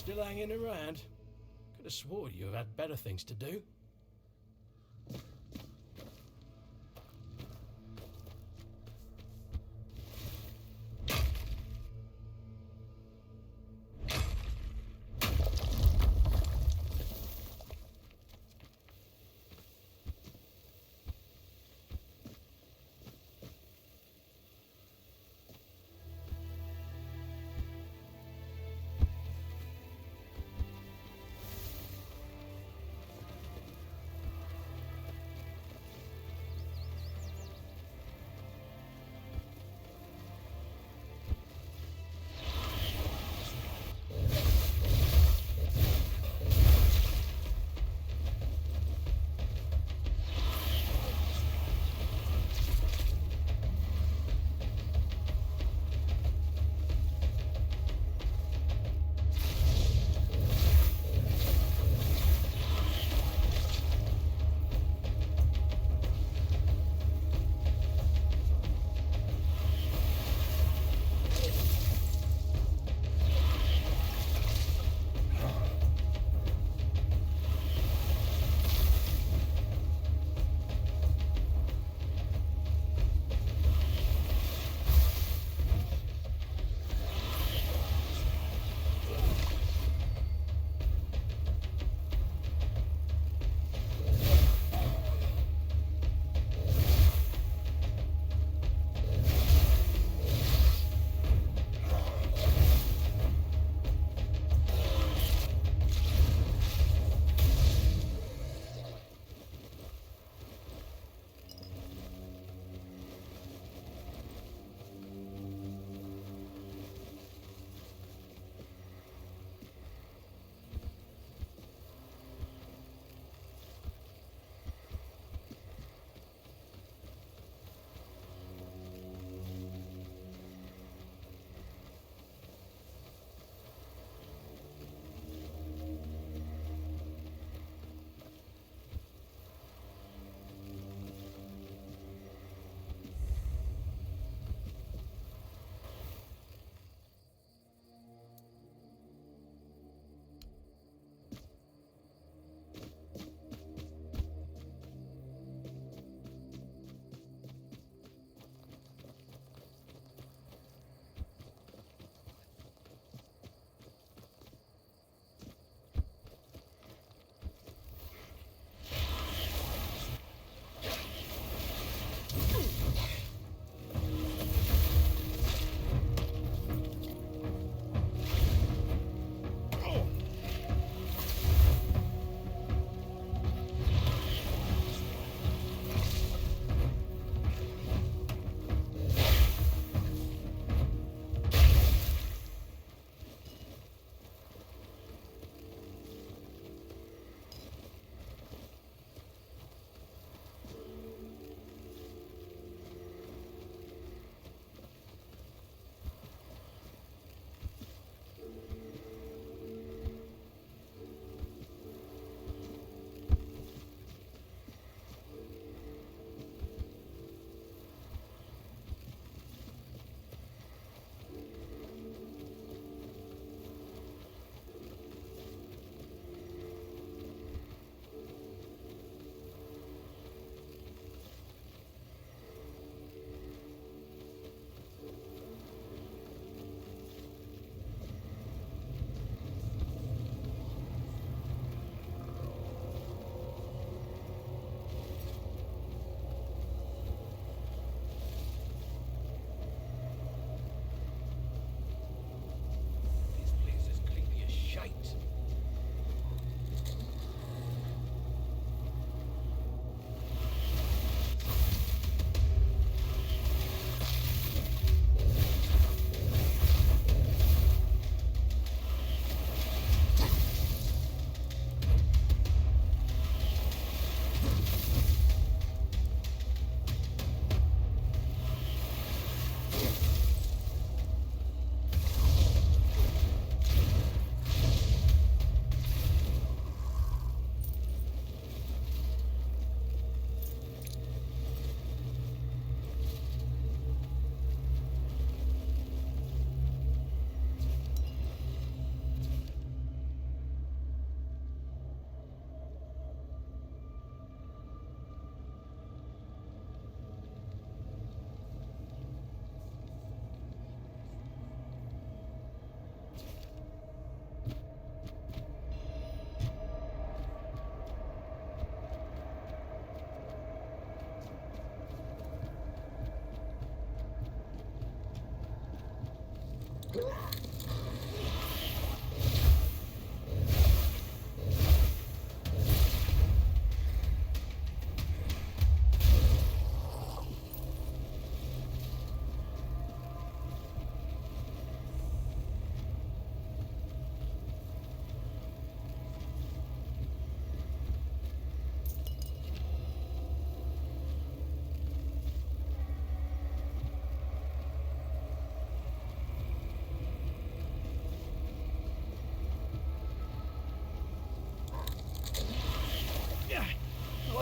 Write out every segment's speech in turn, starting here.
Still hanging around? Could have swore you had better things to do.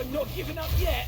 I'm not giving up yet.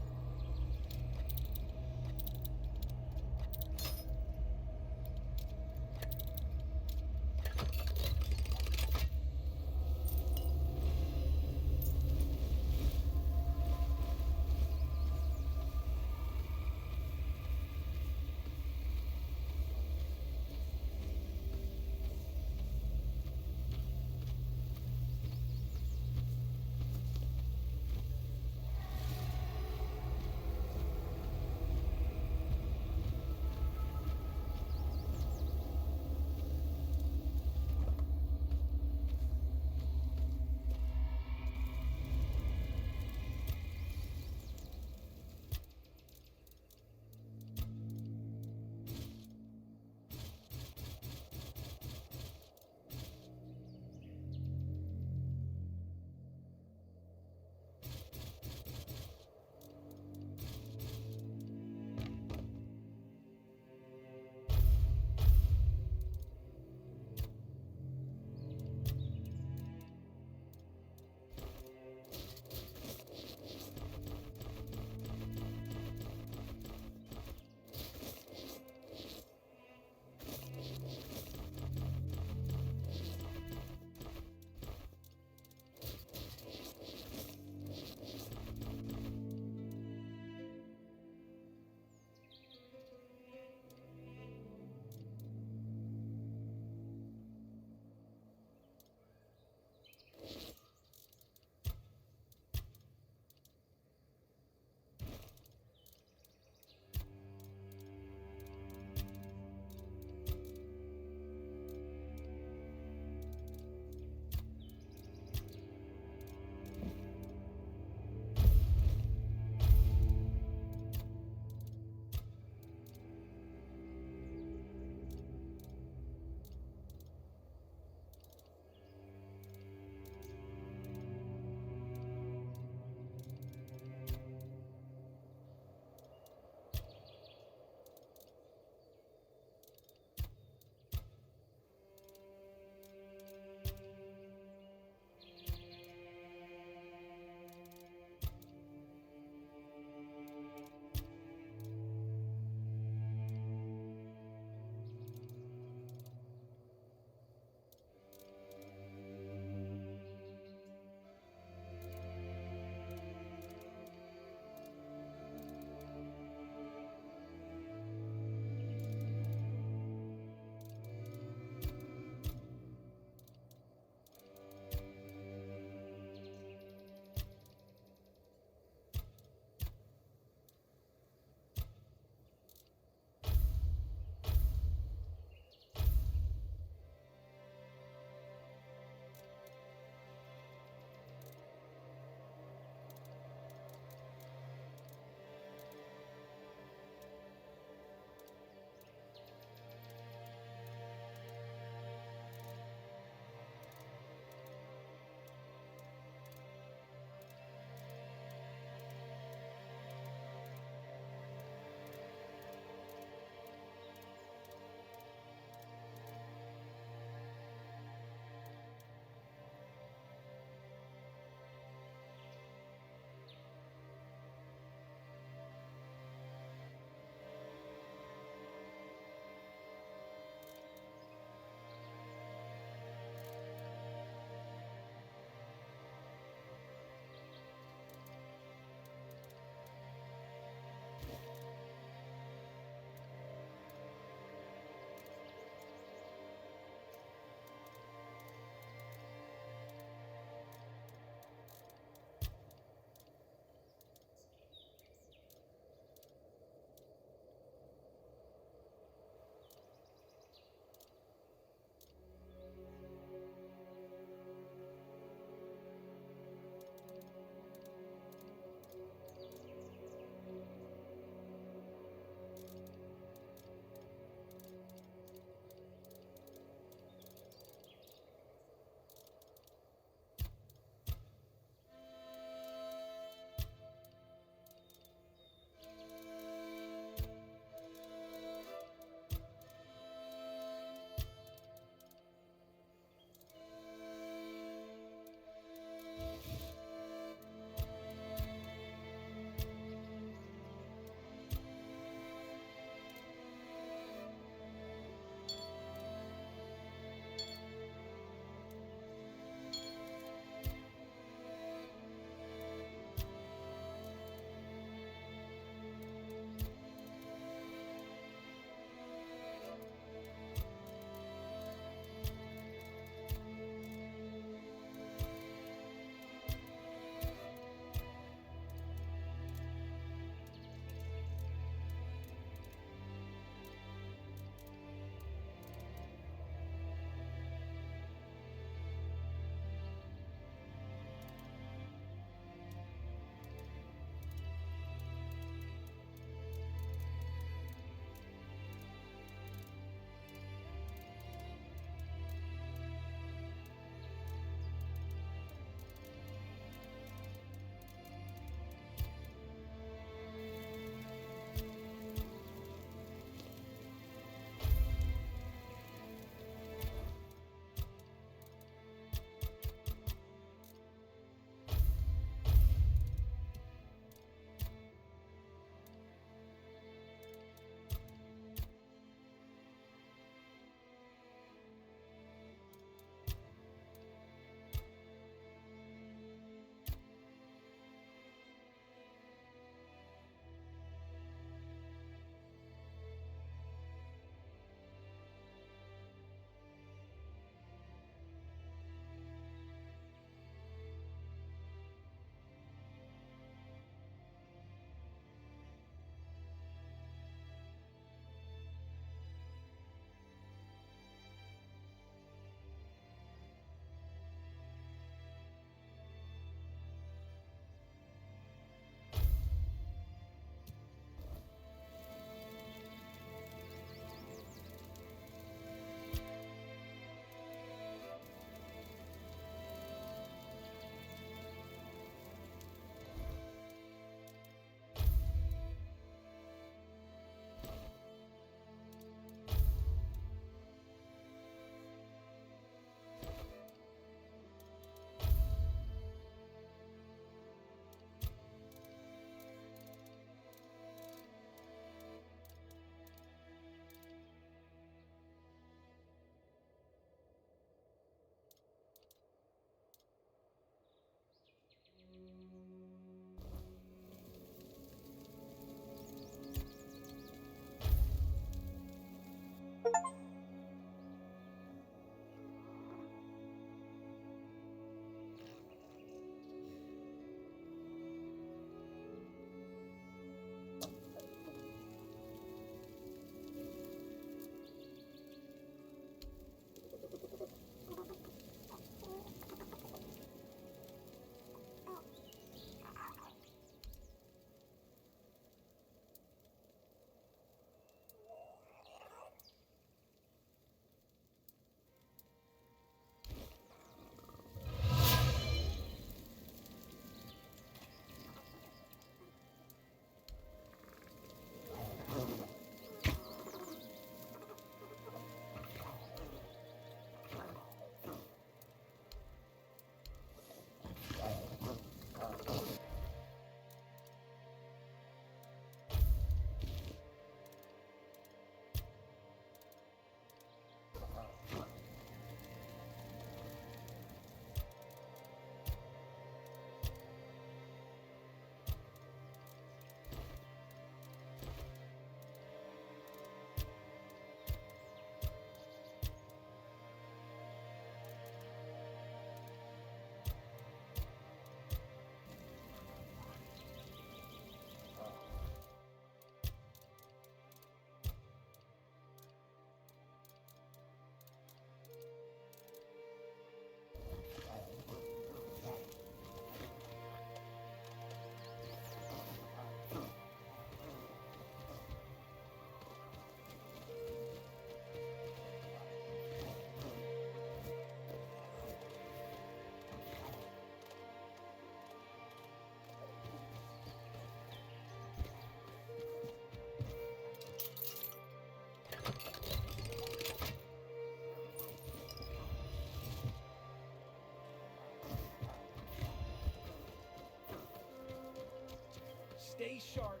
Stay sharp.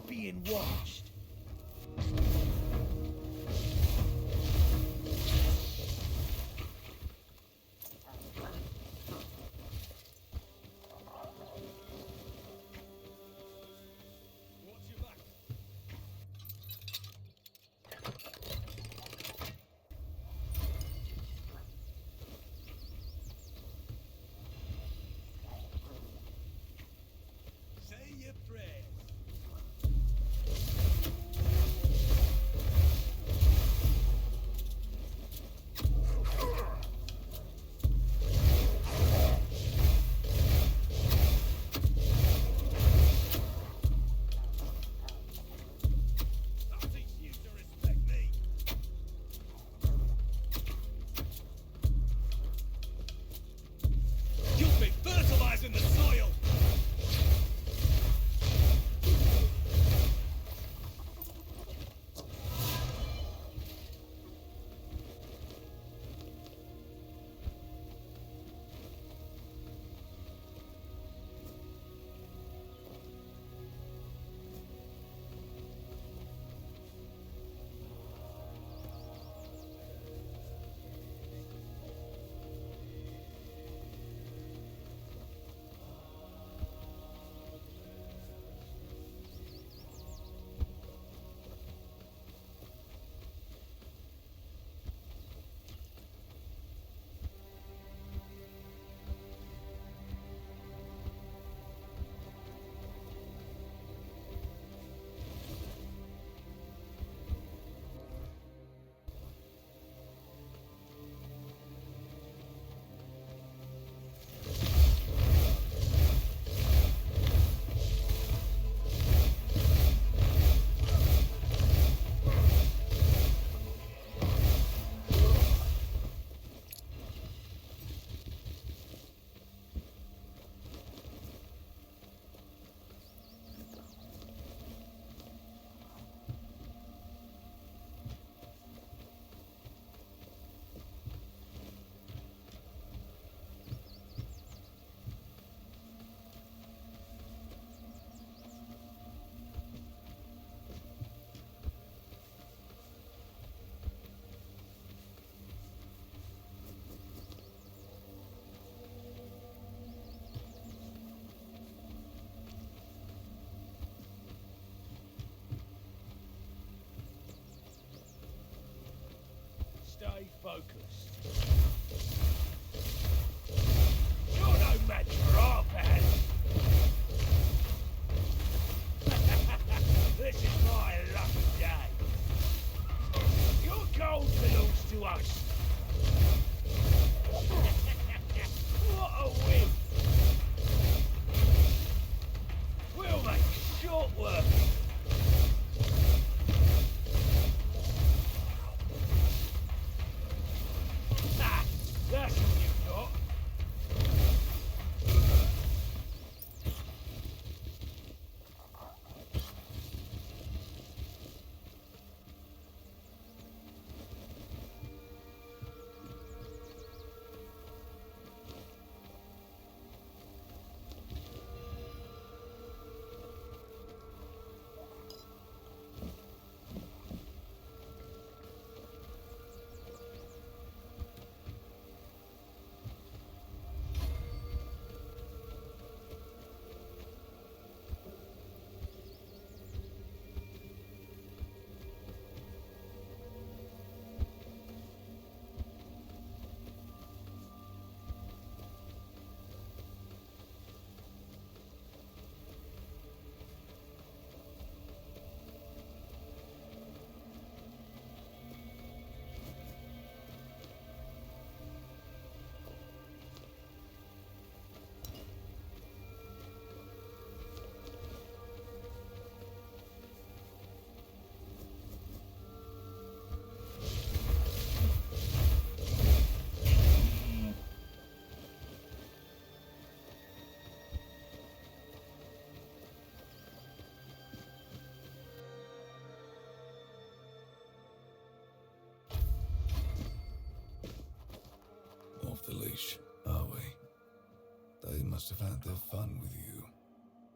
Being watched. Stay focused. You're no match for our pants. This is my lucky day. Your gold belongs to us. What a win! We'll make short work. must have had their fun with you.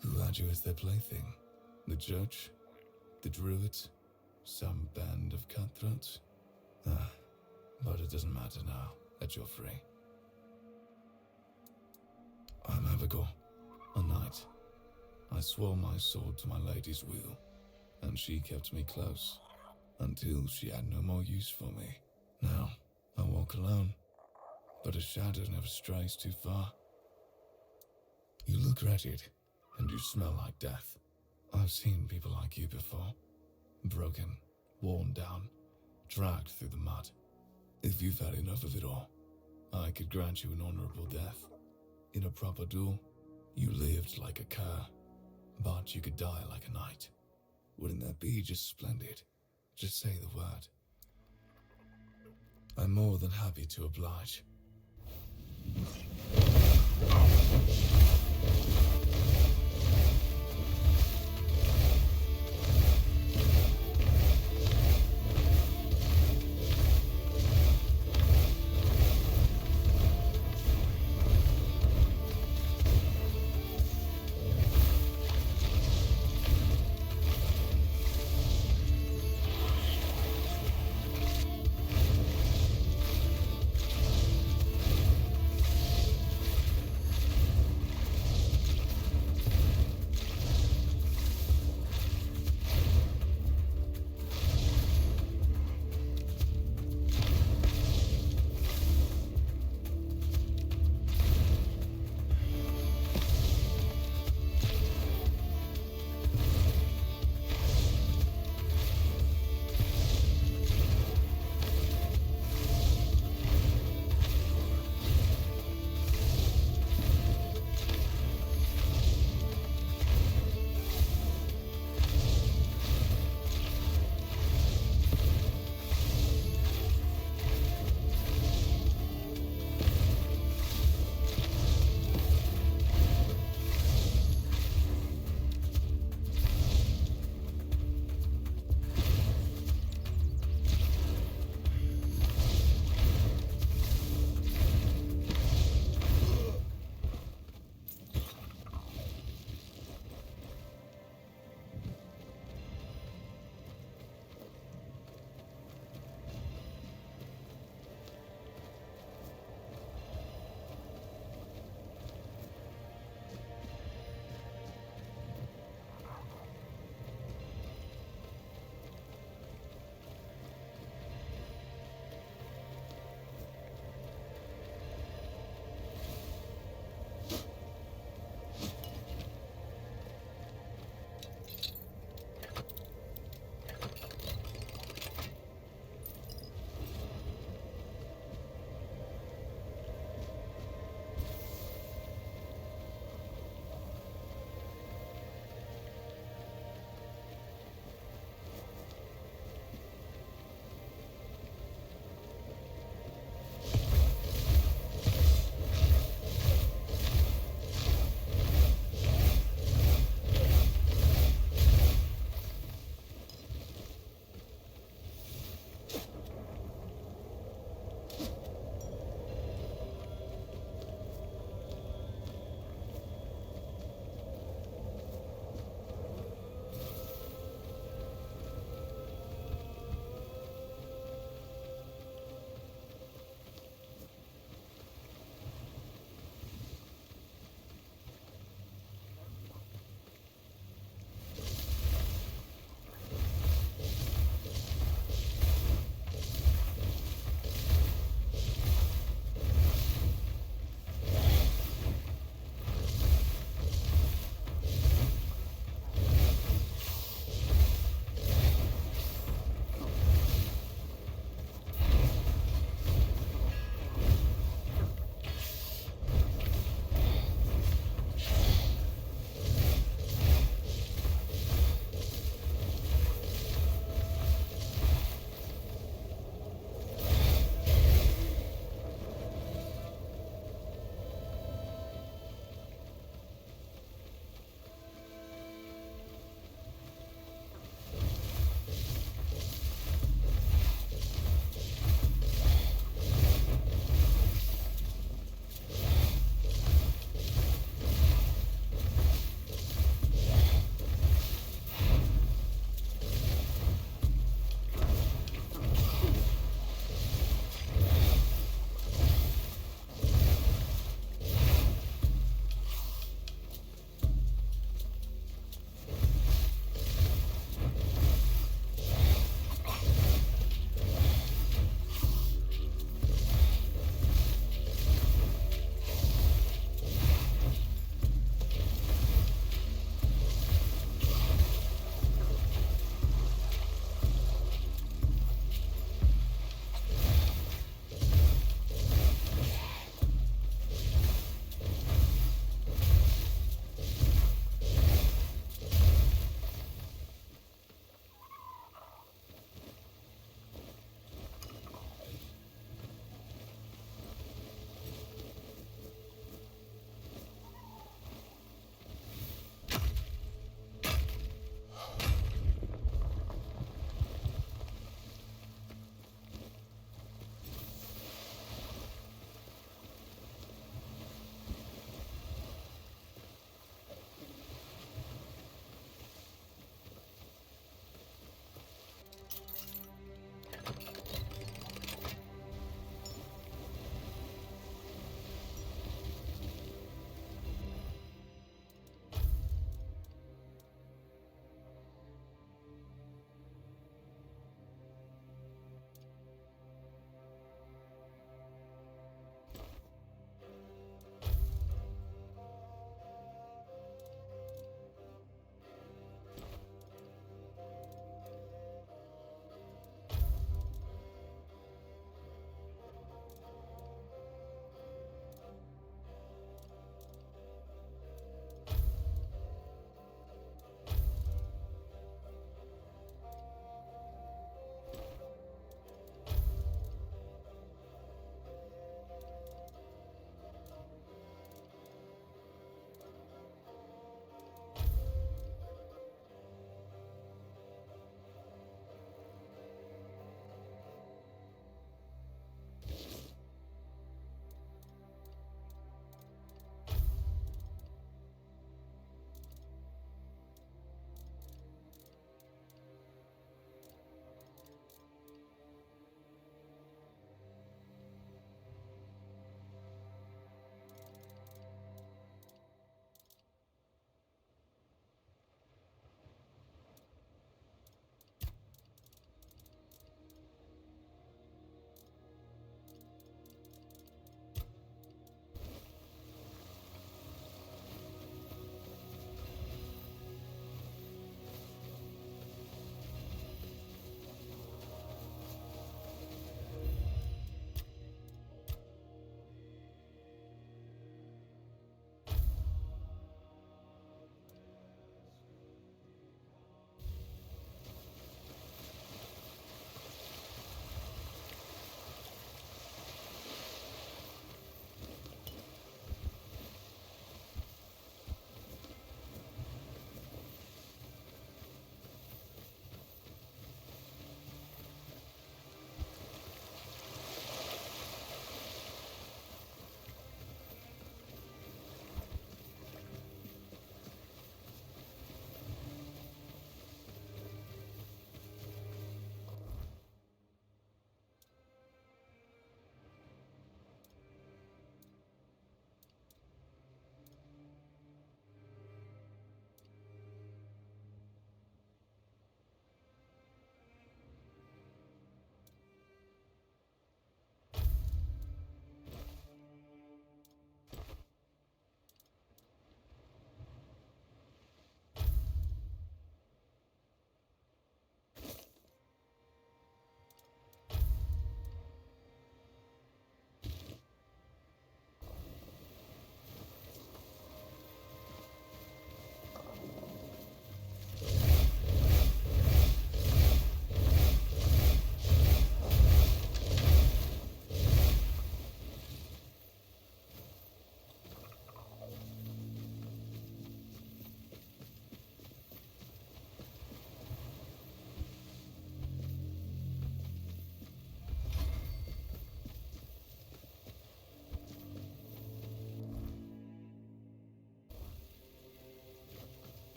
Who had you as their plaything? The judge? The druids? Some band of cutthroats? But it doesn't matter now that you're free. I'm Abigail, a knight. I swore my sword to my lady's wheel, and she kept me close, until she had no more use for me. Now, I walk alone, but a shadow never strays too far. You look wretched, and you smell like death. I've seen people like you before. Broken, worn down, dragged through the mud. If you've had enough of it all, I could grant you an honorable death. In a proper duel, you lived like a cur, but you could die like a knight. Wouldn't that be just splendid? Just say the word. I'm more than happy to oblige.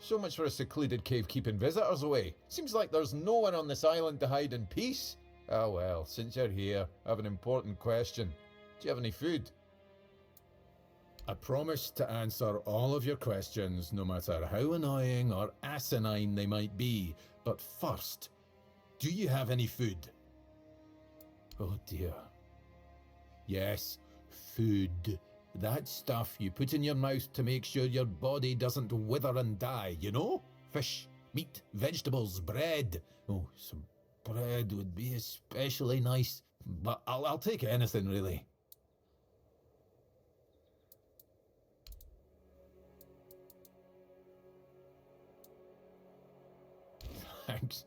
So much for a secluded cave keeping visitors away. Seems like there's no one on this island to hide in peace. Ah well, since you're here, I have an important question. Do you have any food? I promise to answer all of your questions, no matter how annoying or asinine they might be. But first, do you have any food? Oh dear. Yes, food. That stuff you put in your mouth to make sure your body doesn't wither and die, you know? Fish, meat, vegetables, bread. Oh, some bread would be especially nice. But I'll take anything, really. Thanks.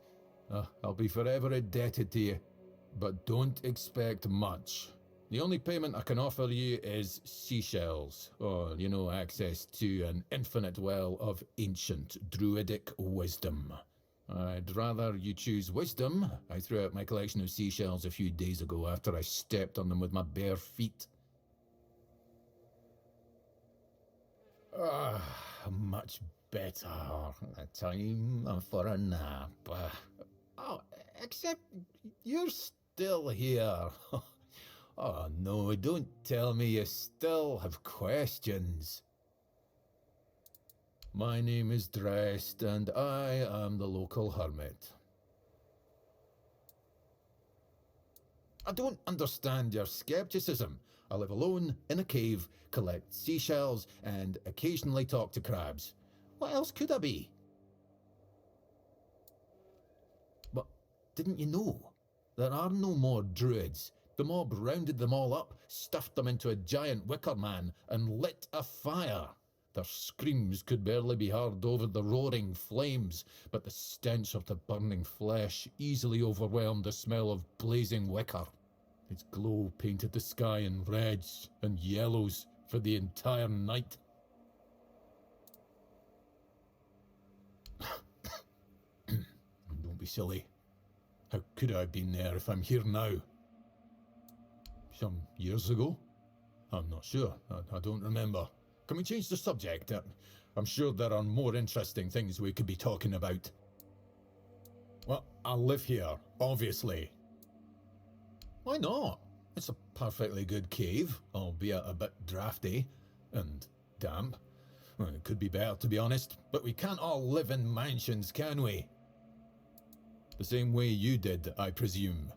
I'll be forever indebted to you. But don't expect much. The only payment I can offer you is seashells, or, you know, access to an infinite well of ancient druidic wisdom. I'd rather you choose wisdom. I threw out my collection of seashells a few days ago after I stepped on them with my bare feet. Much better. Time for a nap. Oh, except you're still here. Oh no, don't tell me you still have questions. My name is Drest, and I am the local hermit. I don't understand your skepticism. I live alone in a cave, collect seashells, and occasionally talk to crabs. What else could I be? But didn't you know? There are no more druids. The mob rounded them all up, stuffed them into a giant wicker man, and lit a fire. Their screams could barely be heard over the roaring flames, but the stench of the burning flesh easily overwhelmed the smell of blazing wicker. Its glow painted the sky in reds and yellows for the entire night. Don't be silly. How could I have been there if I'm here now? Some years ago? I'm not sure. I don't remember. Can we change the subject? I'm sure there are more interesting things we could be talking about. Well, I live here, obviously. Why not? It's a perfectly good cave, albeit a bit drafty and damp. Well, it could be better, to be honest, but we can't all live in mansions, can we? The same way you did, I presume.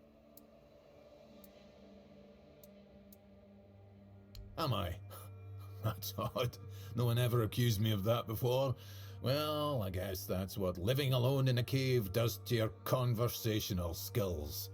Am I? That's odd. No one ever accused me of that before. Well, I guess that's what living alone in a cave does to your conversational skills.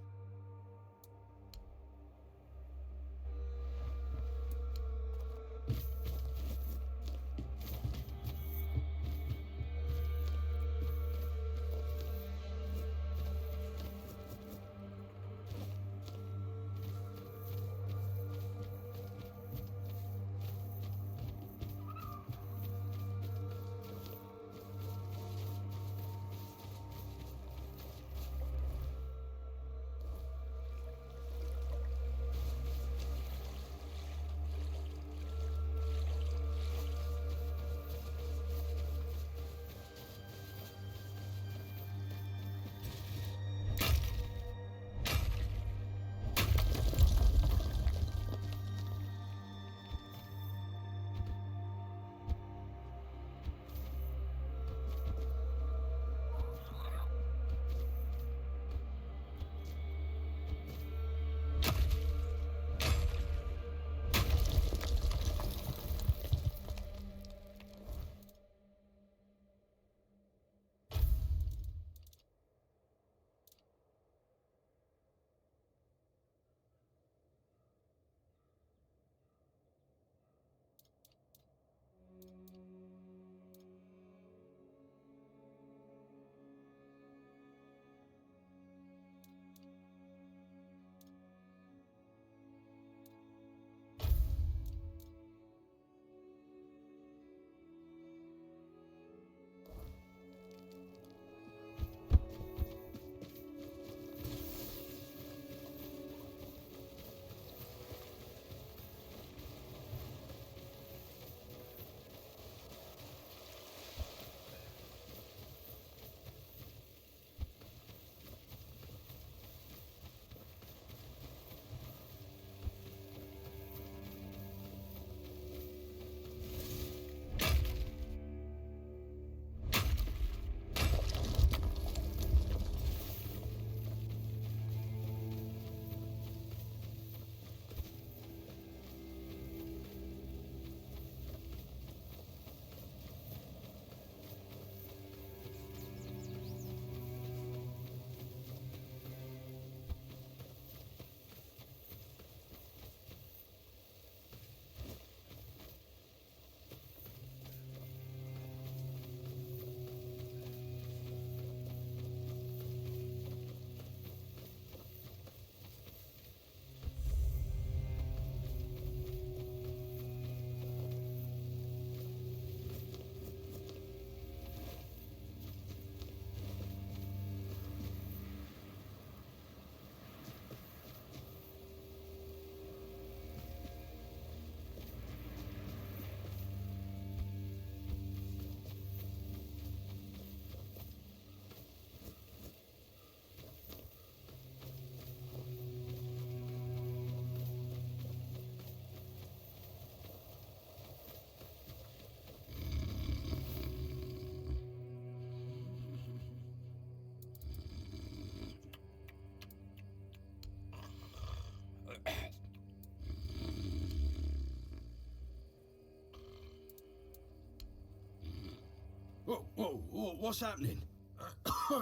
Whoa, what's happening?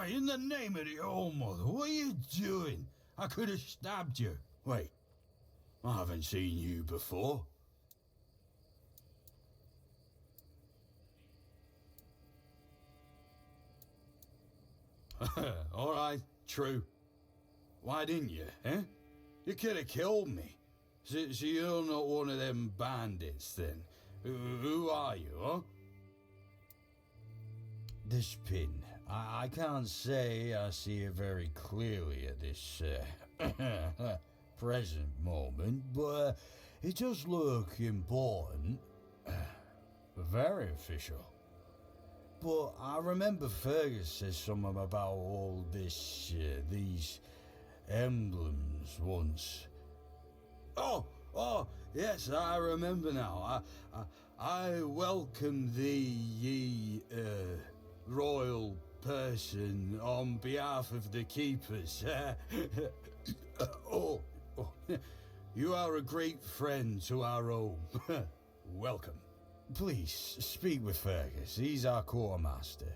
In the name of the All Mother, what are you doing? I could have stabbed you. Wait, I haven't seen you before. All right, true. Why didn't you, eh? You could have killed me. So you're not one of them bandits, then? Who are you, huh? This pin, I can't say I see it very clearly at this present moment, but it does look important. Very official. But I remember Fergus said something about all this, these emblems once. Oh, yes, I remember now. I welcome thee, ye, royal person, on behalf of the keepers. You are a great friend to our home. Welcome. Please, speak with Fergus. He's our quartermaster.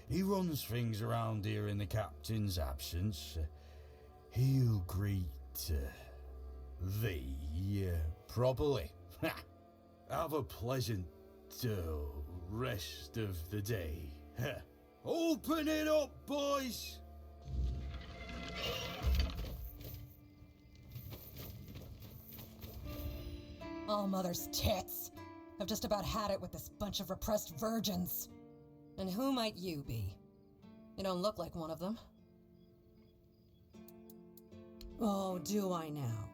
He runs things around here in the captain's absence. He'll greet thee properly. Have a pleasant rest of the day. Open it up, boys! All Mother's tits. I've just about had it with this bunch of repressed virgins. And who might you be? You don't look like one of them. Oh, do I now?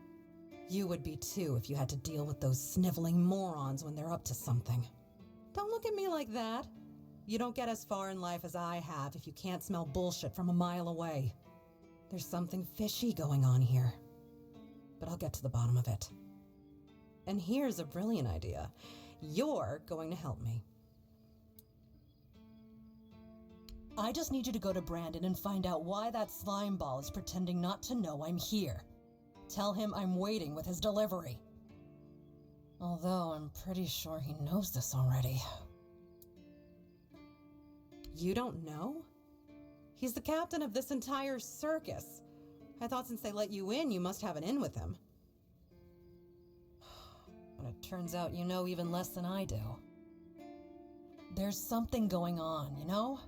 You would be too if you had to deal with those sniveling morons when they're up to something. Don't look at me like that. You don't get as far in life as I have if you can't smell bullshit from a mile away. There's something fishy going on here. But I'll get to the bottom of it. And here's a brilliant idea. You're going to help me. I just need you to go to Brandon and find out why that slime ball is pretending not to know I'm here. Tell him I'm waiting with his delivery. Although I'm pretty sure he knows this already. You don't know? He's the captain of this entire circus. I thought since they let you in, you must have an in with him. But it turns out you know even less than I do. There's something going on, you know?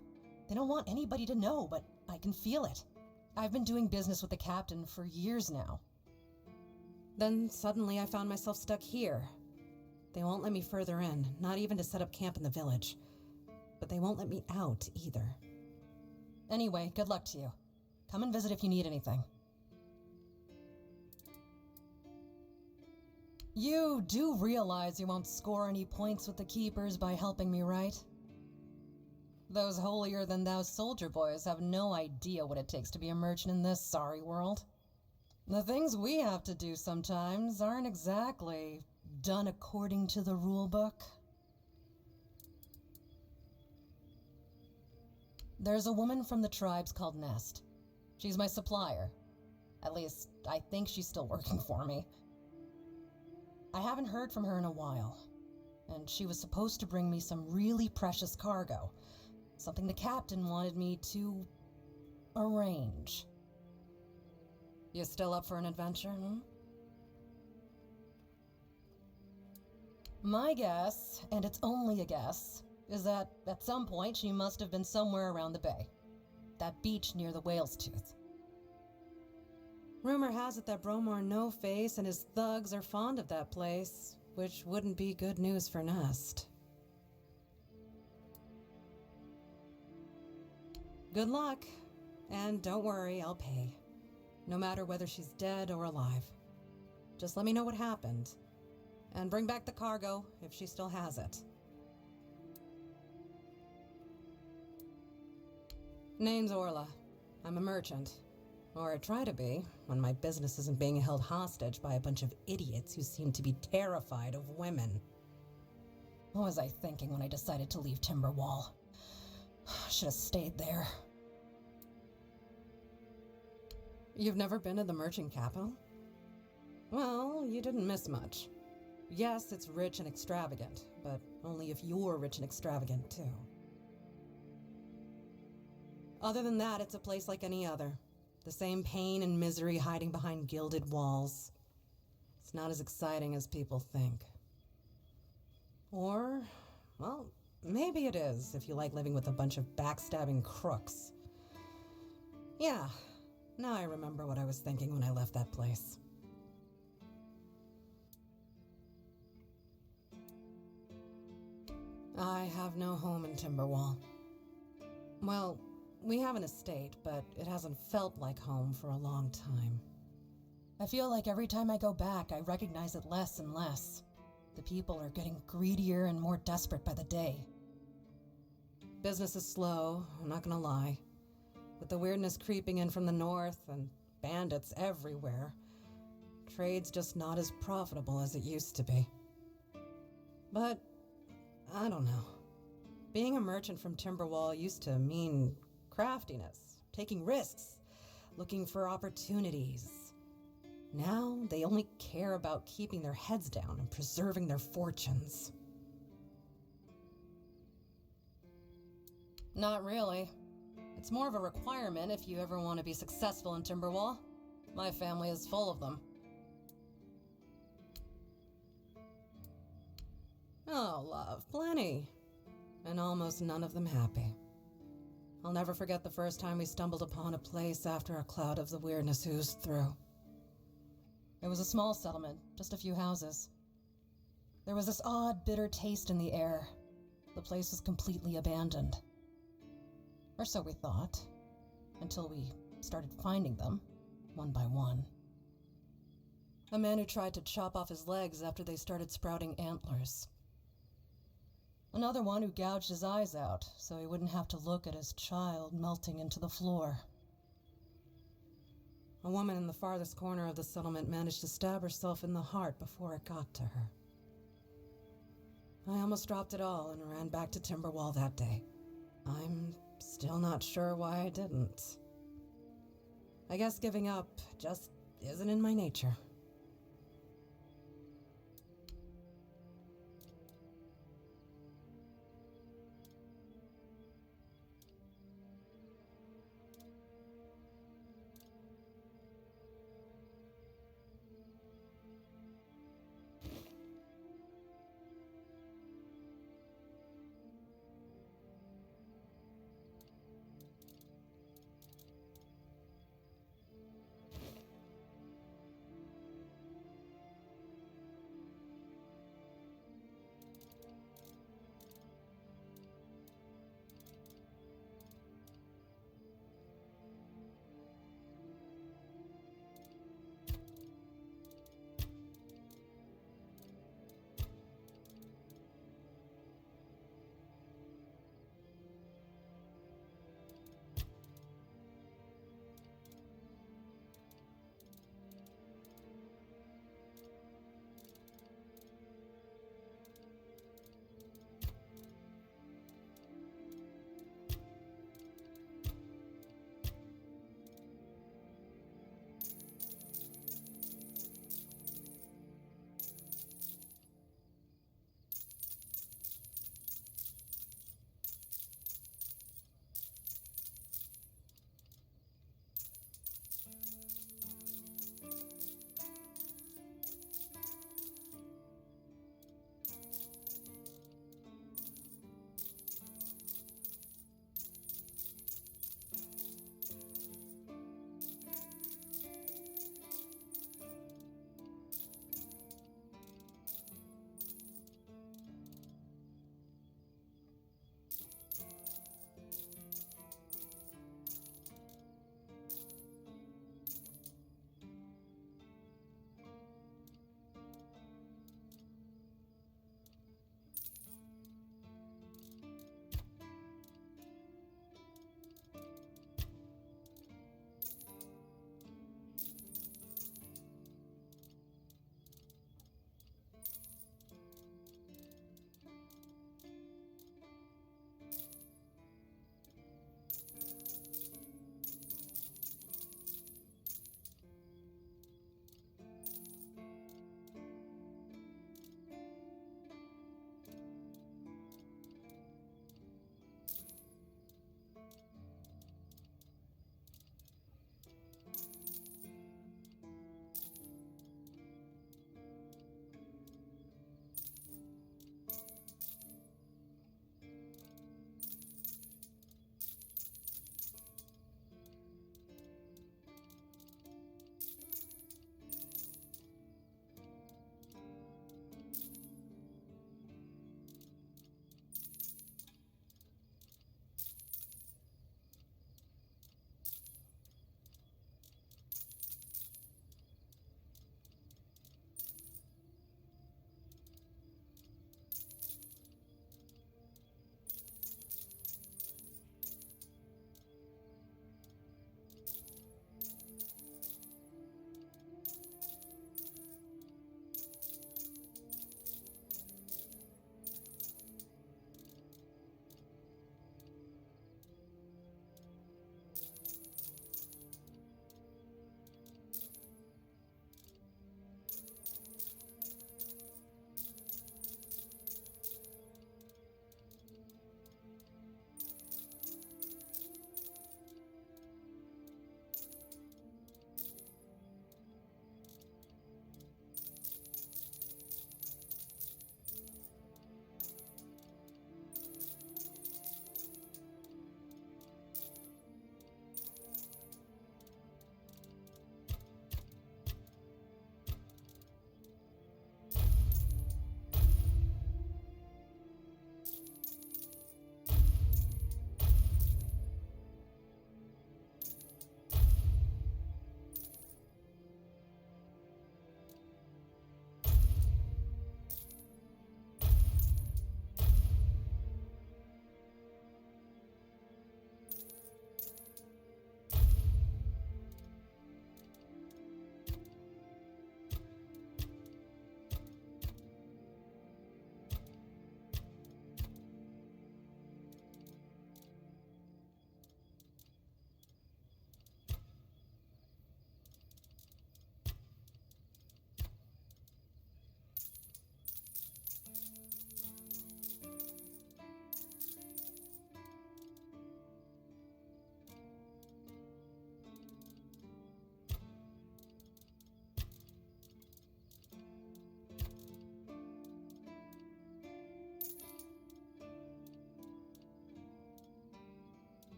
They don't want anybody to know, but I can feel it. I've been doing business with the captain for years now. Then suddenly I found myself stuck here. They won't let me further in, not even to set up camp in the village. But they won't let me out either. Anyway, good luck to you. Come and visit if you need anything. You do realize you won't score any points with the Keepers by helping me, right? Those holier-than-thou soldier boys have no idea what it takes to be a merchant in this sorry world. The things we have to do sometimes aren't exactly done according to the rulebook. There's a woman from the tribes called Nest. She's my supplier. At least, I think she's still working for me. I haven't heard from her in a while, and she was supposed to bring me some really precious cargo, something the captain wanted me to arrange. You still up for an adventure, My guess, and it's only a guess, is that at some point she must have been somewhere around the bay. That beach near the Whale's Tooth. Rumor has it that Bromore No-Face and his thugs are fond of that place, which wouldn't be good news for Nest. Good luck, and don't worry, I'll pay. No matter whether she's dead or alive. Just let me know what happened, and bring back the cargo if she still has it. Name's Orla. I'm a merchant. Or I try to be, when my business isn't being held hostage by a bunch of idiots who seem to be terrified of women. What was I thinking when I decided to leave Timberwall? Should have stayed there. You've never been to the merchant capital? Well, you didn't miss much. Yes, it's rich and extravagant, but only if you're rich and extravagant too. Other than that, it's a place like any other. The same pain and misery hiding behind gilded walls. It's not as exciting as people think. Or, well, maybe it is if you like living with a bunch of backstabbing crooks. Yeah, now I remember what I was thinking when I left that place. I have no home in Timberwall. Well, we have an estate, but it hasn't felt like home for a long time. I feel like every time I go back, I recognize it less and less. The people are getting greedier and more desperate by the day. Business is slow, I'm not gonna lie. With the weirdness creeping in from the north and bandits everywhere, trade's just not as profitable as it used to be. But, I don't know. Being a merchant from Timberwall used to mean craftiness, taking risks, looking for opportunities. Now, they only care about keeping their heads down and preserving their fortunes. Not really. It's more of a requirement if you ever want to be successful in Timberwall. My family is full of them. Oh, love, plenty. And almost none of them happy. I'll never forget the first time we stumbled upon a place after a cloud of the weirdness oozed through. It was a small settlement, just a few houses. There was this odd, bitter taste in the air. The place was completely abandoned. Or so we thought, until we started finding them, one by one. A man who tried to chop off his legs after they started sprouting antlers. Another one who gouged his eyes out so he wouldn't have to look at his child melting into the floor. A woman in the farthest corner of the settlement managed to stab herself in the heart before it got to her. I almost dropped it all and ran back to Timberwall that day. I'm still not sure why I didn't. I guess giving up just isn't in my nature.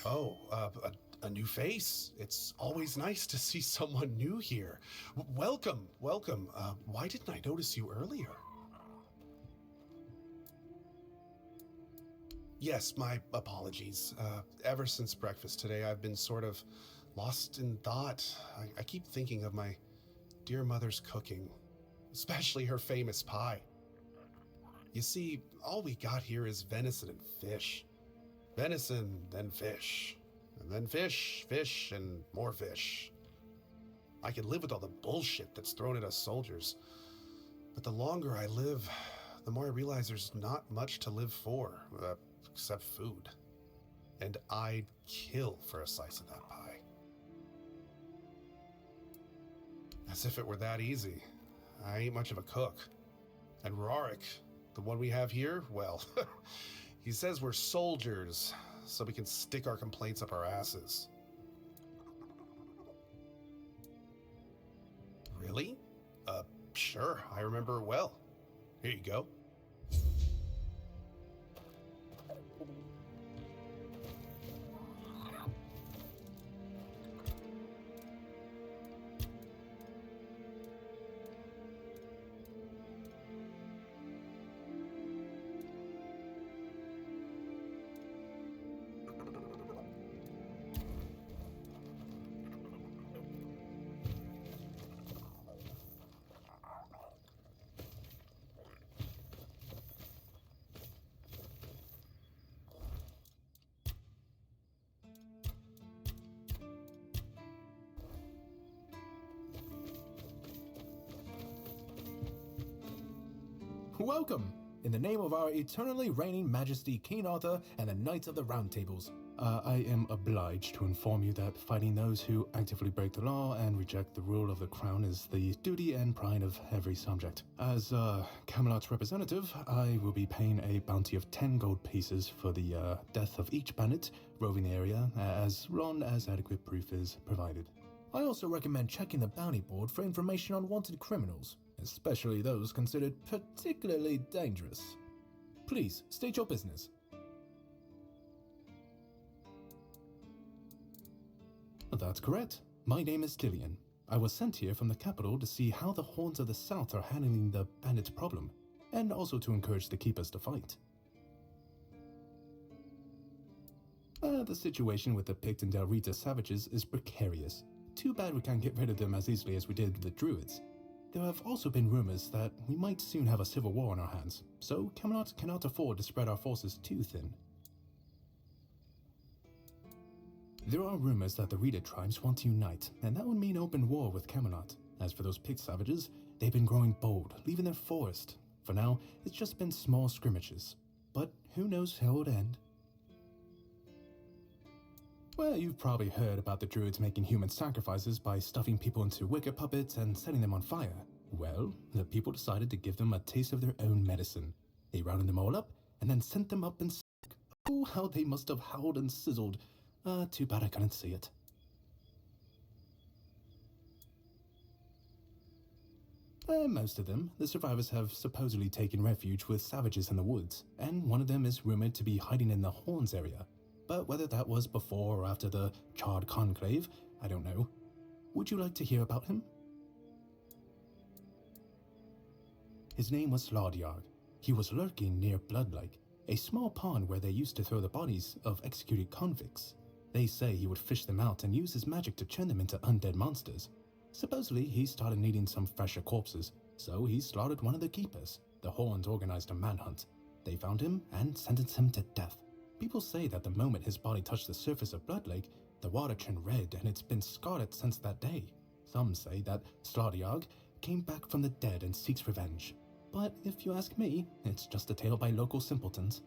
Oh, a new face. It's always nice to see someone new here. Welcome, welcome. Why didn't I notice you earlier? Yes, my apologies. Ever since breakfast today, I've been sort of lost in thought. I keep thinking of my dear mother's cooking, especially her famous pie. You see, all we got here is venison and fish. Venison, then fish. And then fish, fish, and more fish. I can live with all the bullshit that's thrown at us soldiers. But the longer I live, the more I realize there's not much to live for, except food. And I'd kill for a slice of that pie. As if it were that easy. I ain't much of a cook. And Rorik, the one we have here, well, he says we're soldiers, so we can stick our complaints up our asses. Really? Sure, I remember well. Here you go. Welcome! In the name of our eternally reigning Majesty King Arthur and the Knights of the Round Tables, I am obliged to inform you that fighting those who actively break the law and reject the rule of the crown is the duty and pride of every subject. As Camelot's representative, I will be paying a bounty of 10 gold pieces for the death of each bandit roving the area, as long as adequate proof is provided. I also recommend checking the bounty board for information on wanted criminals, especially those considered particularly dangerous. Please, state your business. That's correct. My name is Killian. I was sent here from the capital to see how the Horns of the South are handling the bandit problem, and also to encourage the Keepers to fight. The situation with the Pict and Del Rita savages is precarious. Too bad we can't get rid of them as easily as we did with the Druids. There have also been rumors that we might soon have a civil war on our hands, so Camelot cannot afford to spread our forces too thin. There are rumors that the Rita tribes want to unite, and that would mean open war with Camelot. As for those Pict savages, they've been growing bold, leaving their forest. For now, it's just been small scrimmages, but who knows how it would end. Well, you've probably heard about the Druids making human sacrifices by stuffing people into wicker puppets and setting them on fire. Well, the people decided to give them a taste of their own medicine. They rounded them all up and then sent them up in smoke. Oh, how they must have howled and sizzled. Too bad I couldn't see it. Most of them, the survivors have supposedly taken refuge with savages in the woods, and one of them is rumored to be hiding in the Horns area. But whether that was before or after the Charred Conclave, I don't know. Would you like to hear about him? His name was Slaudyard. He was lurking near Blood Lake, a small pond where they used to throw the bodies of executed convicts. They say he would fish them out and use his magic to turn them into undead monsters. Supposedly, he started needing some fresher corpses, so he slaughtered one of the keepers. The Horns organized a manhunt. They found him and sentenced him to death. People say that the moment his body touched the surface of Blood Lake, the water turned red and it's been scarred since that day. Some say that Slaudyard came back from the dead and seeks revenge. But if you ask me, it's just a tale by local simpletons.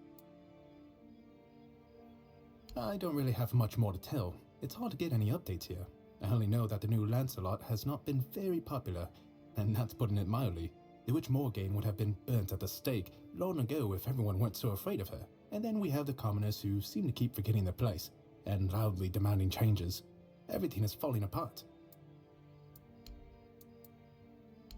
I don't really have much more to tell. It's hard to get any updates here. I only know that the new Lancelot has not been very popular, and that's putting it mildly. The Witch Morgane would have been burnt at the stake long ago if everyone weren't so afraid of her. And then we have the commoners who seem to keep forgetting their place, and loudly demanding changes. Everything is falling apart.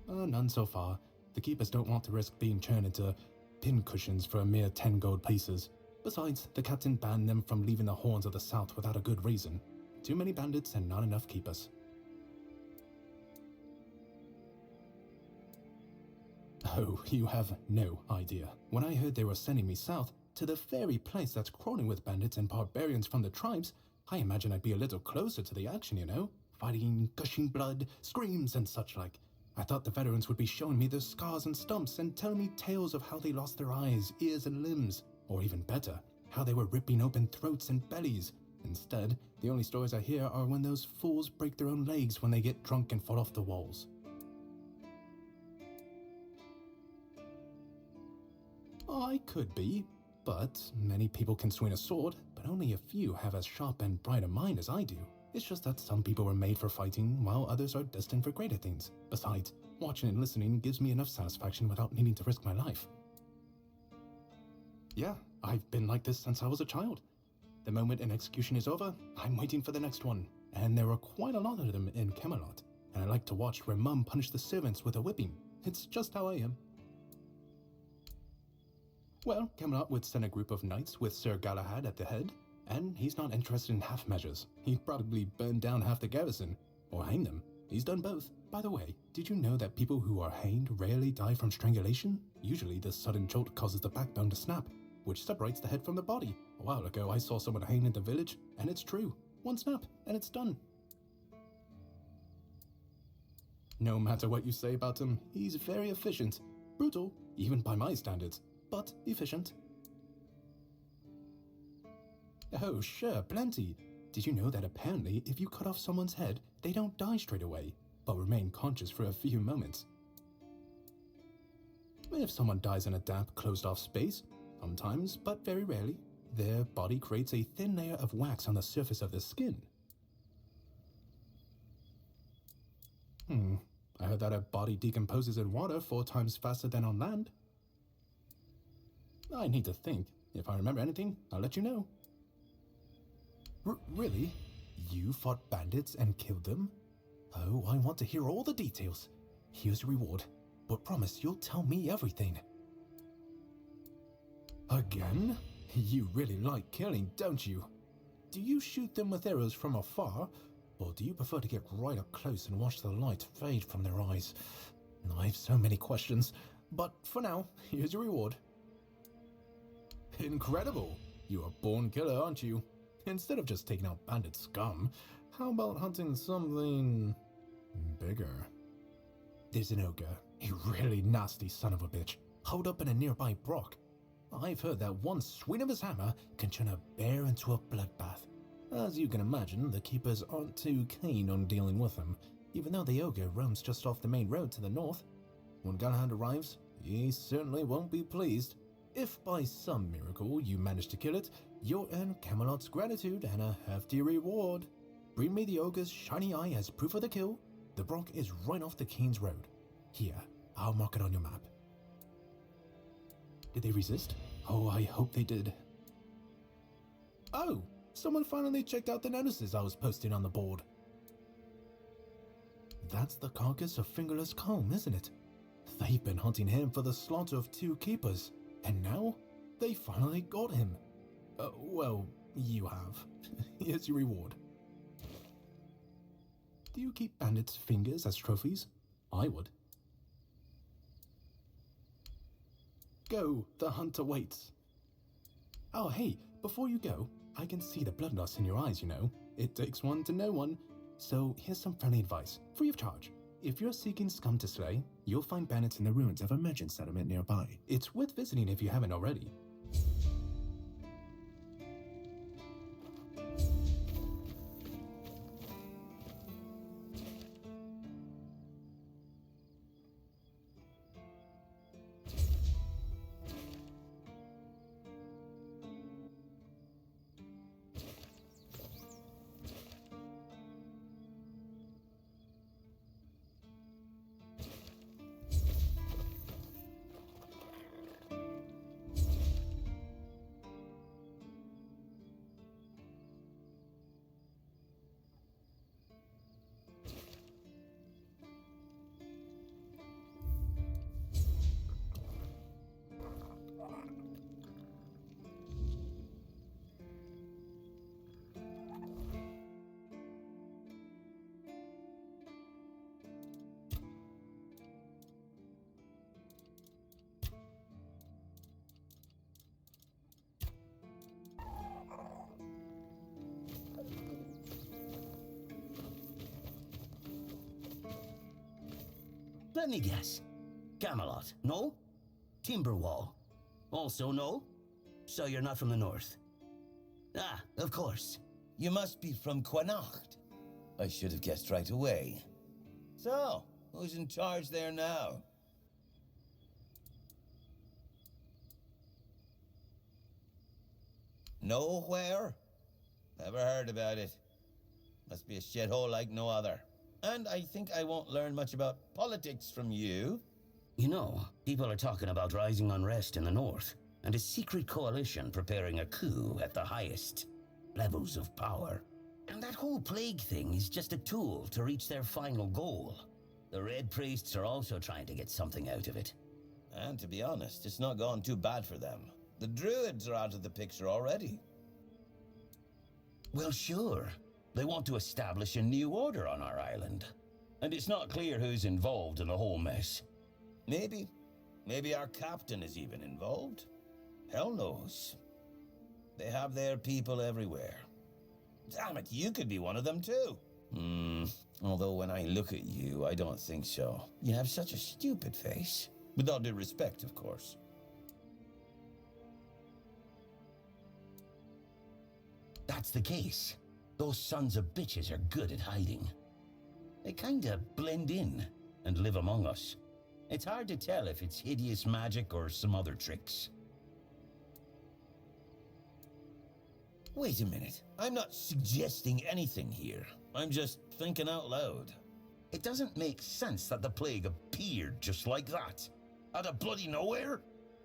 None so far. The keepers don't want to risk being turned into pincushions for a mere 10 gold pieces. Besides, the captain banned them from leaving the horns of the south without a good reason. Too many bandits and not enough keepers. Oh, you have no idea. When I heard they were sending me south, to the very place that's crawling with bandits and barbarians from the tribes, I imagined I'd be a little closer to the action, you know? Fighting, gushing blood, screams and such like. I thought the veterans would be showing me their scars and stumps and telling me tales of how they lost their eyes, ears and limbs. Or even better, how they were ripping open throats and bellies. Instead, the only stories I hear are when those fools break their own legs when they get drunk and fall off the walls. I could be, but many people can swing a sword, but only a few have as sharp and bright a mind as I do. It's just that some people were made for fighting, while others are destined for greater things. Besides, watching and listening gives me enough satisfaction without needing to risk my life. Yeah, I've been like this since I was a child. The moment an execution is over, I'm waiting for the next one. And there are quite a lot of them in Camelot, and I like to watch where Mum punished the servants with a whipping. It's just how I am. Well, Camelot would send a group of knights with Sir Galahad at the head, and he's not interested in half measures. He'd probably burn down half the garrison, or hang them. He's done both. By the way, did you know that people who are hanged rarely die from strangulation? Usually the sudden jolt causes the backbone to snap, which separates the head from the body. A while ago I saw someone hanged in the village, and it's true. One snap, and it's done. No matter what you say about him, he's very efficient. Brutal, even by my standards, but efficient. Oh, sure, plenty. Did you know that apparently if you cut off someone's head, they don't die straight away, but remain conscious for a few moments? If someone dies in a damp, closed-off space, sometimes, but very rarely, their body creates a thin layer of wax on the surface of the skin. I heard that a body decomposes in water 4 times faster than on land. I need to think. If I remember anything, I'll let you know. Really? You fought bandits and killed them? Oh, I want to hear all the details. Here's your reward, but promise you'll tell me everything. Again? You really like killing, don't you? Do you shoot them with arrows from afar, or do you prefer to get right up close and watch the light fade from their eyes? I have so many questions, but for now, here's your reward. Incredible! You're a born killer, aren't you? Instead of just taking out bandit scum, how about hunting something bigger? There's an ogre, a really nasty son of a bitch, holed up in a nearby brook. I've heard that one swing of his hammer can turn a bear into a bloodbath. As you can imagine, the keepers aren't too keen on dealing with him, even though the ogre roams just off the main road to the north. When Galahad arrives, he certainly won't be pleased. If by some miracle you manage to kill it, you'll earn Camelot's gratitude and a hefty reward. Bring me the ogre's shiny eye as proof of the kill. The brook is right off the King's Road. Here, I'll mark it on your map. Did they resist? Oh, I hope they did. Oh, someone finally checked out the notices I was posting on the board. That's the carcass of Fingerless Comb, isn't it? They've been hunting him for the slaughter of 2 keepers. And now, they finally got him. Well, you have. Here's your reward. Do you keep bandits' fingers as trophies? I would. Go, the hunter waits. Oh, hey, before you go, I can see the bloodlust in your eyes, you know. It takes one to know one. So here's some friendly advice, free of charge. If you're seeking scum to slay, you'll find bandits in the ruins of a merchant settlement nearby. It's worth visiting if you haven't already. Let me guess. Camelot, no? Timberwall, also no? So you're not from the north? Ah, of course. You must be from Connacht. I should have guessed right away. So, who's in charge there now? Nowhere? Never heard about it. Must be a shithole like no other. And I think I won't learn much about politics from you. You know, people are talking about rising unrest in the north, and a secret coalition preparing a coup at the highest levels of power. And that whole plague thing is just a tool to reach their final goal. The Red Priests are also trying to get something out of it. And to be honest, it's not gone too bad for them. The Druids are out of the picture already. Well, sure. They want to establish a new order on our island. And it's not clear who's involved in the whole mess. Maybe. Maybe our captain is even involved. Hell knows. They have their people everywhere. Damn it, you could be one of them too. Although when I look at you, I don't think so. You have such a stupid face. With all due respect, of course. That's the case. Those sons of bitches are good at hiding. They kinda blend in and live among us. It's hard to tell if it's hideous magic or some other tricks. Wait a minute. I'm not suggesting anything here. I'm just thinking out loud. It doesn't make sense that the plague appeared just like that. Out of bloody nowhere?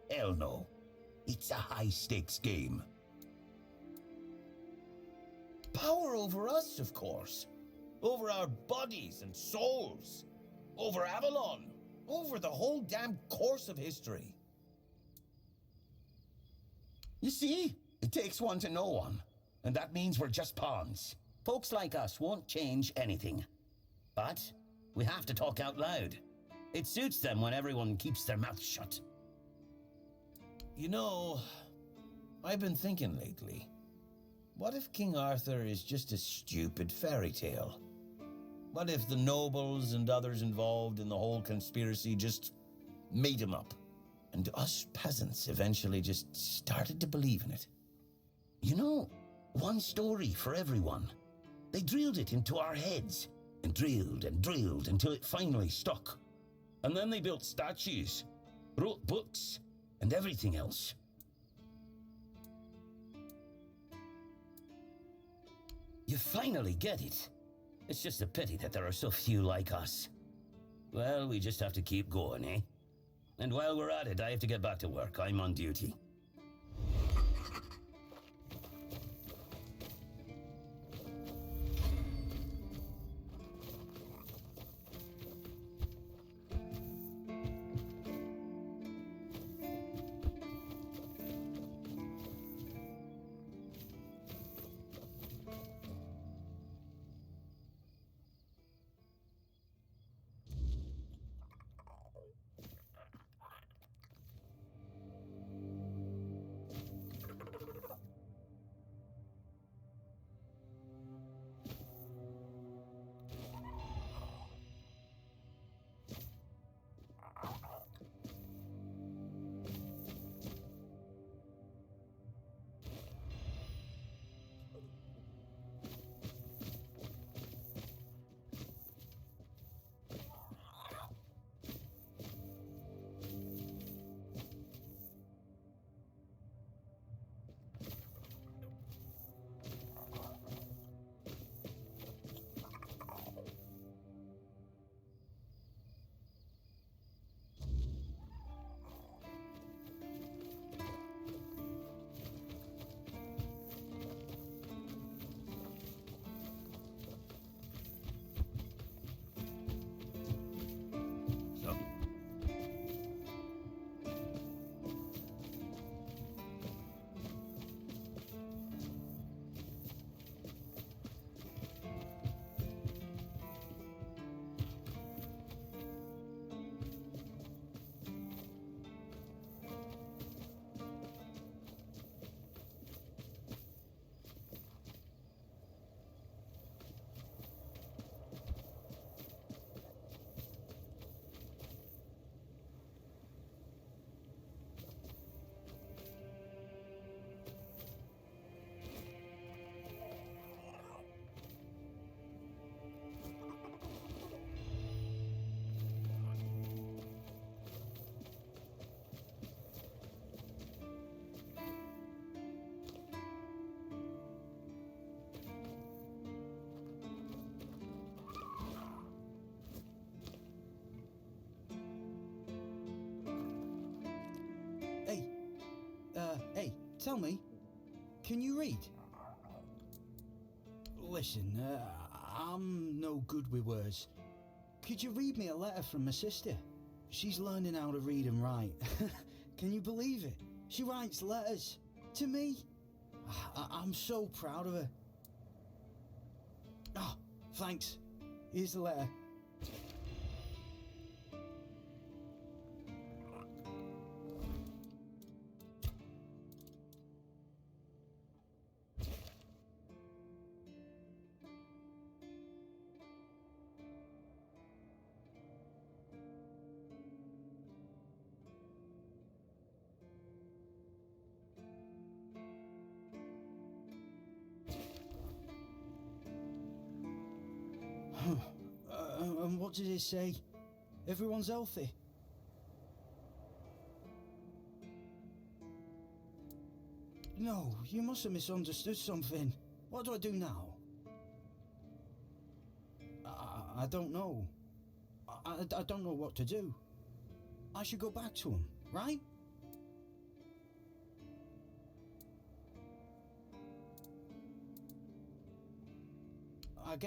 Hell no. It's a high-stakes game. Power over us, of course. Over our bodies and souls. Over Avalon. Over the whole damn course of history. You see? It takes one to know one. And that means we're just pawns. Folks like us won't change anything. But we have to talk out loud. It suits them when everyone keeps their mouth shut. You know, I've been thinking lately. What if King Arthur is just a stupid fairy tale? What if the nobles and others involved in the whole conspiracy just made him up? And us peasants eventually just started to believe in it? You know, one story for everyone. They drilled it into our heads, and drilled until it finally stuck. And then they built statues, wrote books, and everything else. You finally get it. It's just a pity that there are so few like us. Well, we just have to keep going, eh? And while we're at it, I have to get back to work. I'm on duty. Tell me, can you read? Listen, I'm no good with words. Could you read me a letter from my sister? She's learning how to read and write. Can you believe it? She writes letters to me. I'm so proud of her. Oh, thanks. Here's the letter. And what did it say? Everyone's healthy? No, you must have misunderstood something. What do I do now? I don't know. I don't know what to do. I should go back to him, right? I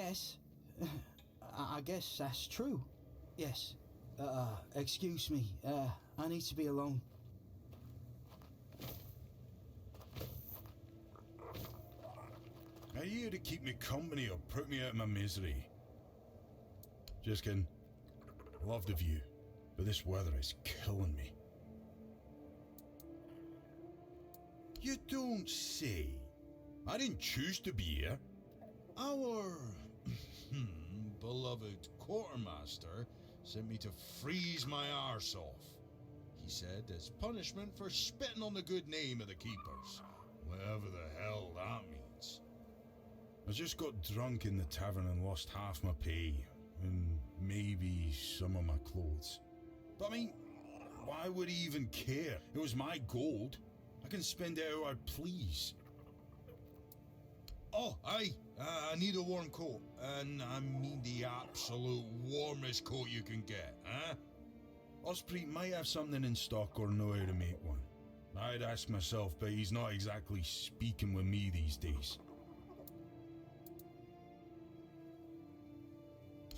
guess that's true. Yes. Excuse me. I need to be alone. Are you here to keep me company or put me out of my misery? Just kidding. Love the view, but this weather is killing me. You don't say. I didn't choose to be here. Our beloved quartermaster sent me to freeze my arse off. He said as punishment for spitting on the good name of the keepers, whatever the hell that means. I just got drunk in the tavern and lost half my pay, and maybe some of my clothes. But I mean, why would he even care? It was my gold. I can spend it how I please. Oh, aye. I need a warm coat, and I mean the absolute warmest coat you can get, huh? Osprey might have something in stock or know how to make one. I'd ask myself, but he's not exactly speaking with me these days.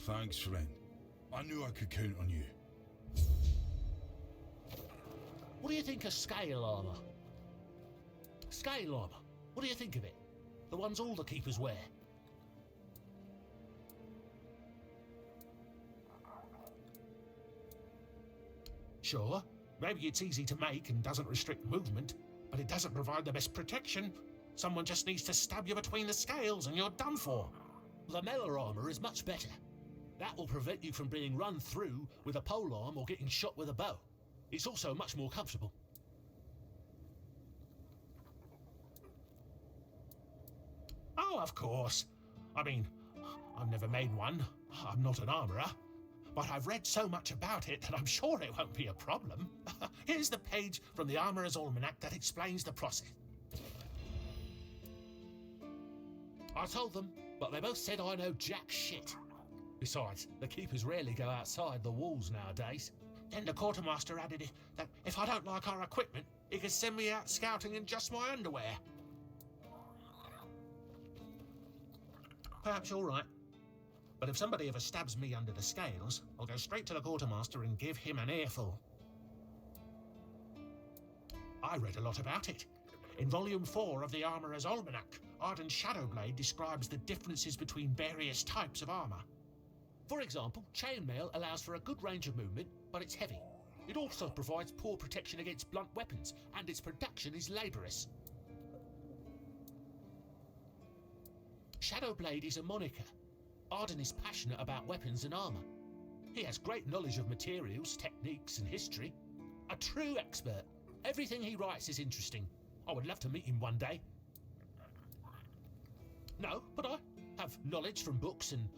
Thanks, friend. I knew I could count on you. What do you think of scale armor? Scale armor. What do you think of it? The ones all the keepers wear. Sure, maybe it's easy to make and doesn't restrict movement, but it doesn't provide the best protection. Someone just needs to stab you between the scales and you're done for. Lamella armor is much better. That will prevent you from being run through with a polearm or getting shot with a bow. It's also much more comfortable. Oh, of course. I mean, I've never made one. I'm not an armourer. But I've read so much about it that I'm sure it won't be a problem. Here's the page from the Armourer's Almanac that explains the process. I told them, but they both said I know jack shit. Besides, the keepers rarely go outside the walls nowadays. Then the quartermaster added that if I don't like our equipment, he could send me out scouting in just my underwear. Perhaps you're right. But if somebody ever stabs me under the scales, I'll go straight to the quartermaster and give him an earful. I read a lot about it. In Volume 4 of the Armourer's Almanac, Arden Shadowblade describes the differences between various types of armour. For example, chainmail allows for a good range of movement, but it's heavy. It also provides poor protection against blunt weapons, and its production is laborious. Shadowblade is a moniker. Arden is passionate about weapons and armour. He has great knowledge of materials, techniques, and history. A true expert. Everything he writes is interesting. I would love to meet him one day. No, but I have knowledge from books and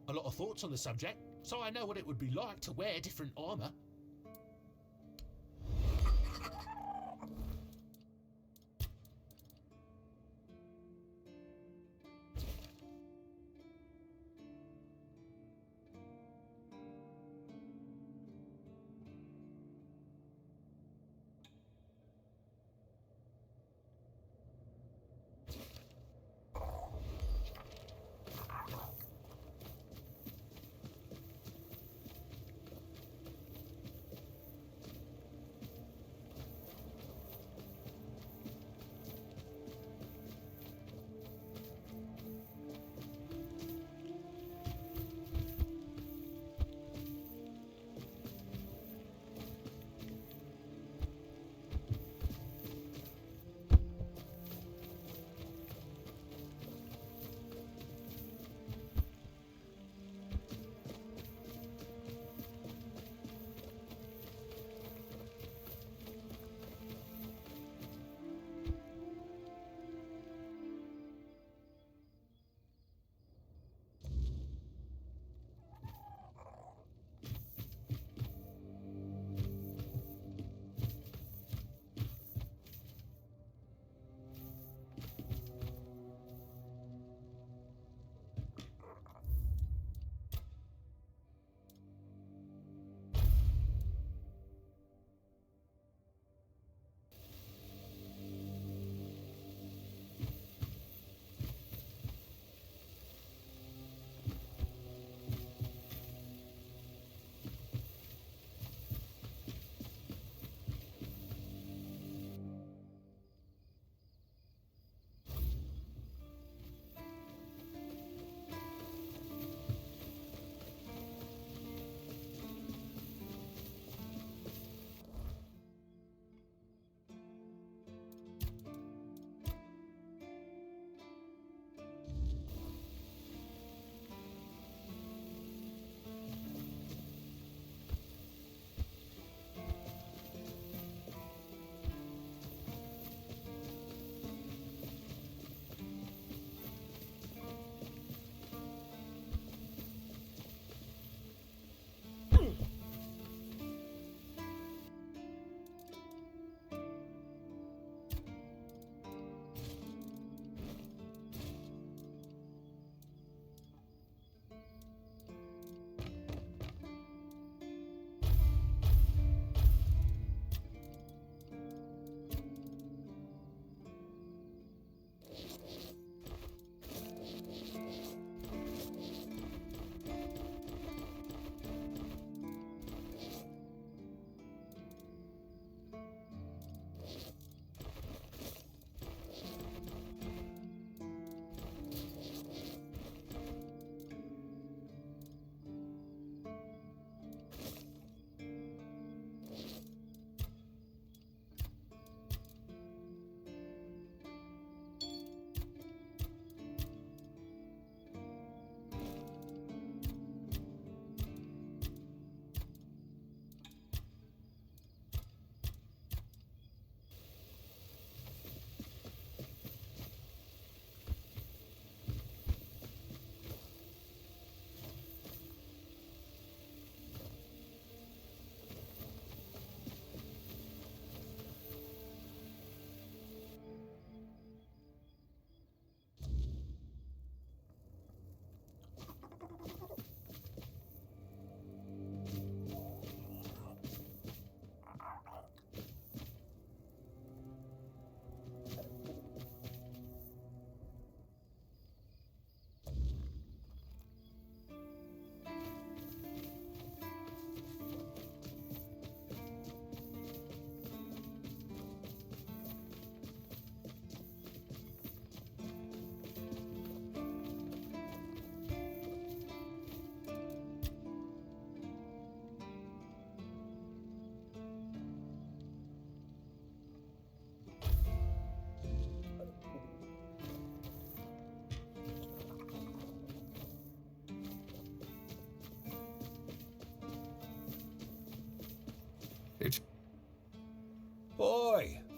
a lot of thoughts on the subject, so I know what it would be like to wear different armour.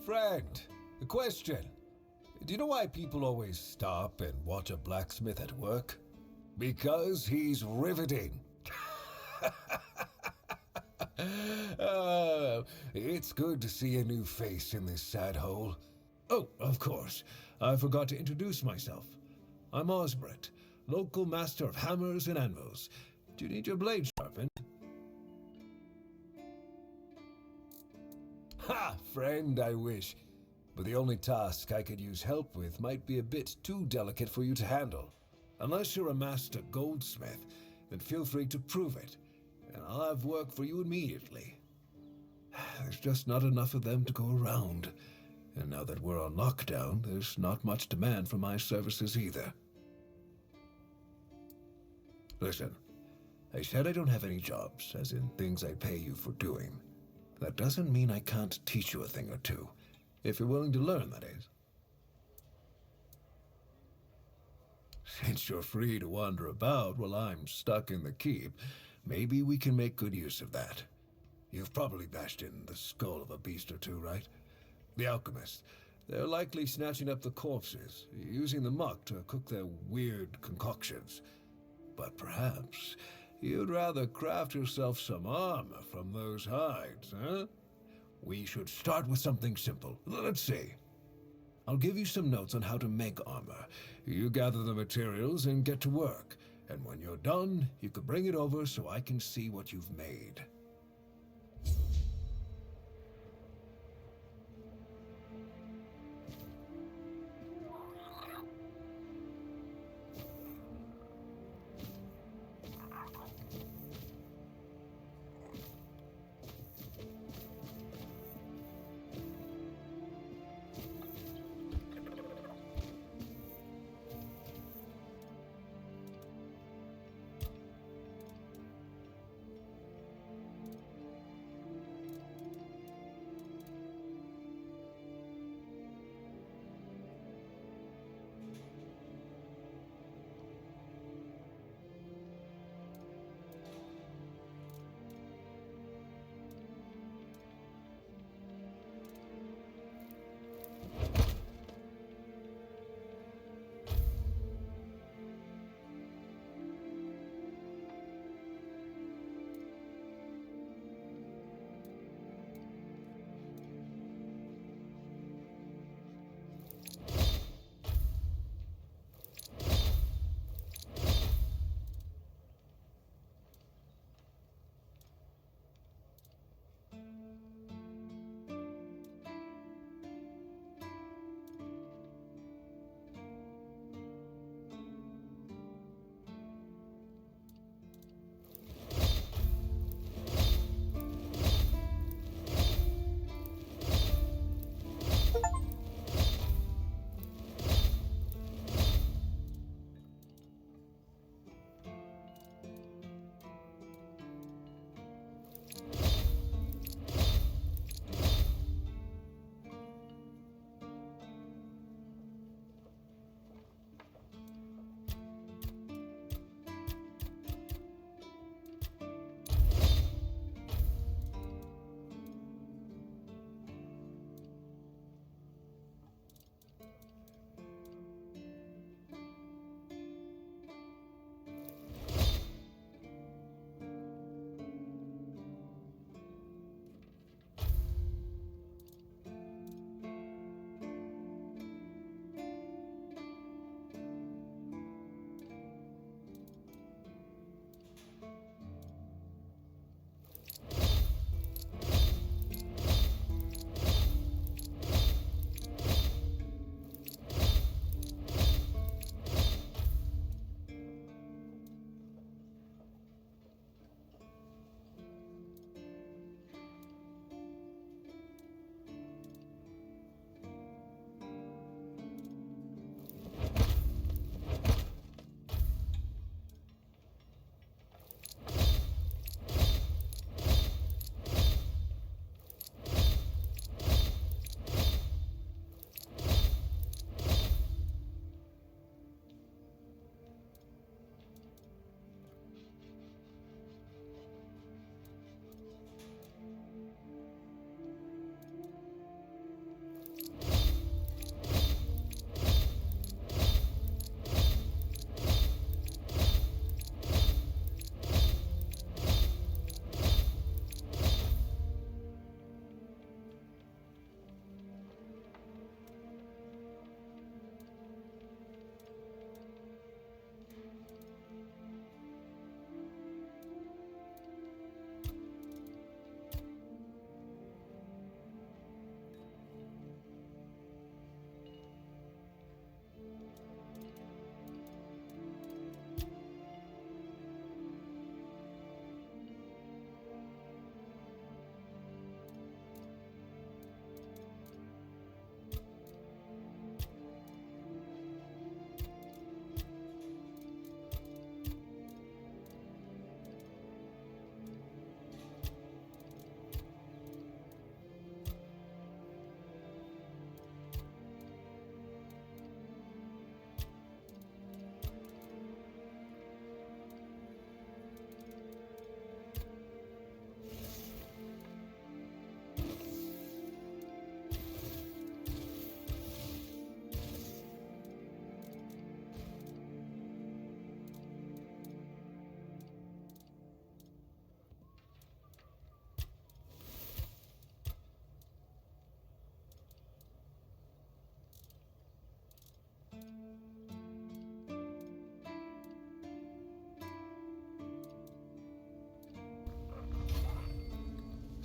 Friend, a question. Do you know why people always stop and watch a blacksmith at work? Because he's riveting. It's good to see a new face in this sad hole. Oh, of course, I forgot to introduce myself. I'm Osbert, local master of hammers and anvils. Do you need your blade sharpened? Ha! Friend, I wish. But the only task I could use help with might be a bit too delicate for you to handle. Unless you're a master goldsmith, then feel free to prove it, and I'll have work for you immediately. There's just not enough of them to go around, and now that we're on lockdown, there's not much demand for my services either. Listen, I said I don't have any jobs, as in things I pay you for doing. That doesn't mean I can't teach you a thing or two, if you're willing to learn, that is. Since you're free to wander about while I'm stuck in the keep, maybe we can make good use of that. You've probably bashed in the skull of a beast or two, right? The alchemists. They're likely snatching up the corpses, using the muck to cook their weird concoctions. But perhaps you'd rather craft yourself some armor from those hides, huh? We should start with something simple. Let's see. I'll give you some notes on how to make armor. You gather the materials and get to work. And when you're done, you could bring it over so I can see what you've made.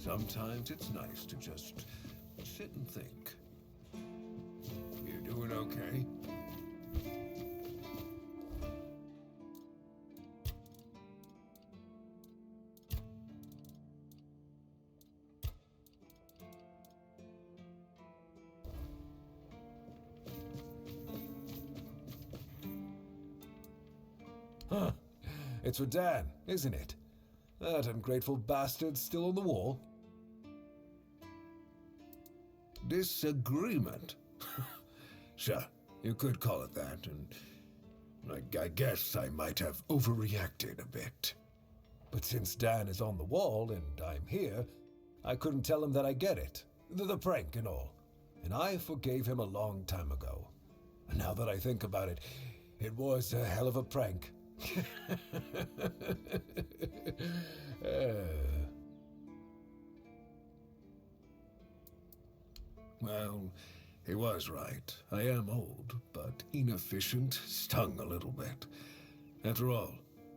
Sometimes it's nice to just sit and think. You doing okay? Huh. It's for Dan, isn't it? That ungrateful bastard's still on the wall. Disagreement? Sure, you could call it that, and I guess I might have overreacted a bit. But since Dan is on the wall and I'm here, I couldn't tell him that I get it. The prank and all. And I forgave him a long time ago. And now that I think about it, it was a hell of a prank. Well, he was right. I am old, but inefficient, stung a little bit. After all,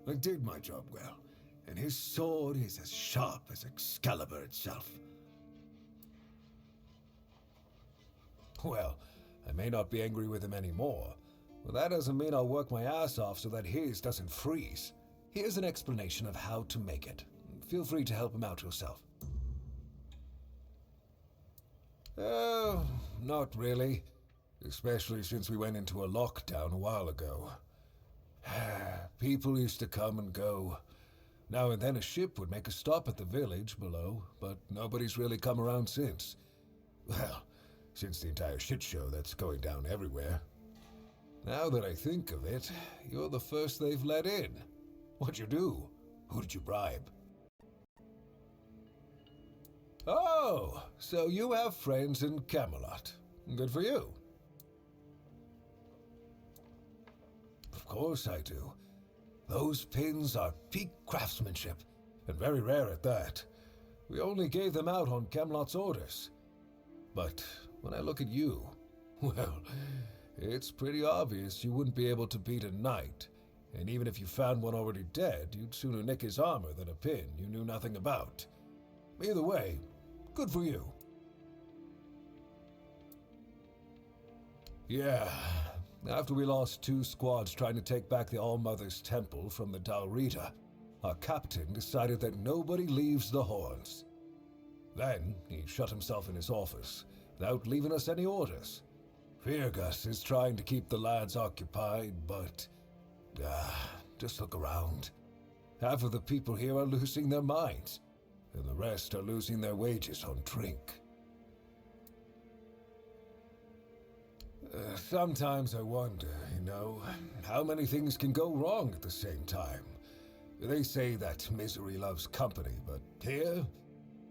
I did my job well, and his sword is as sharp as Excalibur itself. Well, I may not be angry with him anymore, but that doesn't mean I'll work my ass off so that his doesn't freeze. Here's an explanation of how to make it. Feel free to help him out yourself. Oh, not really. Especially since we went into a lockdown a while ago. People used to come and go. Now and then a ship would make a stop at the village below, but nobody's really come around since. Well, since the entire shit show that's going down everywhere. Now that I think of it, you're the first they've let in. What'd you do? Who did you bribe? Oh, so you have friends in Camelot. Good for you. Of course I do. Those pins are peak craftsmanship, and very rare at that. We only gave them out on Camelot's orders. But when I look at you, well, it's pretty obvious you wouldn't be able to beat a knight. And even if you found one already dead, you'd sooner nick his armor than a pin you knew nothing about. Either way, good for you. Yeah, after we lost 2 squads trying to take back the All-Mother's Temple from the Dalrita, our captain decided that nobody leaves the Horns. Then he shut himself in his office, without leaving us any orders. Feargus is trying to keep the lads occupied, but... just look around. Half of the people here are losing their minds, and the rest are losing their wages on drink. Sometimes I wonder, how many things can go wrong at the same time. They say that misery loves company, but here,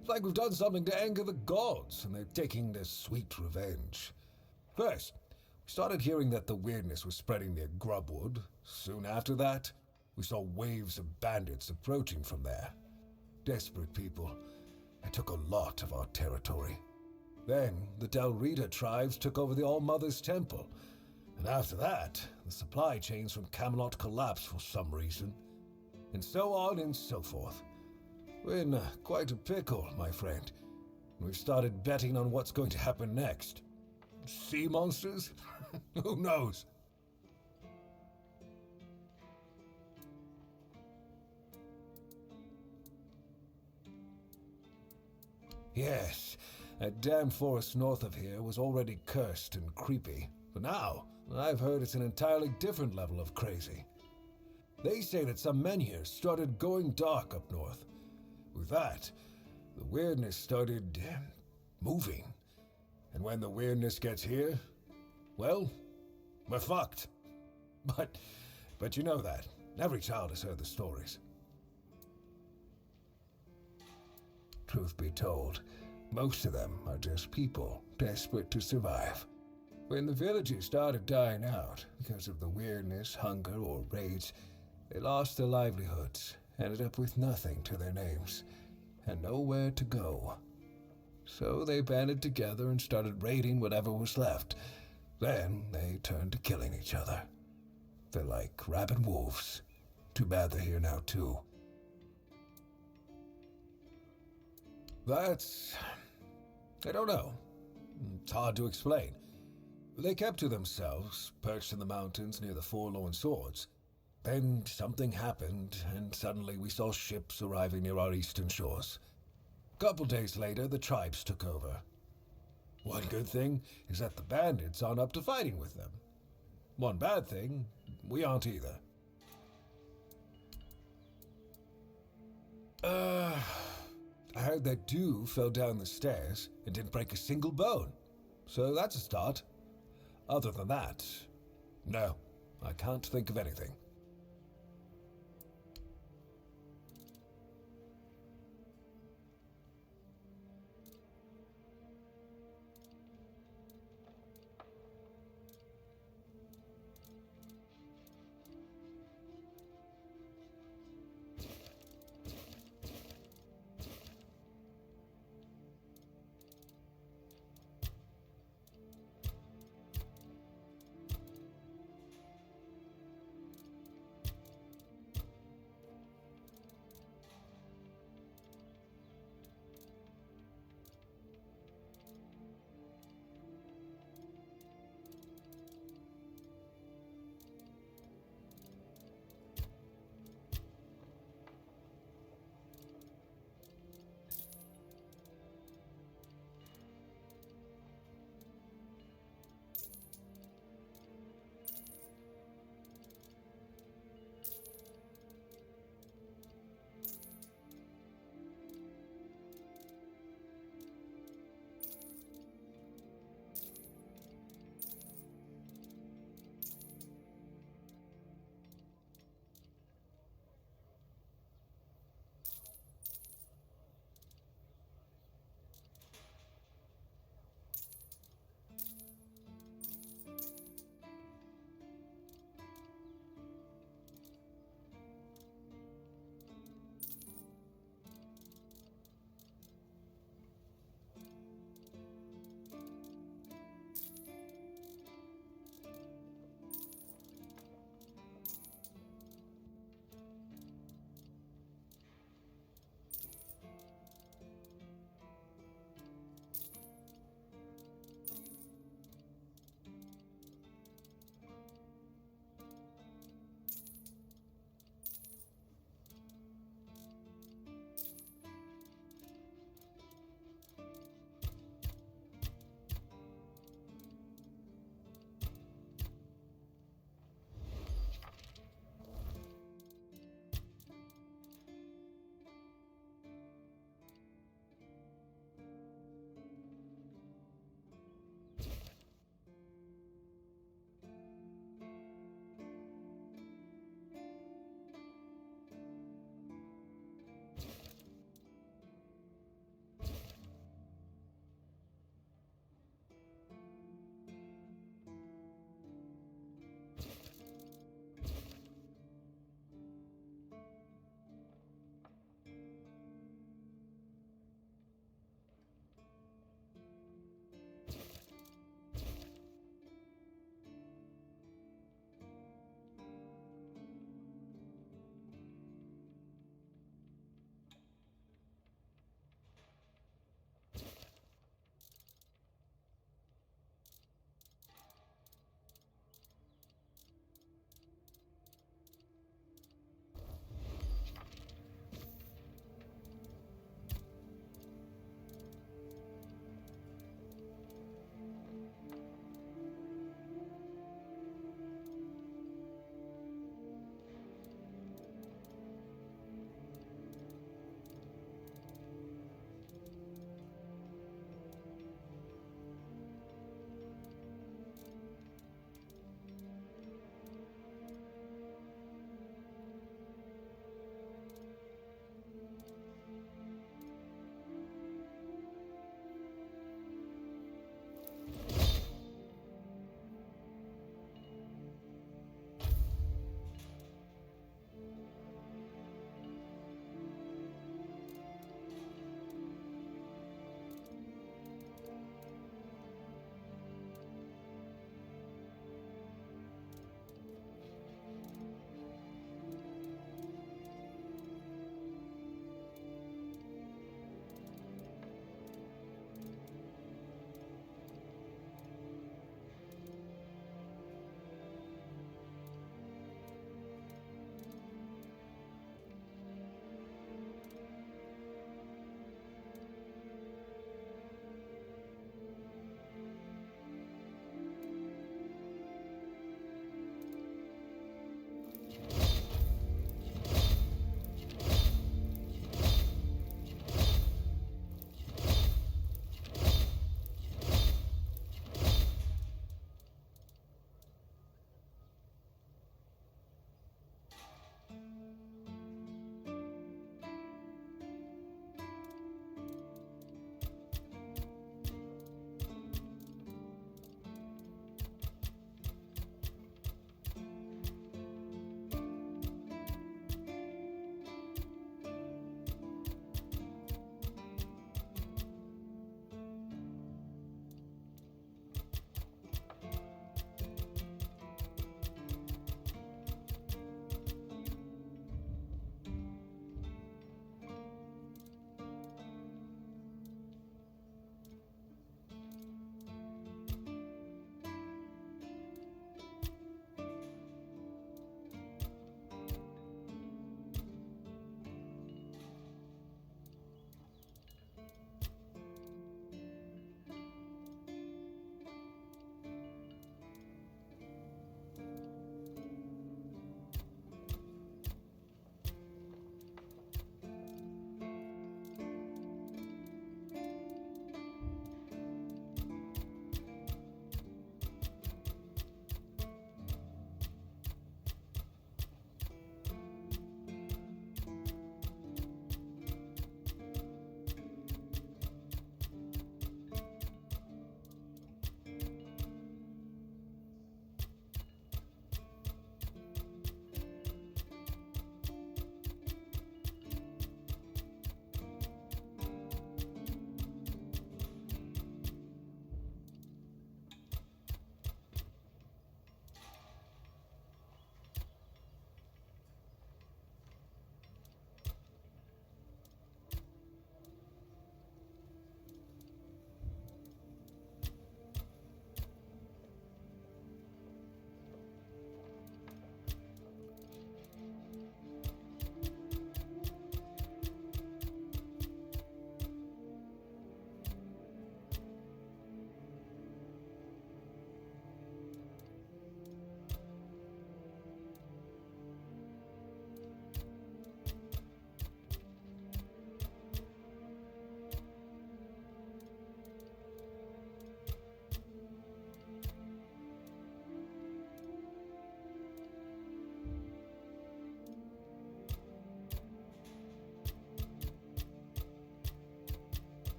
it's like we've done something to anger the gods, and they're taking their sweet revenge. First, we started hearing that the weirdness was spreading near Grubwood. Soon after that, we saw waves of bandits approaching from there. Desperate people. They took a lot of our territory. Then, the Dalrita tribes took over the All-Mother's Temple. And after that, the supply chains from Camelot collapsed for some reason. And so on and so forth. We're in quite a pickle, my friend. We've started betting on what's going to happen next. Sea monsters? Who knows? Yes, that damn forest north of here was already cursed and creepy. But now, I've heard it's an entirely different level of crazy. They say that some men here started going dark up north. With that, the weirdness started moving. And when the weirdness gets here, well, we're fucked. But you know that. Every child has heard the stories. Truth be told, most of them are just people desperate to survive. When the villages started dying out because of the weirdness, hunger, or raids, they lost their livelihoods, ended up with nothing to their names, and nowhere to go. So they banded together and started raiding whatever was left. Then they turned to killing each other. They're like rabid wolves. Too bad they're here now, too. That's... I don't know. It's hard to explain. They kept to themselves, perched in the mountains near the Forlorn Swords. Then something happened, and suddenly we saw ships arriving near our eastern shores. Couple days later, the tribes took over. One good thing is that the bandits aren't up to fighting with them. One bad thing, we aren't either. I heard that dew fell down the stairs and didn't break a single bone. So that's a start. Other than that, no, I can't think of anything.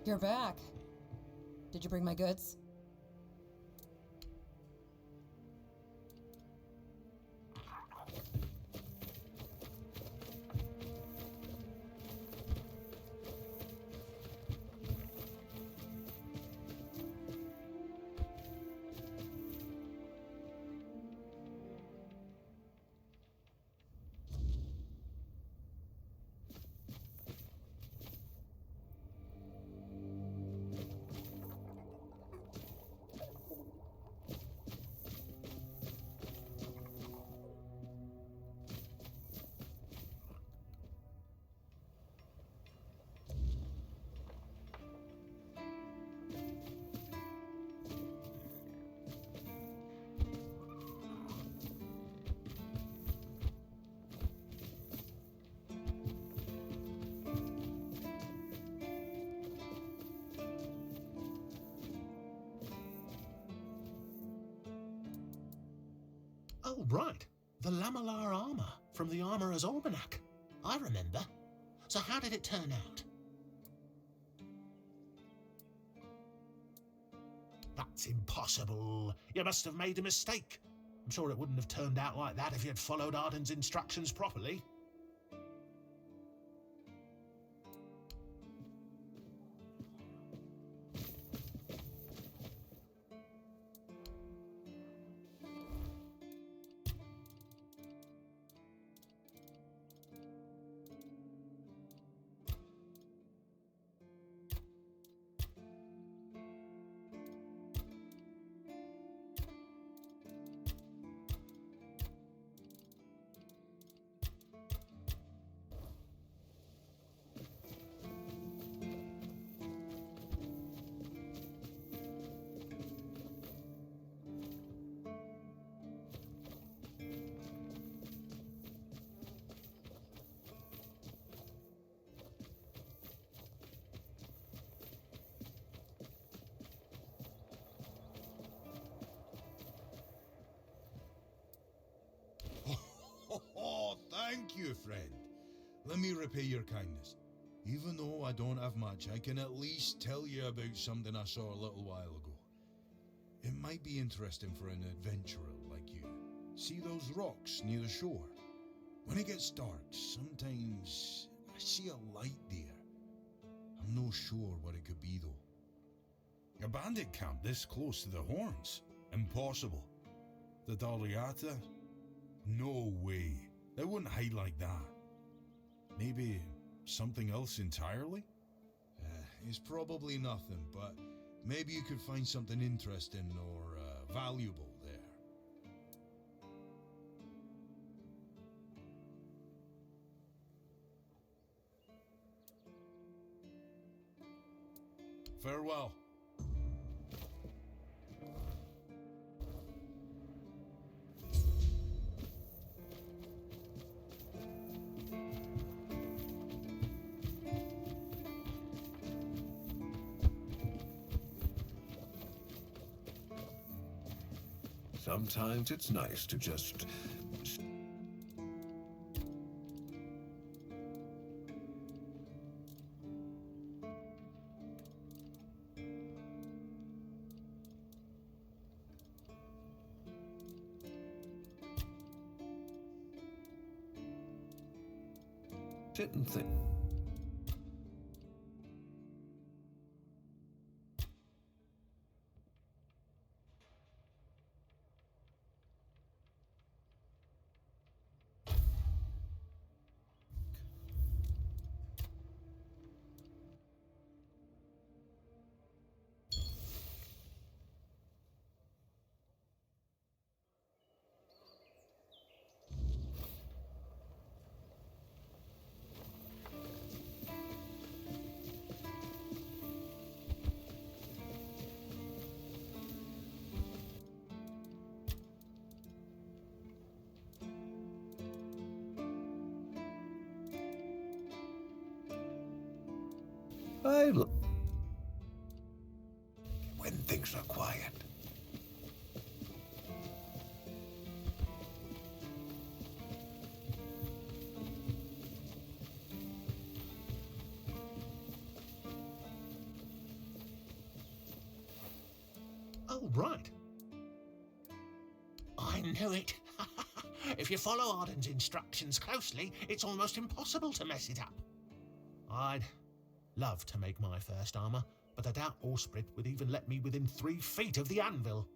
You're back. Did you bring my goods? Oh, right. The lamellar armor from the Armorer's Almanac. I remember. So how did it turn out? That's impossible. You must have made a mistake. I'm sure it wouldn't have turned out like that if you had followed Arden's instructions properly. Oh, thank you, friend. Let me repay your kindness. Even though I don't have much, I can at least tell you about something I saw a little while ago. It might be interesting for an adventurer like you. See those rocks near the shore? When it gets dark, sometimes I see a light there. I'm no sure what it could be, though. A bandit camp this close to the Horns? Impossible. The Daliata? No way. They wouldn't hide like that. Maybe something else entirely? It's probably nothing, but maybe you could find something interesting or valuable there. Farewell. Sometimes it's nice to just... sit and think. I look when things are quiet. Oh, right. I knew it. If you follow Arden's instructions closely, it's almost impossible to mess it up. I'd love to make my first armor, but I doubt Orsprit would even let me within 3 feet of the anvil.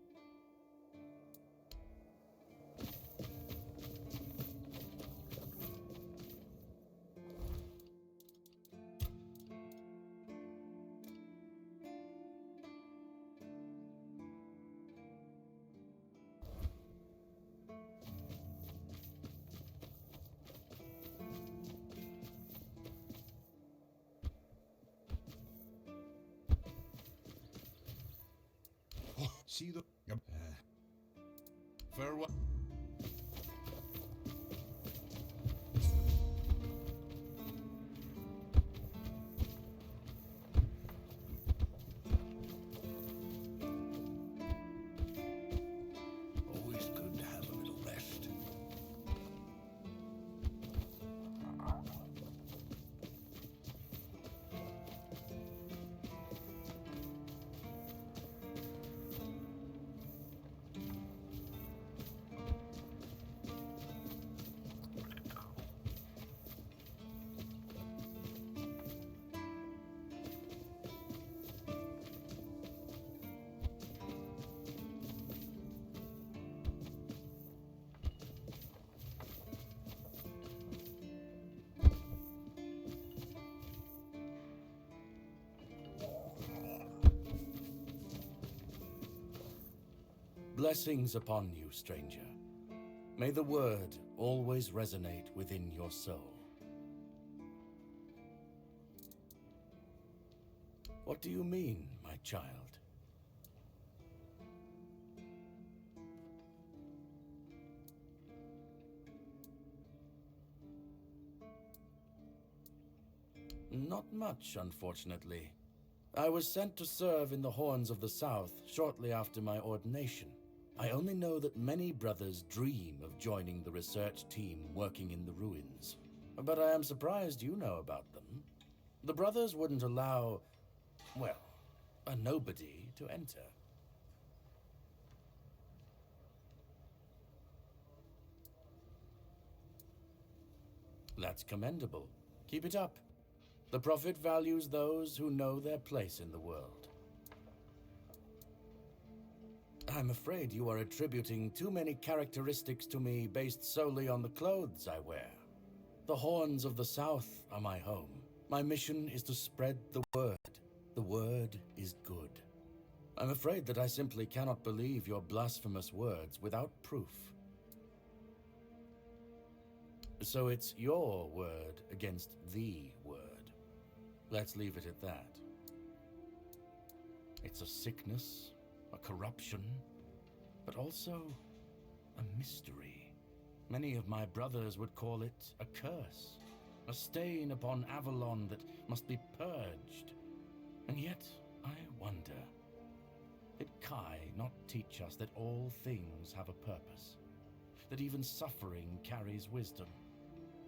See the... farewell. Always good to have a little rest. Blessings upon you, stranger. May the word always resonate within your soul. What do you mean, my child? Not much, unfortunately. I was sent to serve in the Horns of the South shortly after my ordination. I only know that many brothers dream of joining the research team working in the ruins. But I am surprised you know about them. The brothers wouldn't allow, well, a nobody to enter. That's commendable. Keep it up. The Prophet values those who know their place in the world. I'm afraid you are attributing too many characteristics to me based solely on the clothes I wear. The Horns of the South are my home. My mission is to spread the word. The word is good. I'm afraid that I simply cannot believe your blasphemous words without proof. So it's your word against the word. Let's leave it at that. It's a sickness, a corruption, but also a mystery. Many of my brothers would call it a curse, a stain upon Avalon that must be purged. And yet, I wonder, did Kai not teach us that all things have a purpose? That even suffering carries wisdom?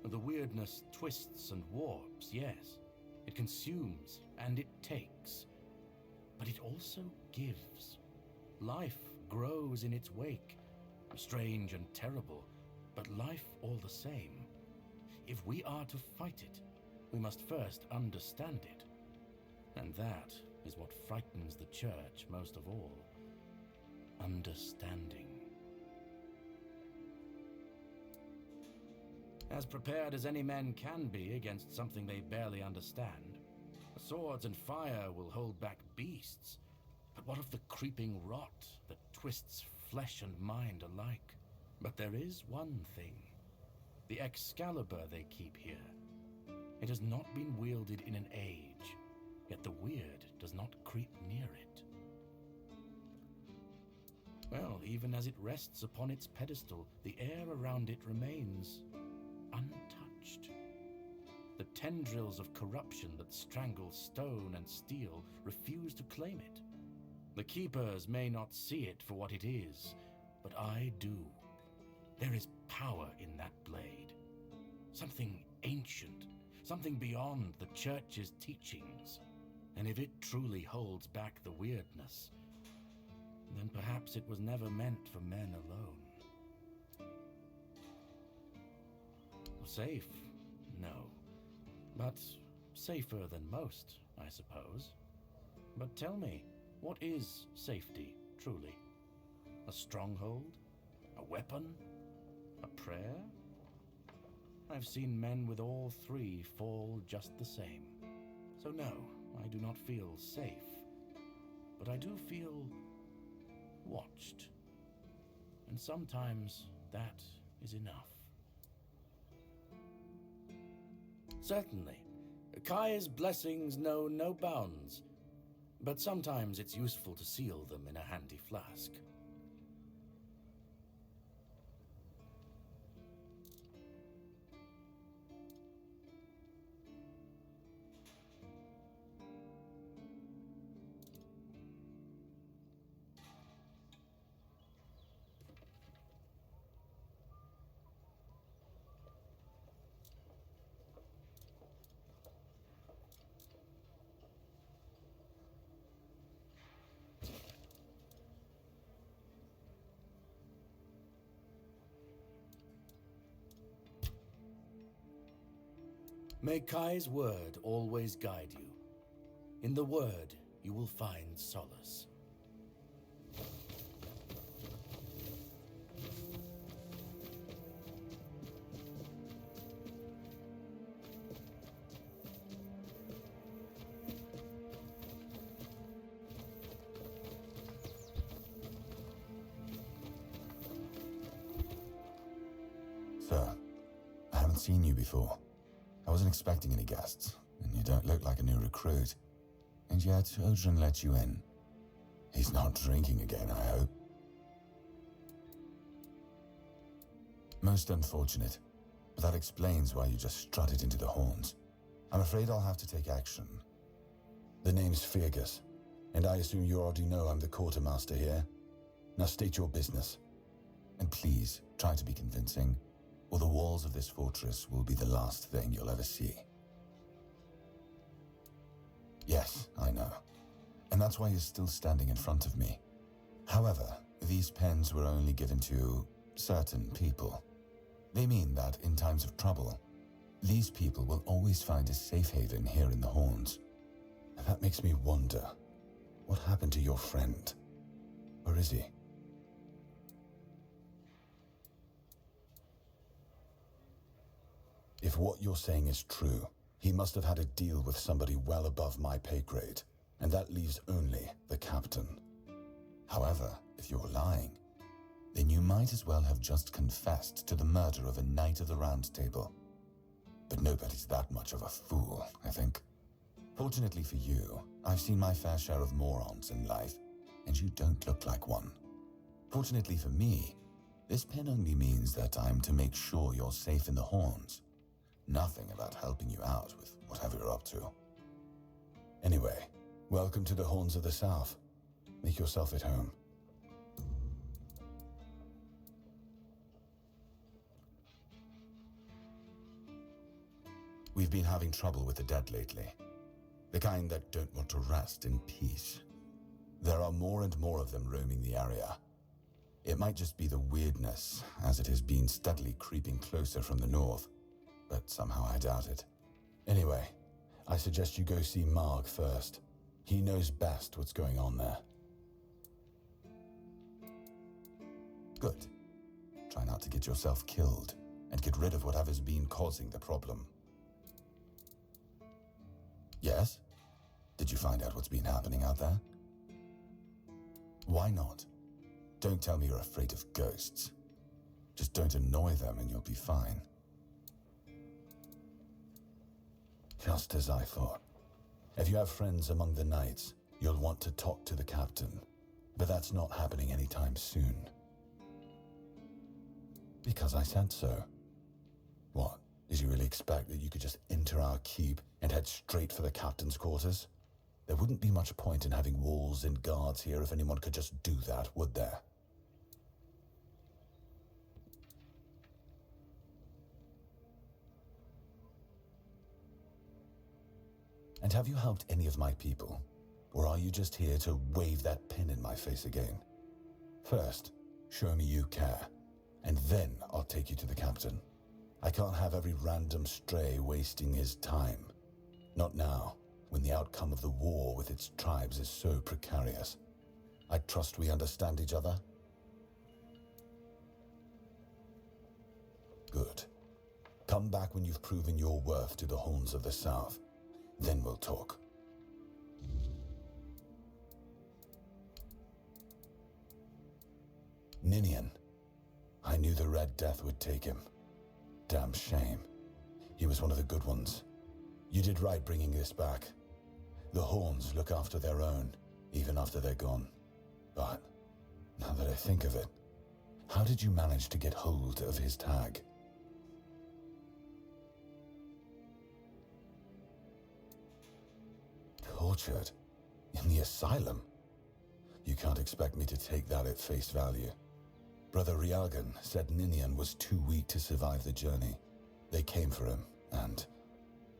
The weirdness twists and warps, yes. It consumes and it takes. But it also gives. Life grows in its wake. Strange and terrible, but life all the same. If we are to fight it, we must first understand it. And that is what frightens the Church most of all. Understanding. As prepared as any men can be against something they barely understand. Swords and fire will hold back beasts. But what of the creeping rot that twists flesh and mind alike? But there is one thing. The Excalibur they keep here. It has not been wielded in an age, yet the weird does not creep near it. Well, even as it rests upon its pedestal, the air around it remains untouched. The tendrils of corruption that strangle stone and steel refuse to claim it. The Keepers may not see it for what it is, but I do. There is power in that blade. Something ancient, something beyond the Church's teachings. And if it truly holds back the weirdness, then Perhaps it was never meant for men alone. Safe? No. But safer than most, I suppose. But tell me, what is safety, truly? A stronghold? A weapon? A prayer? I've seen men with all three fall just the same. So no, I do not feel safe. But I do feel watched. And sometimes that is enough. Certainly. Kai's blessings know no bounds, but sometimes it's useful to seal them in a handy flask. May Kai's word always guide you. In the word, you will find solace. Sir, I haven't seen you before. I wasn't expecting any guests, and you don't look like a new recruit. And yet, Odrin let you in. He's not drinking again, I hope. Most unfortunate, but that explains why you just strutted into the horns. I'm afraid I'll have to take action. The name's Fergus, and I assume you already know I'm the quartermaster here. Now state your business. And please, try to be convincing, or the walls of this fortress will be the last thing you'll ever see. Yes, I know. And that's why you're still standing in front of me. However, these pens were only given to certain people. They mean that in times of trouble, these people will always find a safe haven here in the Horns. And that makes me wonder, what happened to your friend? Where is he? If what you're saying is true, he must have had a deal with somebody well above my pay grade, and that leaves only the captain. However, if you're lying, then you might as well have just confessed to the murder of a Knight of the Round Table. But nobody's that much of a fool, I think. Fortunately for you, I've seen my fair share of morons in life, and you don't look like one. Fortunately for me, this pen only means that I'm to make sure you're safe in the Horns. Nothing about helping you out with whatever you're up to. Anyway, welcome to the Horns of the South. Make yourself at home. We've been having trouble with the dead lately. The kind that don't want to rest in peace. There are more and more of them roaming the area. It might just be the weirdness, as it has been steadily creeping closer from the north. But somehow I doubt it. Anyway, I suggest you go see Marg first. He knows best what's going on there. Good. Try not to get yourself killed, and get rid of whatever's been causing the problem. Yes? Did you find out what's been happening out there? Why not? Don't tell me you're afraid of ghosts. Just don't annoy them and you'll be fine. Just as I thought. If you have friends among the knights, you'll want to talk to the captain. But that's not happening anytime soon. Because I said so. What? Did you really expect that you could just enter our keep and head straight for the captain's quarters? There wouldn't be much point in having walls and guards here if anyone could just do that, would there? And have you helped any of my people? Or are you just here to wave that pen in my face again? First, show me you care, and then I'll take you to the captain. I can't have every random stray wasting his time. Not now, when the outcome of the war with its tribes is so precarious. I trust we understand each other? Good. Come back when you've proven your worth to the Horns of the South. Then we'll talk. Ninian. I knew the Red Death would take him. Damn shame. He was one of the good ones. You did right bringing this back. The Horns look after their own, even after they're gone. But, now that I think of it, how did you manage to get hold of his tag? Tortured? In the asylum? You can't expect me to take that at face value. Brother Riagan said Ninian was too weak to survive the journey. They came for him, and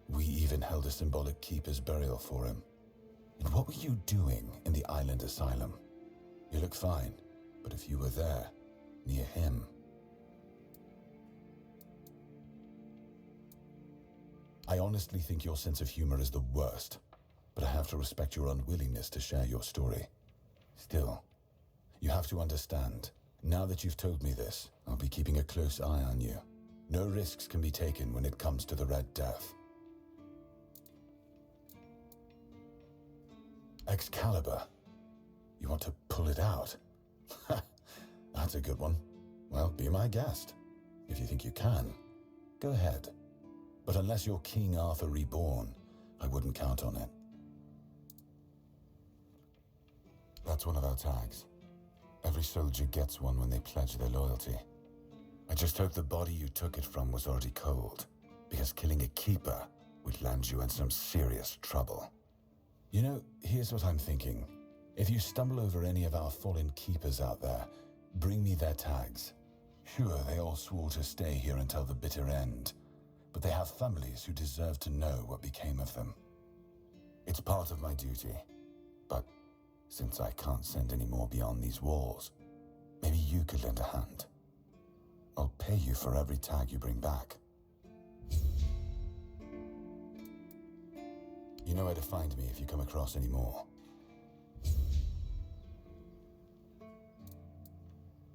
we even held a symbolic keeper's burial for him. And what were you doing in the island asylum? You look fine, but if you were there, near him... I honestly think your sense of humor is the worst, but I have to respect your unwillingness to share your story. Still, you have to understand, now that you've told me this, I'll be keeping a close eye on you. No risks can be taken when it comes to the Red Death. Excalibur. You want to pull it out? That's a good one. Well, be my guest. If you think you can, go ahead. But unless you're King Arthur reborn, I wouldn't count on it. That's one of our tags. Every soldier gets one when they pledge their loyalty. I just hope the body you took it from was already cold, because killing a keeper would land you in some serious trouble. You know, here's what I'm thinking. If you stumble over any of our fallen keepers out there, bring me their tags. Sure, they all swore to stay here until the bitter end, but they have families who deserve to know what became of them. It's part of my duty, but since I can't send any more beyond these walls, maybe you could lend a hand. I'll pay you for every tag you bring back. You know where to find me if you come across any more.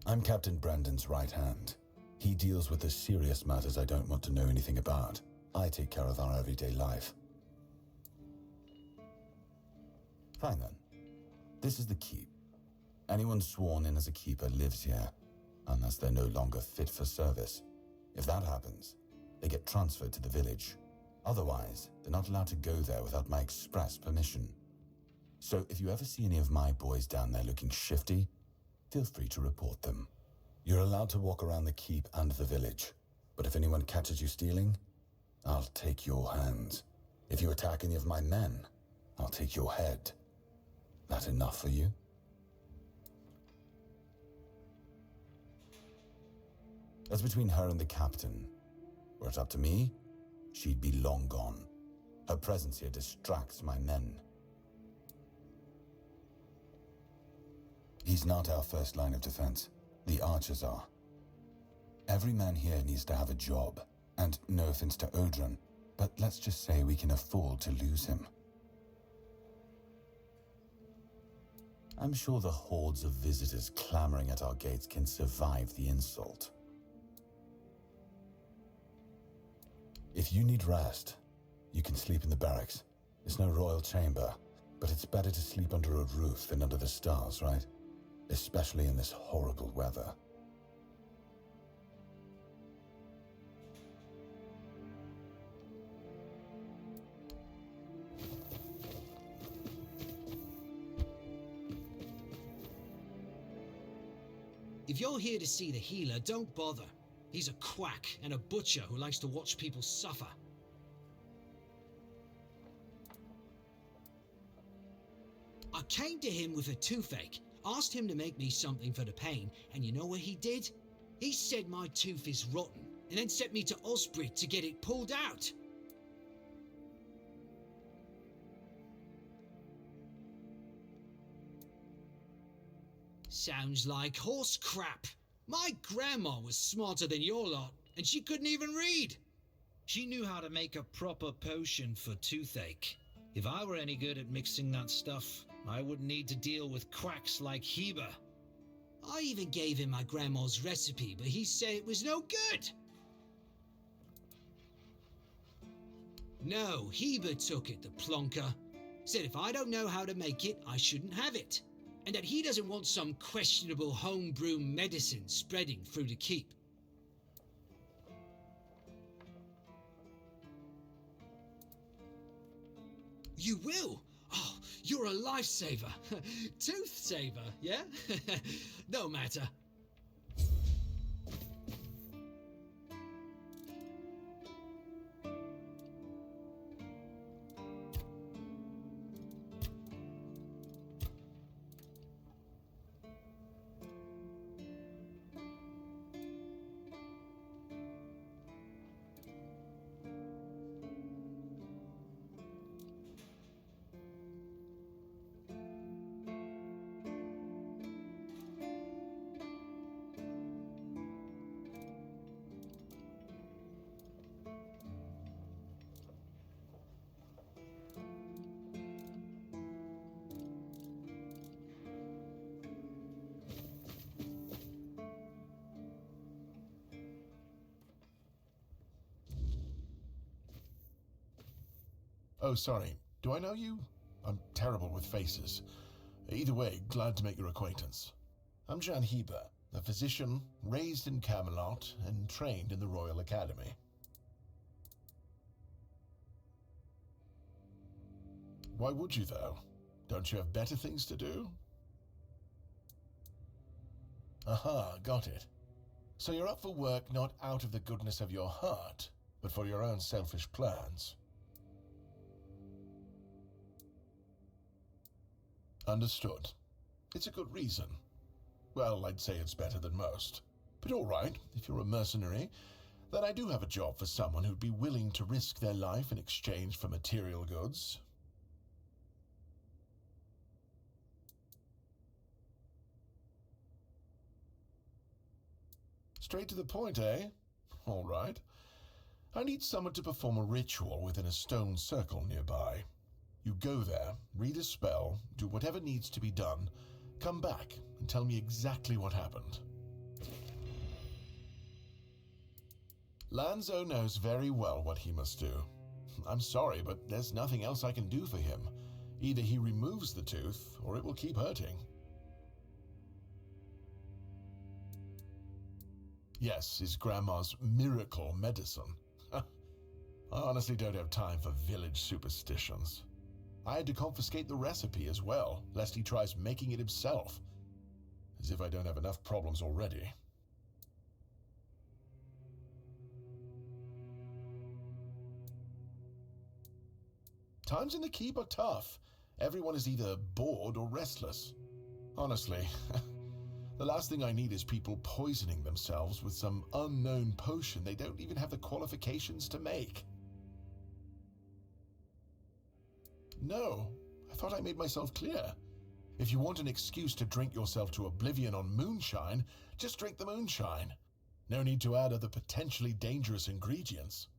I'm Captain Brandon's right hand. He deals with the serious matters I don't want to know anything about. I take care of our everyday life. Fine then. This is the keep. Anyone sworn in as a keeper lives here, unless they're no longer fit for service. If that happens, they get transferred to the village. Otherwise, they're not allowed to go there without my express permission. So if you ever see any of my boys down there looking shifty, feel free to report them. You're allowed to walk around the keep and the village, but if anyone catches you stealing, I'll take your hands. If you attack any of my men, I'll take your head. That enough for you? That's between her and the captain. Were it up to me, she'd be long gone. Her presence here distracts my men. He's not our first line of defense. The archers are. Every man here needs to have a job, and no offense to Odrin, but let's just say we can afford to lose him. I'm sure the hordes of visitors clamoring at our gates can survive the insult. If you need rest, you can sleep in the barracks. It's no royal chamber, but it's better to sleep under a roof than under the stars, right? Especially in this horrible weather. If you're here to see the healer, don't bother. He's a quack and a butcher who likes to watch people suffer. I came to him with a toothache, asked him to make me something for the pain, and you know what he did? He said my tooth is rotten, and then sent me to Osprey to get it pulled out. sounds like horse crap. My grandma was smarter than your lot, and she couldn't even read. She knew how to make a proper potion for toothache. If I were any good at mixing that stuff, I wouldn't need to deal with quacks like Heber. I even gave him my grandma's recipe, but he said it was no good. No, Heber took it, the plonker. Said if I don't know how to make it, I shouldn't have it. And that he doesn't want some questionable homebrew medicine spreading through the keep. You will? Oh, you're a lifesaver. Tooth saver, yeah? No matter. Oh, sorry. Do I know you? I'm terrible with faces. Either way, glad to make your acquaintance. I'm Jan Heber, a physician raised in Camelot and trained in the Royal Academy. Why would you, though? Don't you have better things to do? Aha, got it. So you're up for work not out of the goodness of your heart, but for your own selfish plans. Understood. It's a good reason. Well, I'd say it's better than most. But all right, if you're a mercenary, then I do have a job for someone who'd be willing to risk their life in exchange for material goods. Straight to the point, eh? All right. I need someone to perform a ritual within a stone circle nearby. You go there, read a spell, do whatever needs to be done, come back and tell me exactly what happened. Lanzo knows very well what he must do. I'm sorry, but there's nothing else I can do for him. Either he removes the tooth, or it will keep hurting. Yes, his grandma's miracle medicine. I honestly don't have time for village superstitions. I had to confiscate the recipe as well, lest he tries making it himself. As if I don't have enough problems already. Times in the keep are tough. Everyone is either bored or restless. Honestly, the last thing I need is people poisoning themselves with some unknown potion they don't even have the qualifications to make. No, I thought I made myself clear. If you want an excuse to drink yourself to oblivion on moonshine, just drink the moonshine. No need to add other potentially dangerous ingredients.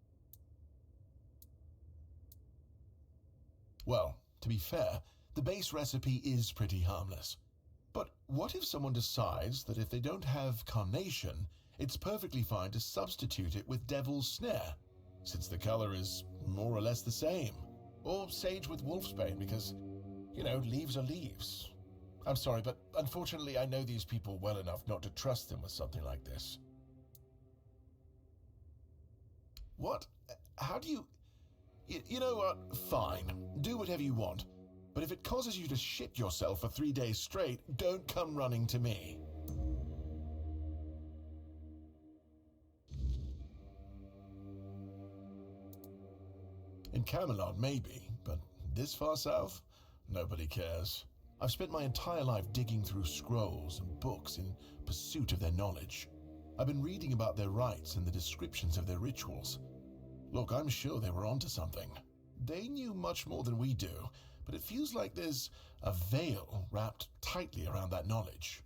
Well, to be fair, the base recipe is pretty harmless. But what if someone decides that if they don't have carnation, it's perfectly fine to substitute it with devil's snare, since the color is more or less the same? Or sage with wolfsbane, because, you know, leaves are leaves. I'm sorry, but unfortunately I know these people well enough not to trust them with something like this. What? How do you... You know what? Fine. Do whatever you want. But if it causes you to shit yourself for 3 days straight, don't come running to me. In Camelot, maybe, but this far south? Nobody cares. I've spent my entire life digging through scrolls and books in pursuit of their knowledge. I've been reading about their rites and the descriptions of their rituals. Look, I'm sure they were onto something. They knew much more than we do, but it feels like there's a veil wrapped tightly around that knowledge.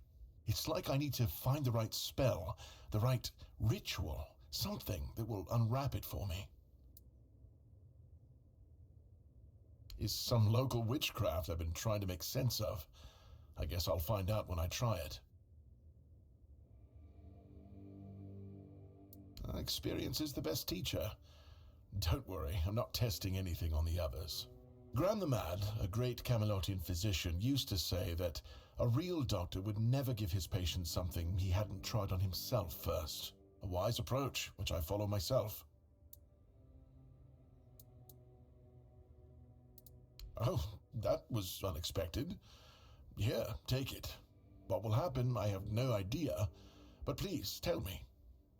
It's like I need to find the right spell, the right ritual, something that will unwrap it for me. Is some local witchcraft I've been trying to make sense of. I guess I'll find out when I try it. Experience is the best teacher. Don't worry, I'm not testing anything on the others. Graham the Mad, a great Camelotian physician, used to say that a real doctor would never give his patient something he hadn't tried on himself first. A wise approach, which I follow myself. Oh, that was unexpected. Here, take it. What will happen, I have no idea, but please tell me,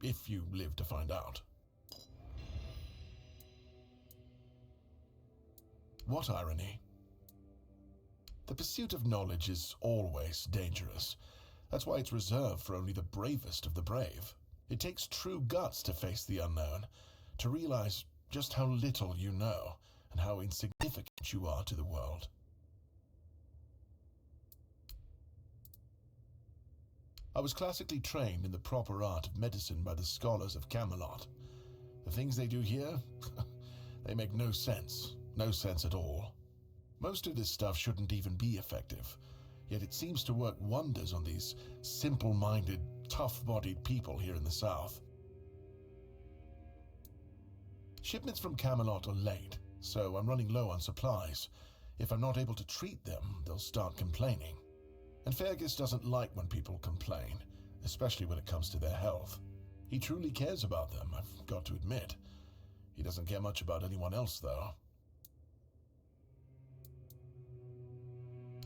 if you live to find out. What irony? The pursuit of knowledge is always dangerous. That's why it's reserved for only the bravest of the brave. It takes true guts to face the unknown, to realize just how little you know, and how insignificant you are to the world. I was classically trained in the proper art of medicine by the scholars of Camelot. The things they do here, they make no sense. No sense at all. Most of this stuff shouldn't even be effective, yet it seems to work wonders on these simple-minded, tough-bodied people here in the South. Shipments from Camelot are late, so I'm running low on supplies. If I'm not able to treat them, they'll start complaining. And Fergus doesn't like when people complain, especially when it comes to their health. He truly cares about them, I've got to admit. He doesn't care much about anyone else, though.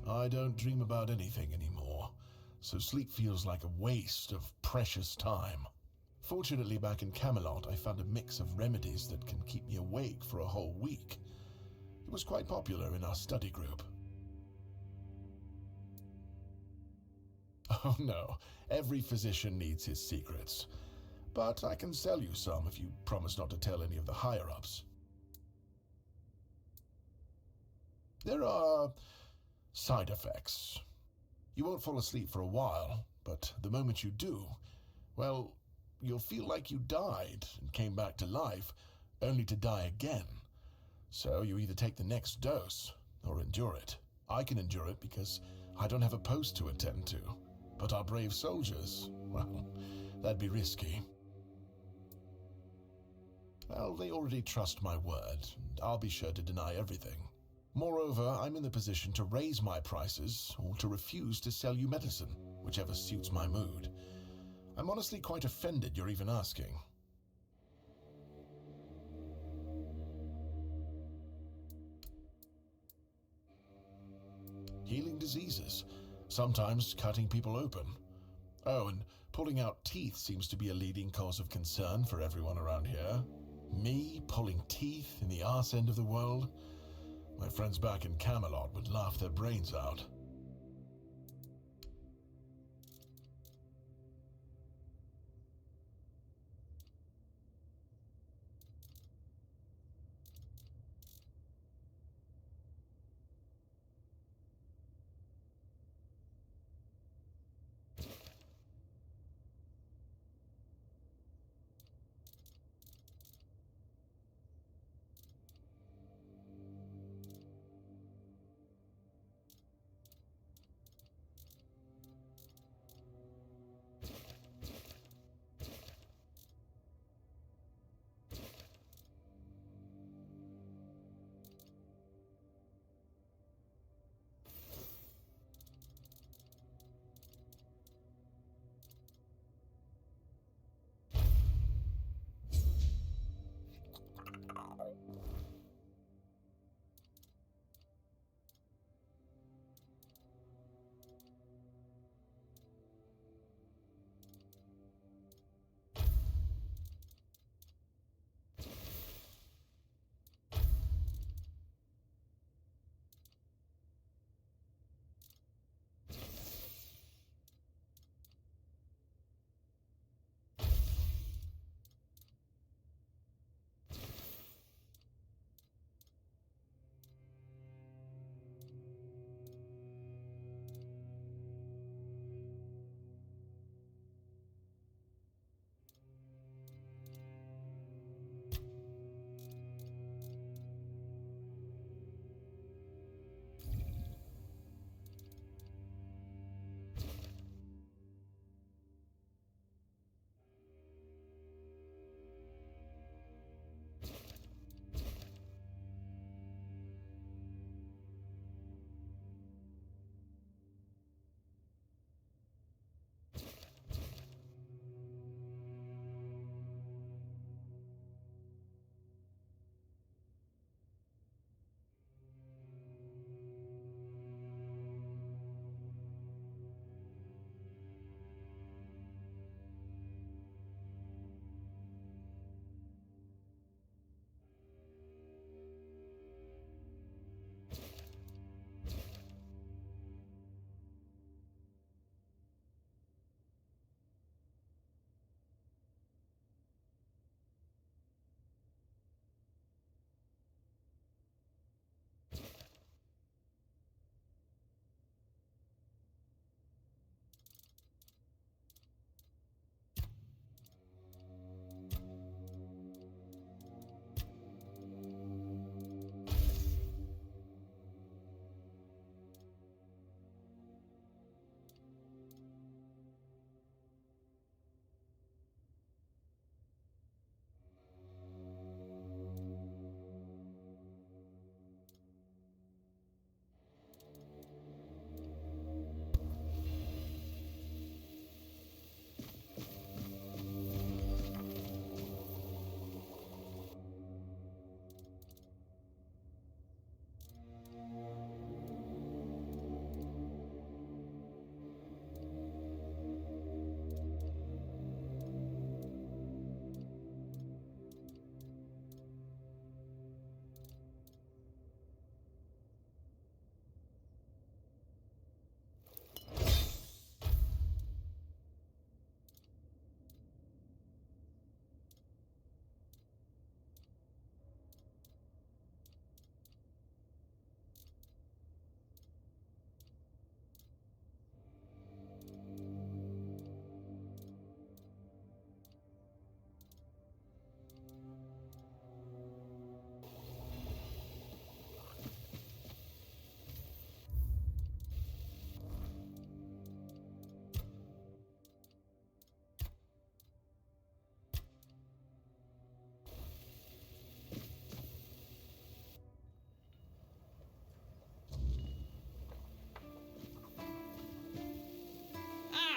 I don't dream about anything anymore, so sleep feels like a waste of precious time. Fortunately, back in Camelot, I found a mix of remedies that can keep me awake for a whole week. It was quite popular in our study group. Oh no, every physician needs his secrets. But I can sell you some if you promise not to tell any of the higher-ups. There are side effects. You won't fall asleep for a while, but the moment you do, well, you'll feel like you died and came back to life, only to die again. So you either take the next dose, or endure it. I can endure it because I don't have a post to attend to. But our brave soldiers, well, that'd be risky. Well, they already trust my word, and I'll be sure to deny everything. Moreover, I'm in the position to raise my prices or to refuse to sell you medicine, whichever suits my mood. I'm honestly quite offended you're even asking. Healing diseases, sometimes cutting people open. Oh, and pulling out teeth seems to be a leading cause of concern for everyone around here. Me pulling teeth in the arse end of the world? My friends back in Camelot would laugh their brains out.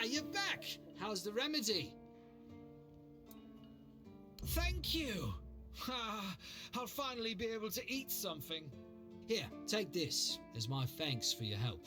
you're back. How's the remedy? Thank you. I'll finally be able to eat something. Here, take this as my thanks for your help.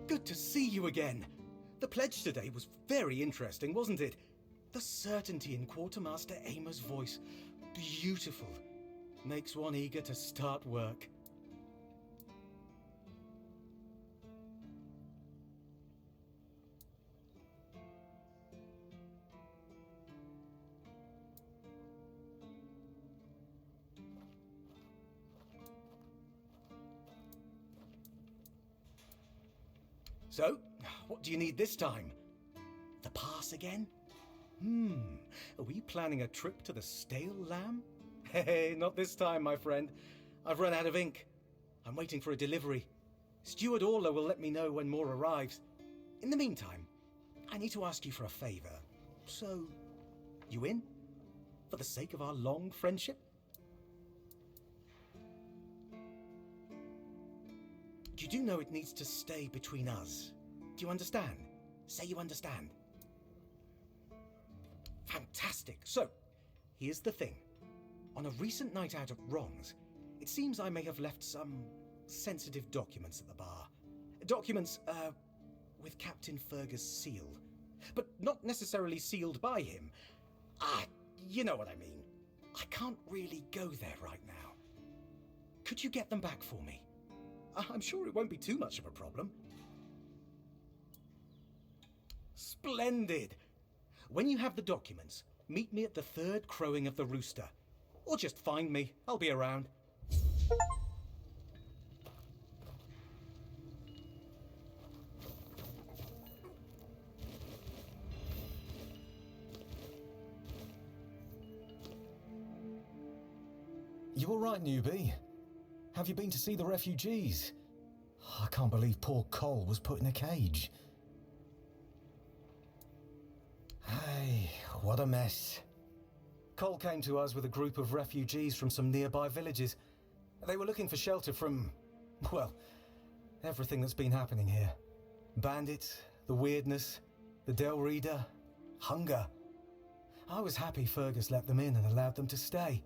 Good to see you again. The pledge today was very interesting, wasn't it? The certainty in Quartermaster Aimer's voice. Beautiful. Makes one eager to start work. So, what do you need this time? The pass again? Are we planning a trip to the Stale Lamb? Hey, not this time, my friend. I've run out of ink. I'm waiting for a delivery. Steward Orla will let me know when more arrives. In the meantime, I need to ask you for a favor. So, you in? For the sake of our long friendship? You do know it needs to stay between us. Do you understand? Say you understand. Fantastic. So, here's the thing. On a recent night out at Ron's, it seems I may have left some sensitive documents at the bar. Documents, with Captain Fergus' seal. But not necessarily sealed by him. You know what I mean. I can't really go there right now. Could you get them back for me? I'm sure it won't be too much of a problem. Splendid! When you have the documents, meet me at the third crowing of the rooster. Or just find me. I'll be around. You all right, newbie? Have you been to see the refugees? I can't believe poor Cole was put in a cage. Hey, what a mess. Cole came to us with a group of refugees from some nearby villages. They were looking for shelter from, well, everything that's been happening here. Bandits, the weirdness, the Del Reader, hunger. I was happy Fergus let them in and allowed them to stay.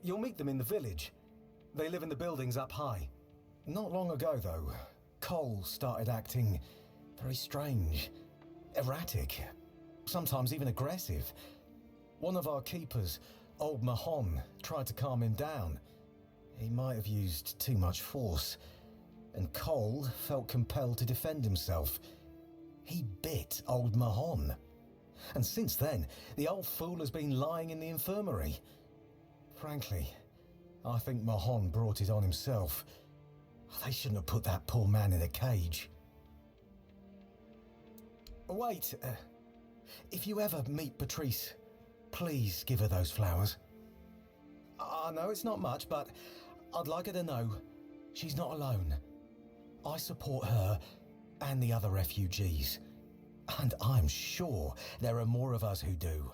You'll meet them in the village. They live in the buildings up high. Not long ago, though, Cole started acting very strange, erratic, sometimes even aggressive. One of our keepers, old Mahon, tried to calm him down. He might have used too much force, and Cole felt compelled to defend himself. He bit old Mahon. And since then, the old fool has been lying in the infirmary. Frankly, I think Mahon brought it on himself. They shouldn't have put that poor man in a cage. Wait, if you ever meet Patrice, please give her those flowers. I know it's not much, but I'd like her to know she's not alone. I support her and the other refugees. And I'm sure there are more of us who do.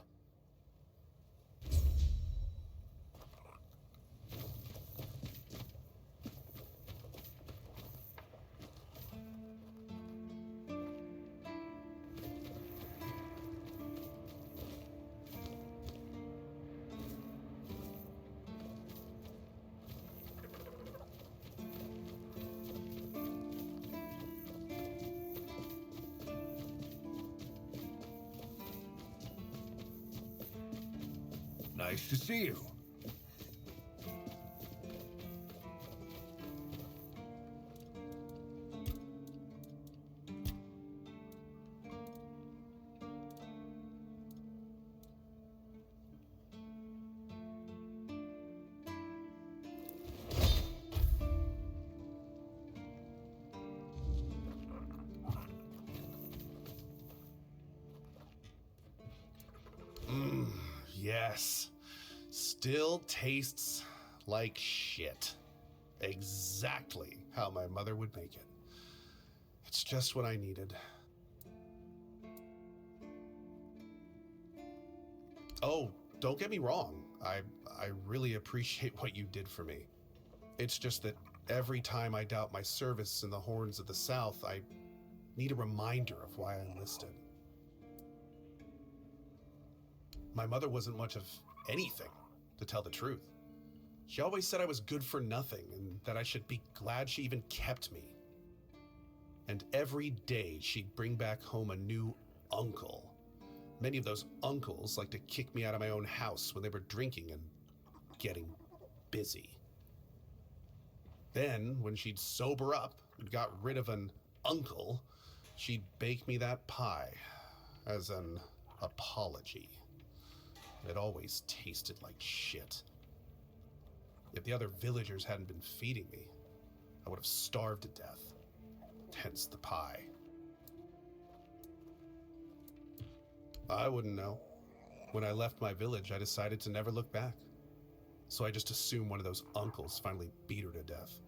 Nice to see you. Yes. Still tastes like shit. Exactly how my mother would make it. It's just what I needed. Oh, don't get me wrong. I really appreciate what you did for me. It's just that every time I doubt my service in the Horns of the South, I need a reminder of why I enlisted. My mother wasn't much of anything, to tell the truth. She always said I was good for nothing and that I should be glad she even kept me. And every day she'd bring back home a new uncle. Many of those uncles like to kick me out of my own house when they were drinking and getting busy. Then, when she'd sober up and got rid of an uncle, she'd bake me that pie as an apology. It always tasted like shit. If the other villagers hadn't been feeding me, I would have starved to death. Hence the pie. I wouldn't know. When I left my village, I decided to never look back. So I just assumed one of those uncles finally beat her to death.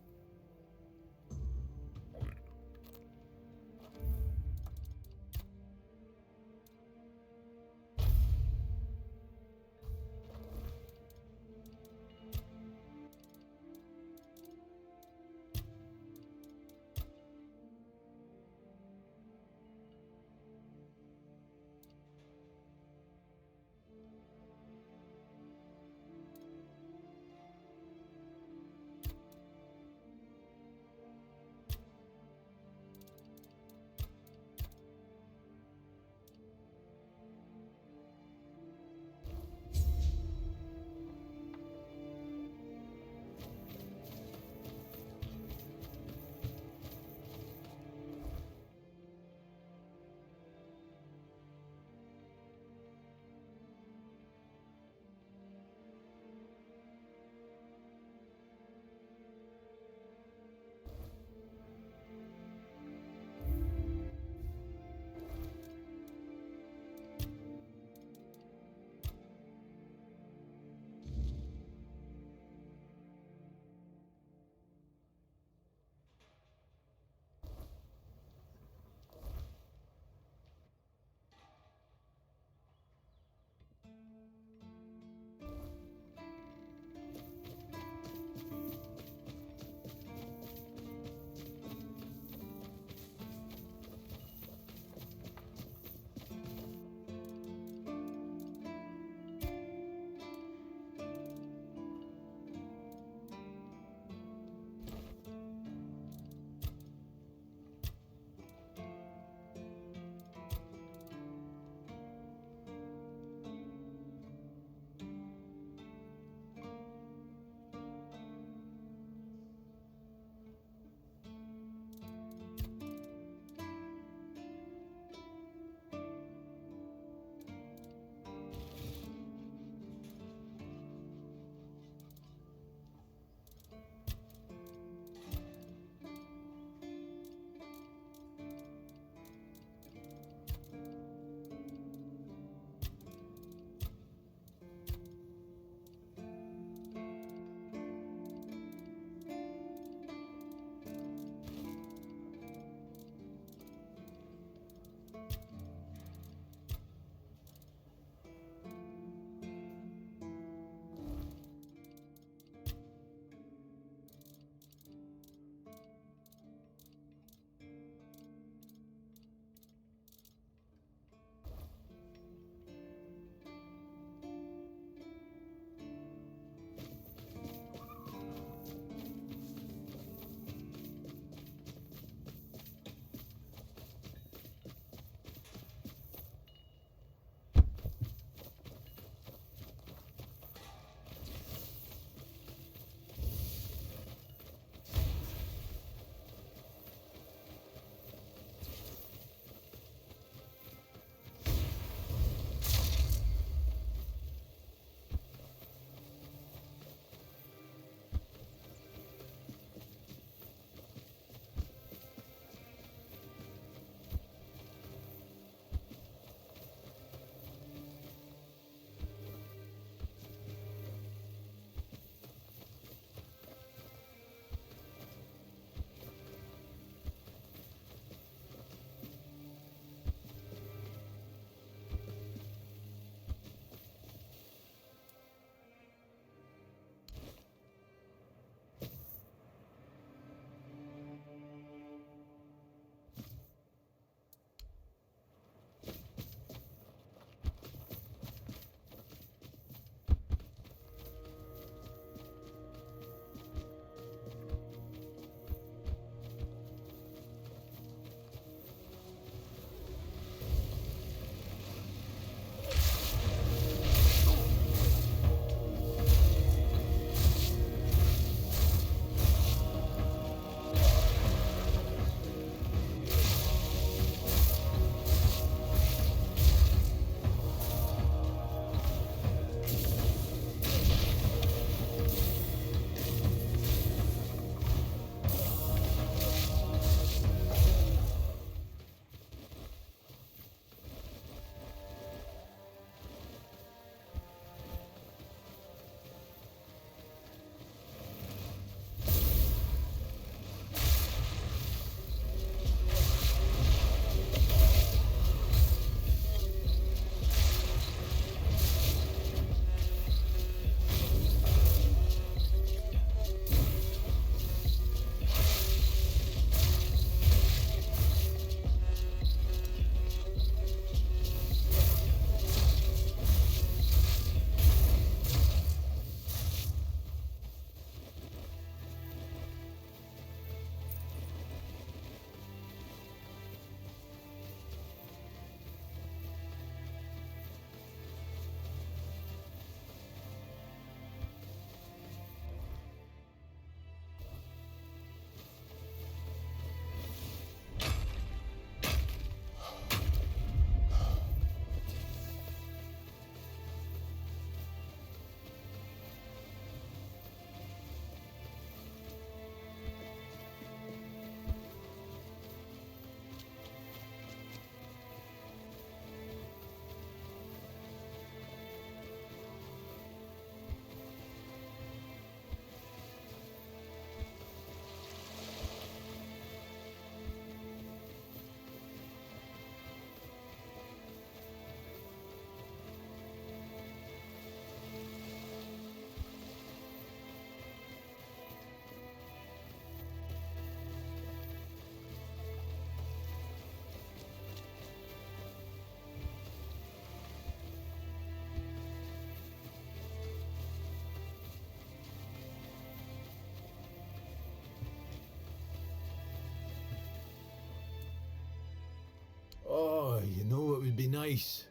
would be nice.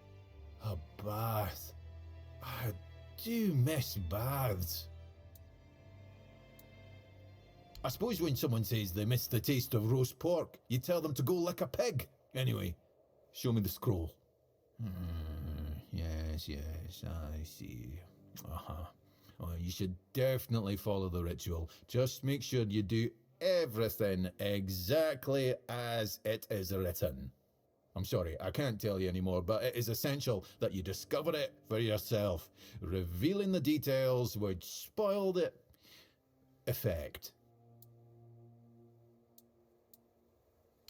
A bath. I do miss baths. I suppose when someone says they miss the taste of roast pork, you tell them to go lick a pig. Anyway, show me the scroll. Yes, I see. Well, you should definitely follow the ritual. Just make sure you do everything exactly as it is written. I'm sorry, I can't tell you anymore, but it is essential that you discover it for yourself. Revealing the details would spoil the effect.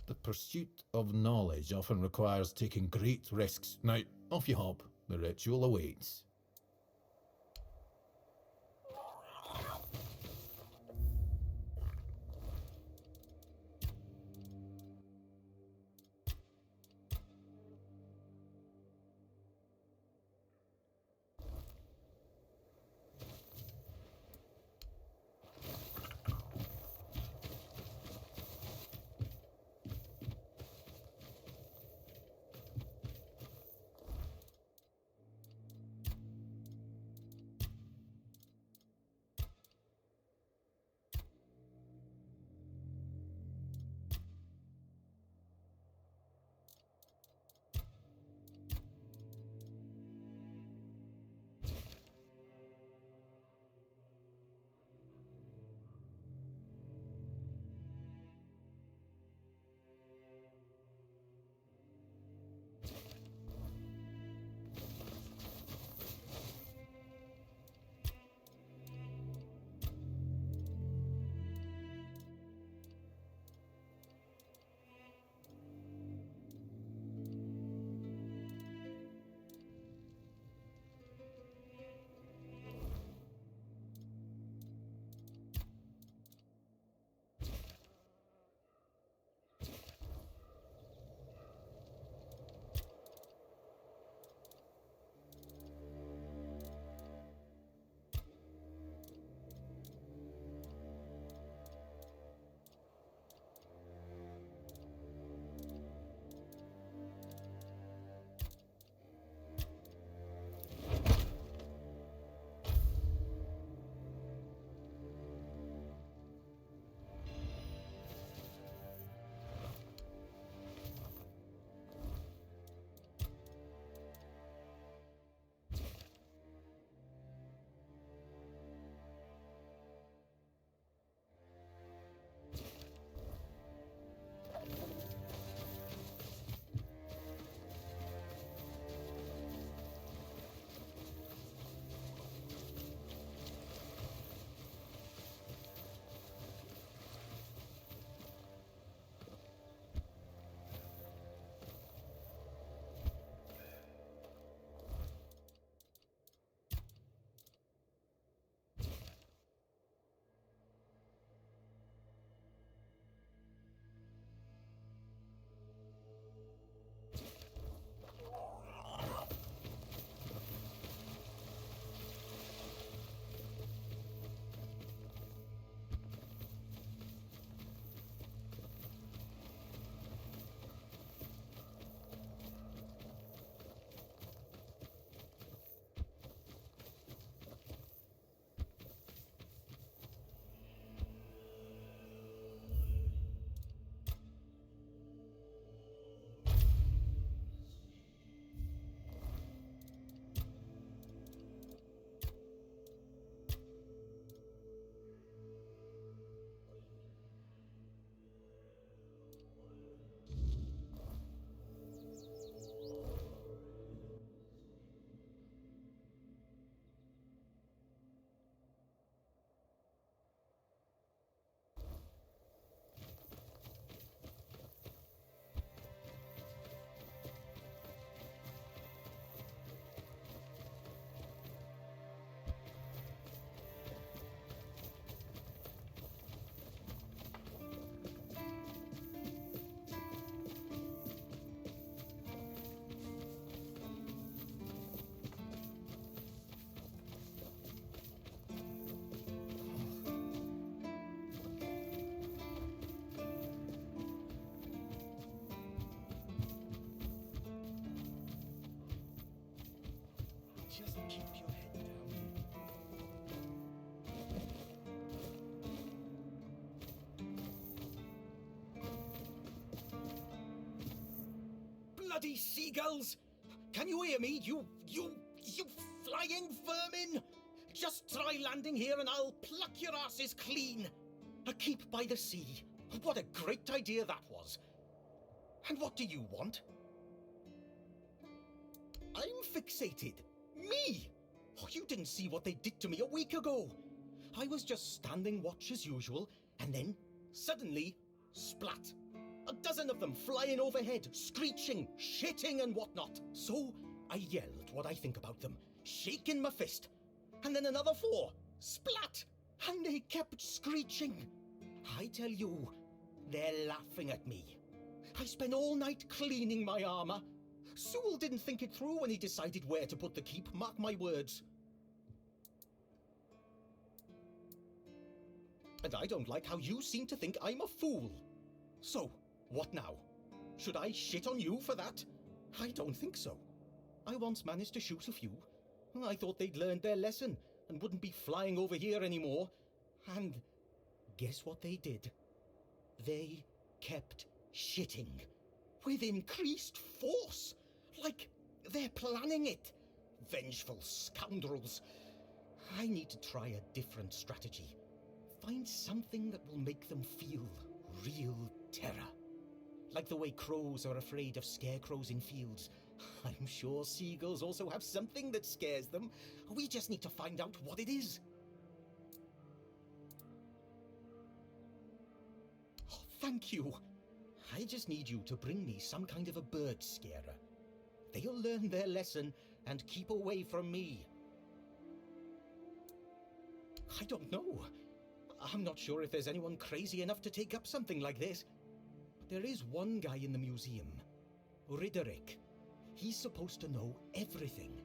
The pursuit of knowledge often requires taking great risks. Now, off you hop. The ritual awaits. Just keep your head down. Bloody seagulls! Can you hear me? You flying vermin! Just try landing here and I'll pluck your asses clean. A keep by the sea. What a great idea that was. And what do you want? I'm fixated. Me! Oh, you didn't see what they did to me a week ago. I was just standing watch as usual, and then, suddenly, splat. A dozen of them flying overhead, screeching, shitting and whatnot. So, I yelled what I think about them, shaking my fist. And then another 4, splat! And they kept screeching. I tell you, they're laughing at me. I spent all night cleaning my armor. Sewell didn't think it through when he decided where to put the keep, mark my words. And I don't like how you seem to think I'm a fool. So, what now? Should I shit on you for that? I don't think so. I once managed to shoot a few. I thought they'd learned their lesson and wouldn't be flying over here anymore. And guess what they did? They kept shitting. With increased force. Like they're planning it. Vengeful scoundrels. I need to try a different strategy. Find something that will make them feel real terror. Like the way crows are afraid of scarecrows in fields. I'm sure seagulls also have something that scares them. We just need to find out what it is. Oh, thank you. I just need you to bring me some kind of a bird scarer. They'll learn their lesson and keep away from me. I don't know. I'm not sure if there's anyone crazy enough to take up something like this. There is one guy in the museum, Riderick. He's supposed to know everything.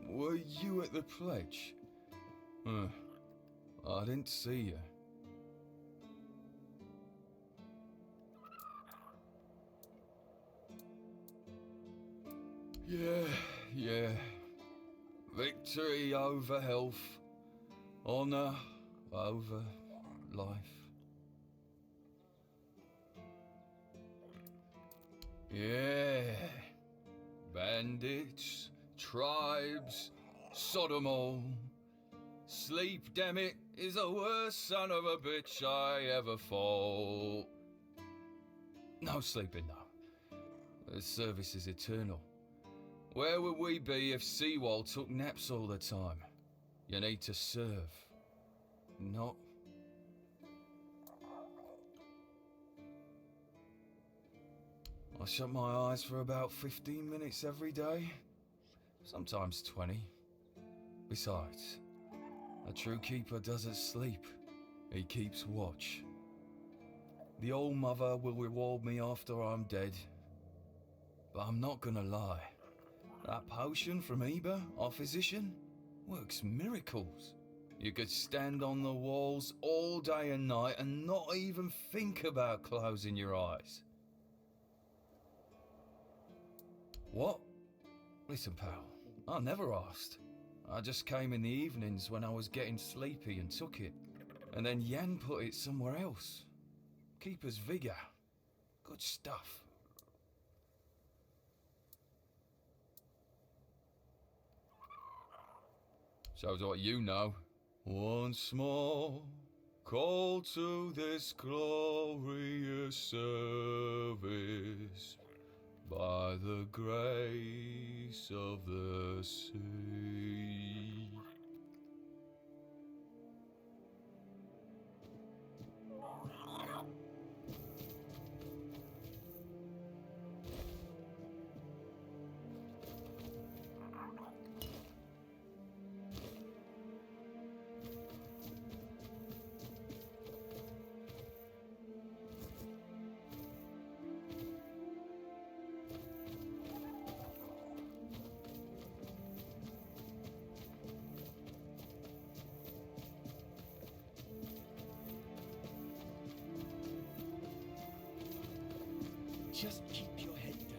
Were you at the pledge? I didn't see you. Yeah. Victory over health. Honor over life. Yeah. Bandits, tribes, Sodomol. Sleep, damn it, is the worst son of a bitch I ever fought. No sleeping, no. The service is eternal. Where would we be if Seawall took naps all the time? You need to serve, not... I shut my eyes for about 15 minutes every day, sometimes 20. Besides, a true keeper doesn't sleep, he keeps watch. The old mother will reward me after I'm dead, but I'm not gonna lie. That potion from Eber, our physician, works miracles. You could stand on the walls all day and night and not even think about closing your eyes. What? Listen, pal, I never asked. I just came in the evenings when I was getting sleepy and took it. And then Yan put it somewhere else. Keeper's vigor. Good stuff. Shows what you know. Once more, call to this glorious service. By the grace of the sea. Just keep your head down.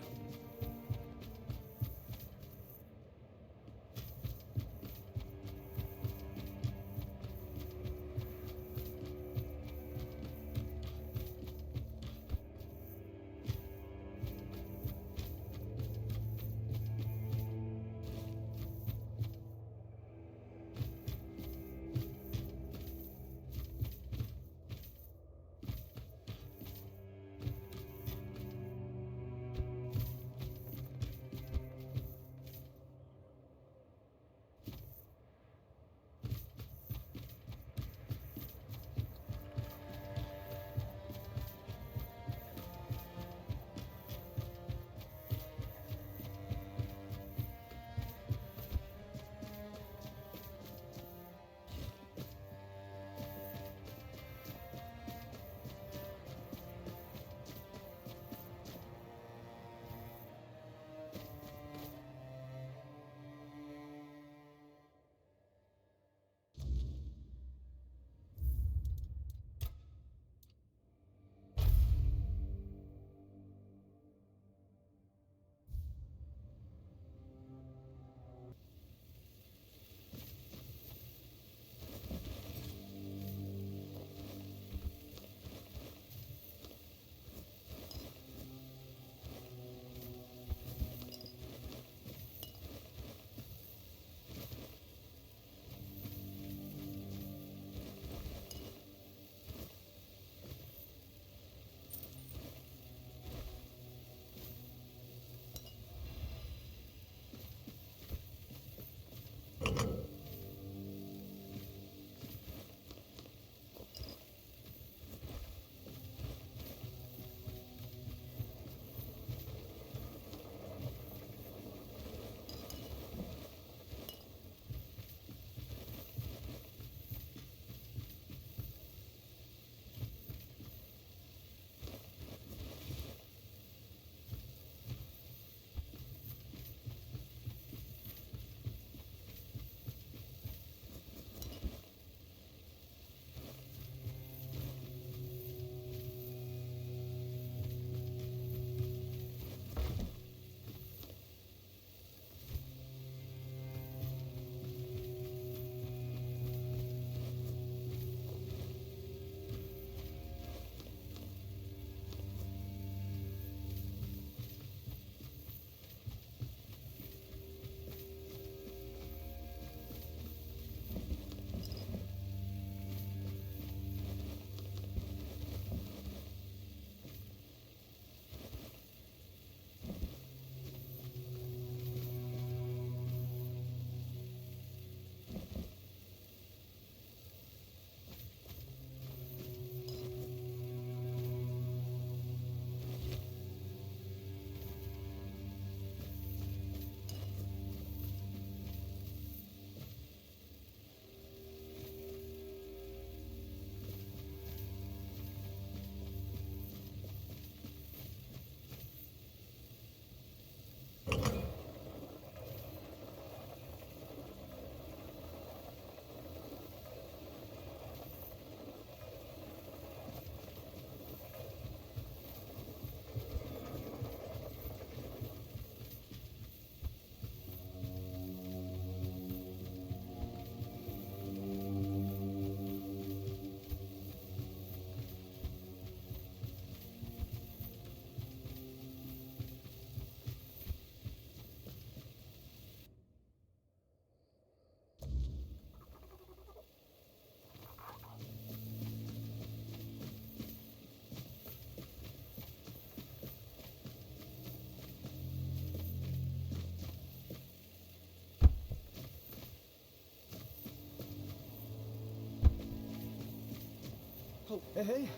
Oh, hey.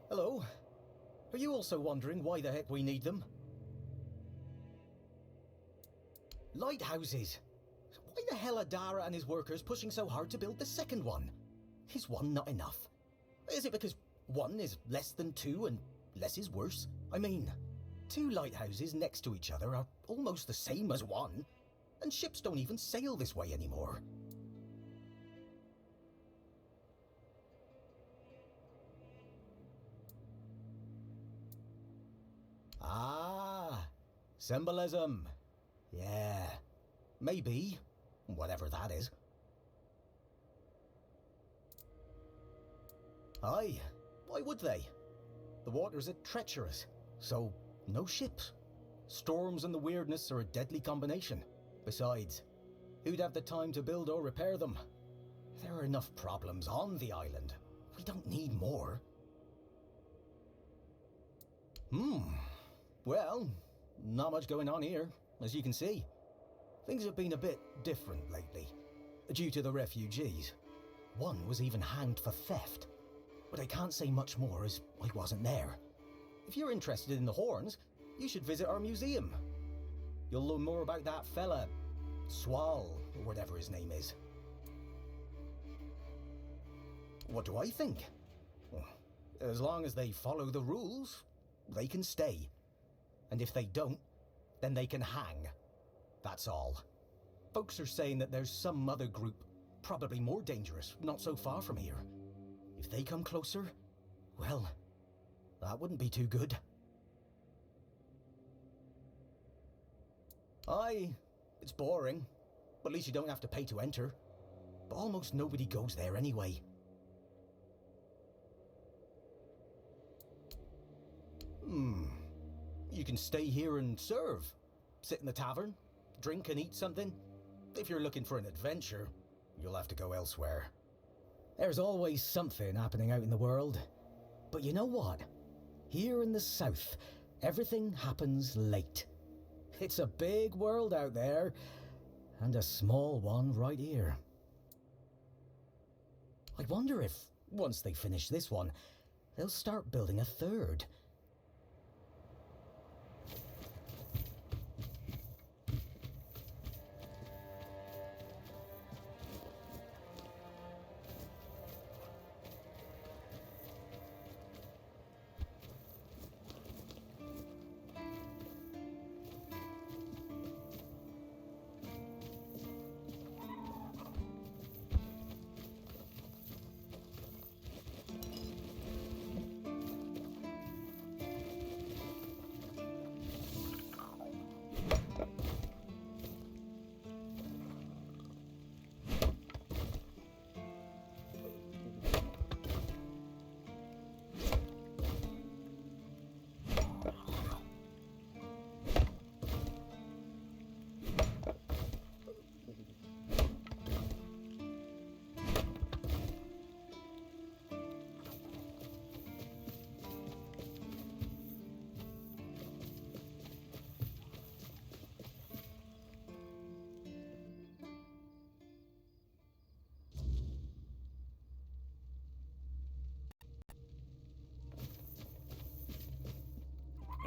Hello. Are you also wondering why the heck we need them? Lighthouses. Why the hell are Dara and his workers pushing so hard to build the second one? Is one not enough? Is it because one is less than two and less is worse? I mean, two lighthouses next to each other are almost the same as one, and ships don't even sail this way anymore. Ah, symbolism. Yeah, maybe. Whatever that is. Aye, why would they? The waters are treacherous, so no ships. Storms and the weirdness are a deadly combination. Besides, who'd have the time to build or repair them? There are enough problems on the island. We don't need more. Well, not much going on here, as you can see. Things have been a bit different lately, due to the refugees. One was even hanged for theft. But I can't say much more as I wasn't there. If you're interested in the horns, you should visit our museum. You'll learn more about that fella, Swal, or whatever his name is. What do I think? Well, as long as they follow the rules, they can stay. And if they don't, then they can hang. That's all. Folks are saying that there's some other group, probably more dangerous, not so far from here. If they come closer, well, that wouldn't be too good. Aye, it's boring, but at least you don't have to pay to enter. But almost nobody goes there anyway. You can stay here and serve. Sit in the tavern, drink and eat something. If you're looking for an adventure, you'll have to go elsewhere. There's always something happening out in the world. But you know what? Here in the south, everything happens late. It's a big world out there, and a small one right here. I wonder if, once they finish this one, they'll start building a third.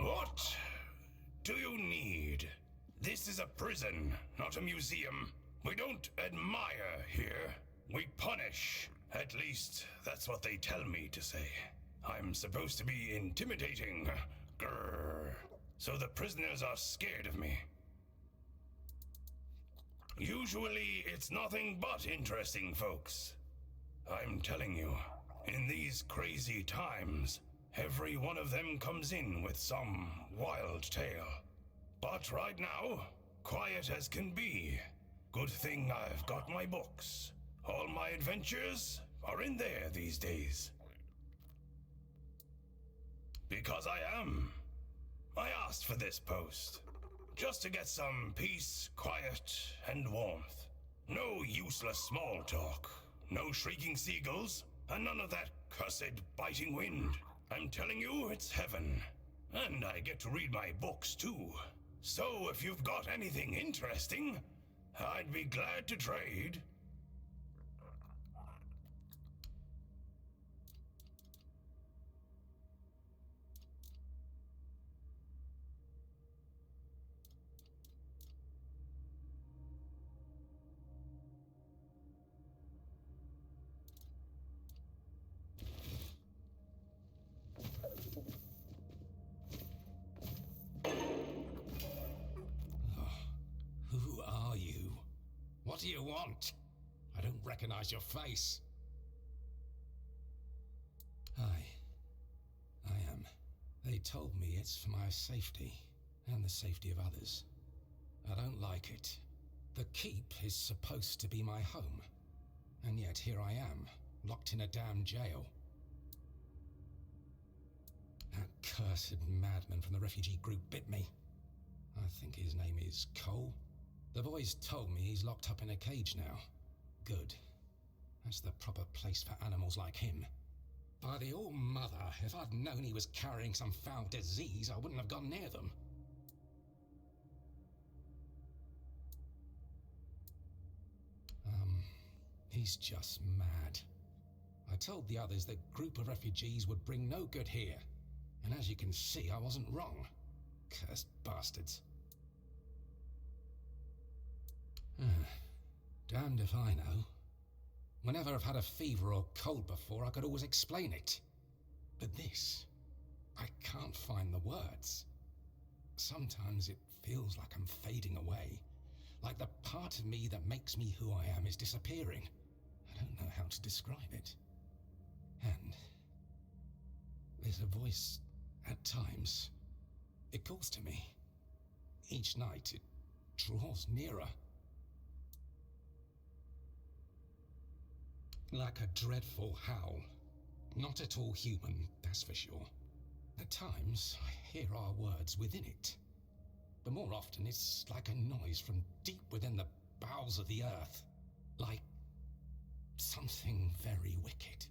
What do you need? This is a prison, not a museum. We don't admire here. We punish. At least, that's what they tell me to say. I'm supposed to be intimidating. Grrr. So the prisoners are scared of me. Usually, it's nothing but interesting folks. I'm telling you, in these crazy times, every one of them comes in with some wild tale. But right now, quiet as can be. Good thing I've got my books. All my adventures are in there these days. Because I am. I asked for this post. Just to get some peace, quiet, and warmth. No useless small talk. No shrieking seagulls, and none of that cursed biting wind. I'm telling you, it's heaven. And I get to read my books too. So if you've got anything interesting, I'd be glad to trade. Who are you? What do you want? I don't recognize your face. I am They told me it's for my safety, and the safety of others. I don't like it. The keep is supposed to be my home, and yet here I am, locked in a damn jail. That cursed madman from the refugee group bit me. I think his name is Cole. The boys told me he's locked up in a cage now. Good. That's the proper place for animals like him. By the All-Mother, if I'd known he was carrying some foul disease, I wouldn't have gone near them. He's just mad. I told the others the group of refugees would bring no good here, and as you can see, I wasn't wrong. Cursed bastards. Damned if I know. Whenever I've had a fever or cold before, I could always explain it. But this, I can't find the words. Sometimes it feels like I'm fading away, like the part of me that makes me who I am is disappearing. I don't know how to describe it. And there's a voice at times. It calls to me. Each night it draws nearer. Like a dreadful howl. Not at all human, that's for sure. At times, I hear our words within it. But more often, it's like a noise from deep within the bowels of the earth. Like something very wicked.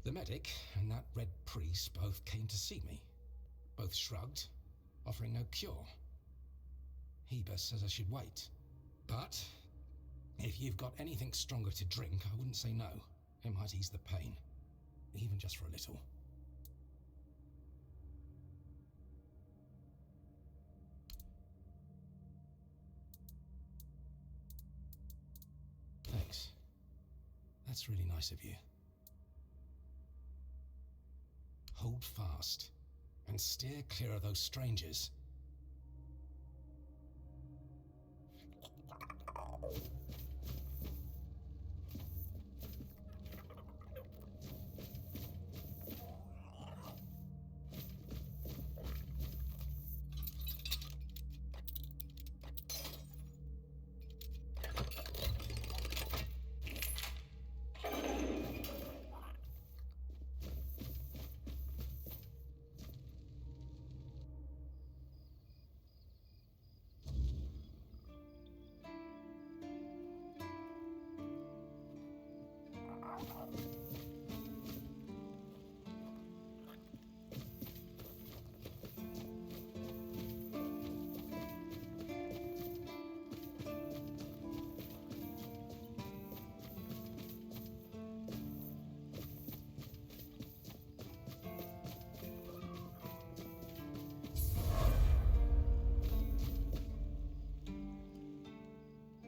The medic and that red priest both came to see me. Both shrugged, offering no cure. Heber says I should wait. But if you've got anything stronger to drink, I wouldn't say no. It might ease the pain, even just for a little. Thanks. That's really nice of you. Hold fast, and steer clear of those strangers.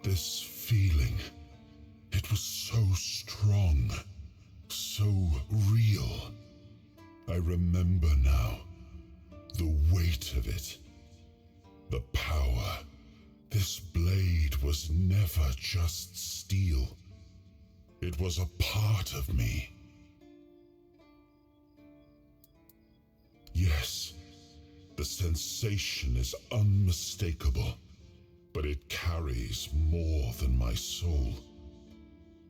This feeling, it was so strong, so real. I remember now, the weight of it, the power. This blade was never just steel. It was a part of me. Yes, the sensation is unmistakable. But it carries more than my soul.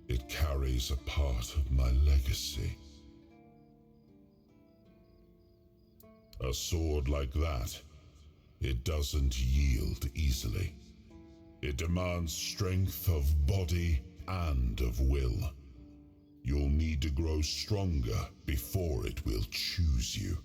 It carries a part of my legacy. A sword like that, it doesn't yield easily. It demands strength of body and of will. You'll need to grow stronger before it will choose you.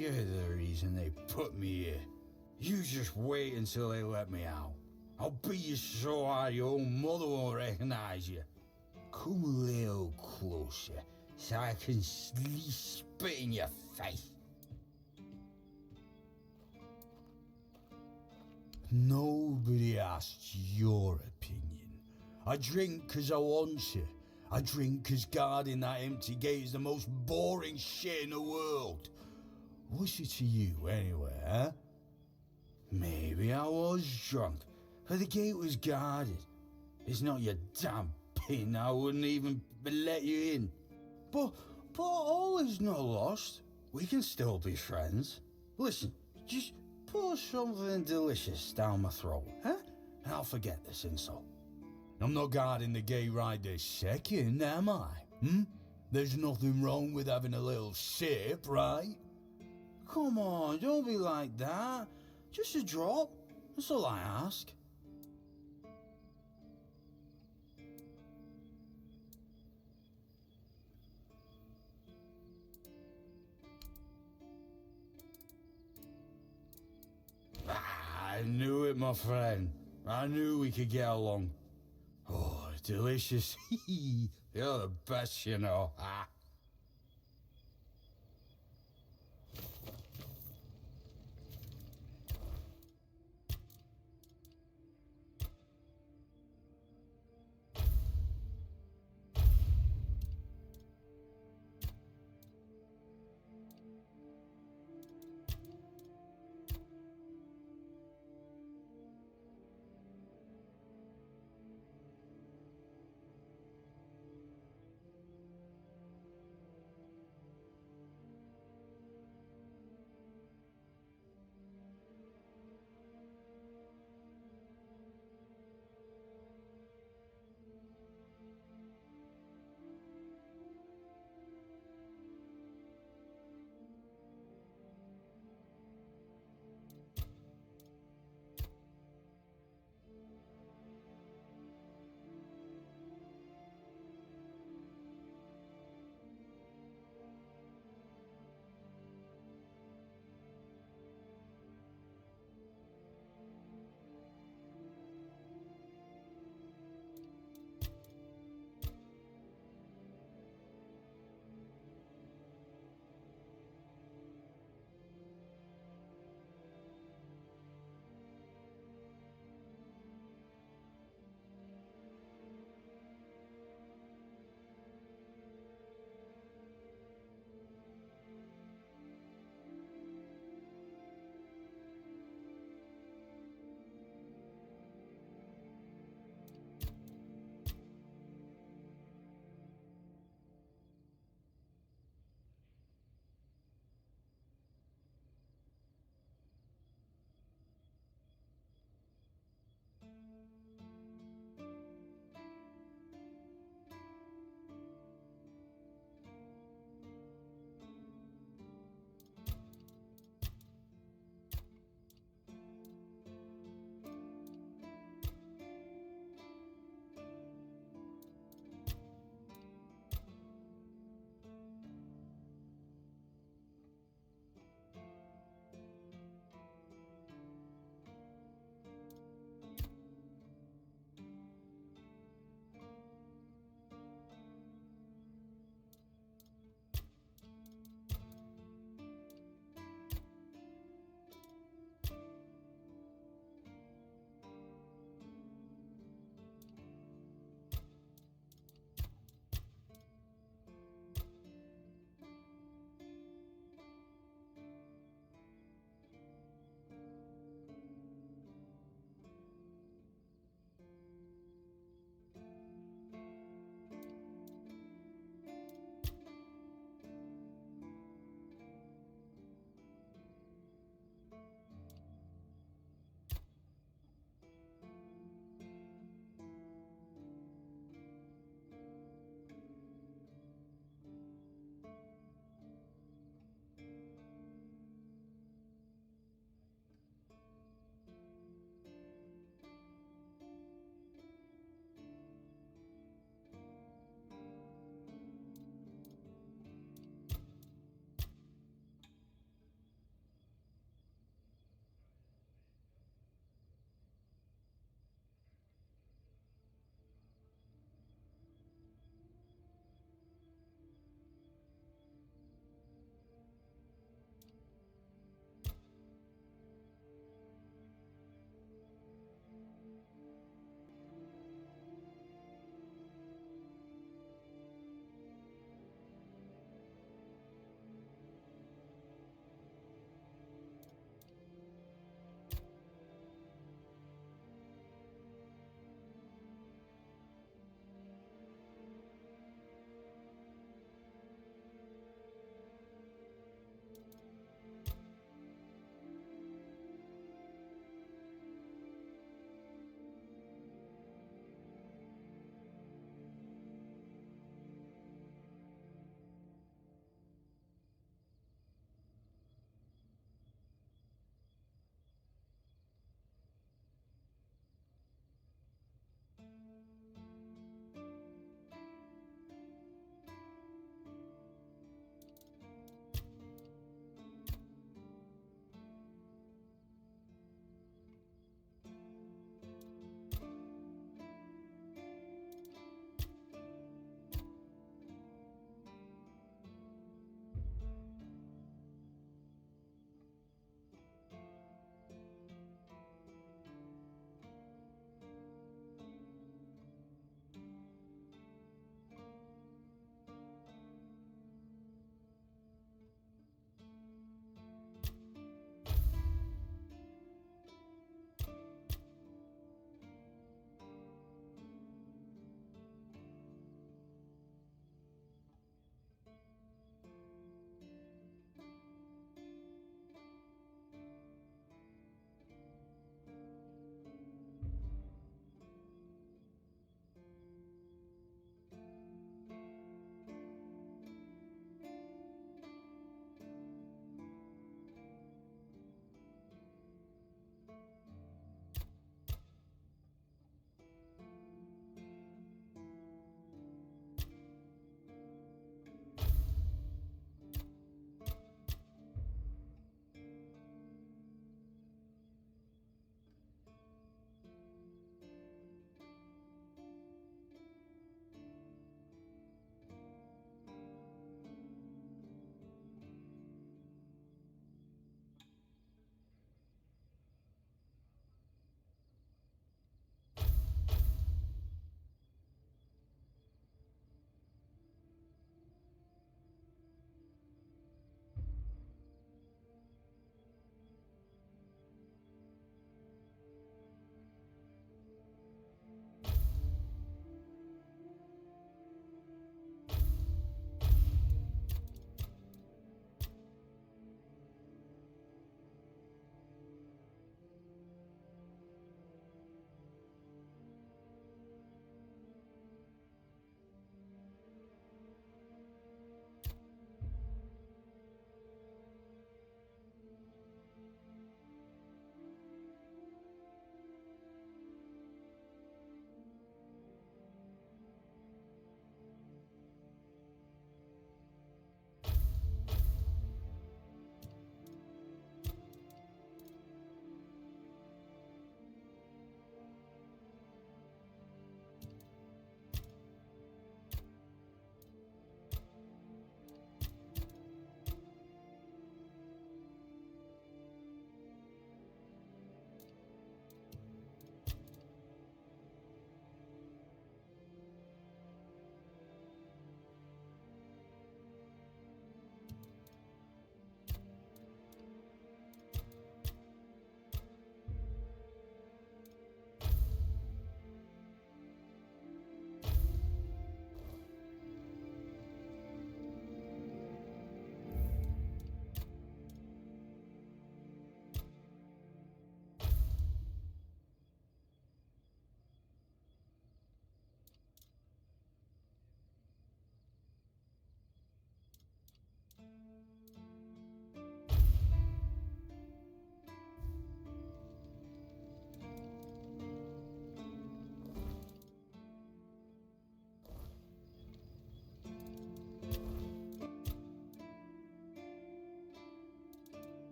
You're the reason they put me here. You just wait until they let me out. I'll beat you so hard your own mother won't recognize you. Come a little closer so I can spit in your face. Nobody asked your opinion. I drink 'cause I want to. I drink 'cause guarding that empty gate is the most boring shit in the world. What's it to you anyway, huh? Maybe I was drunk, but the gate was guarded. It's not your damn pin, I wouldn't even let you in. But all is not lost. We can still be friends. Listen, just pour something delicious down my throat, huh? And I'll forget this insult. I'm not guarding the gate right this second, am I? There's nothing wrong with having a little sip, right? Come on, don't be like that. Just a drop. That's all I ask. I knew it, my friend. I knew we could get along. Oh, delicious. You're the best, you know.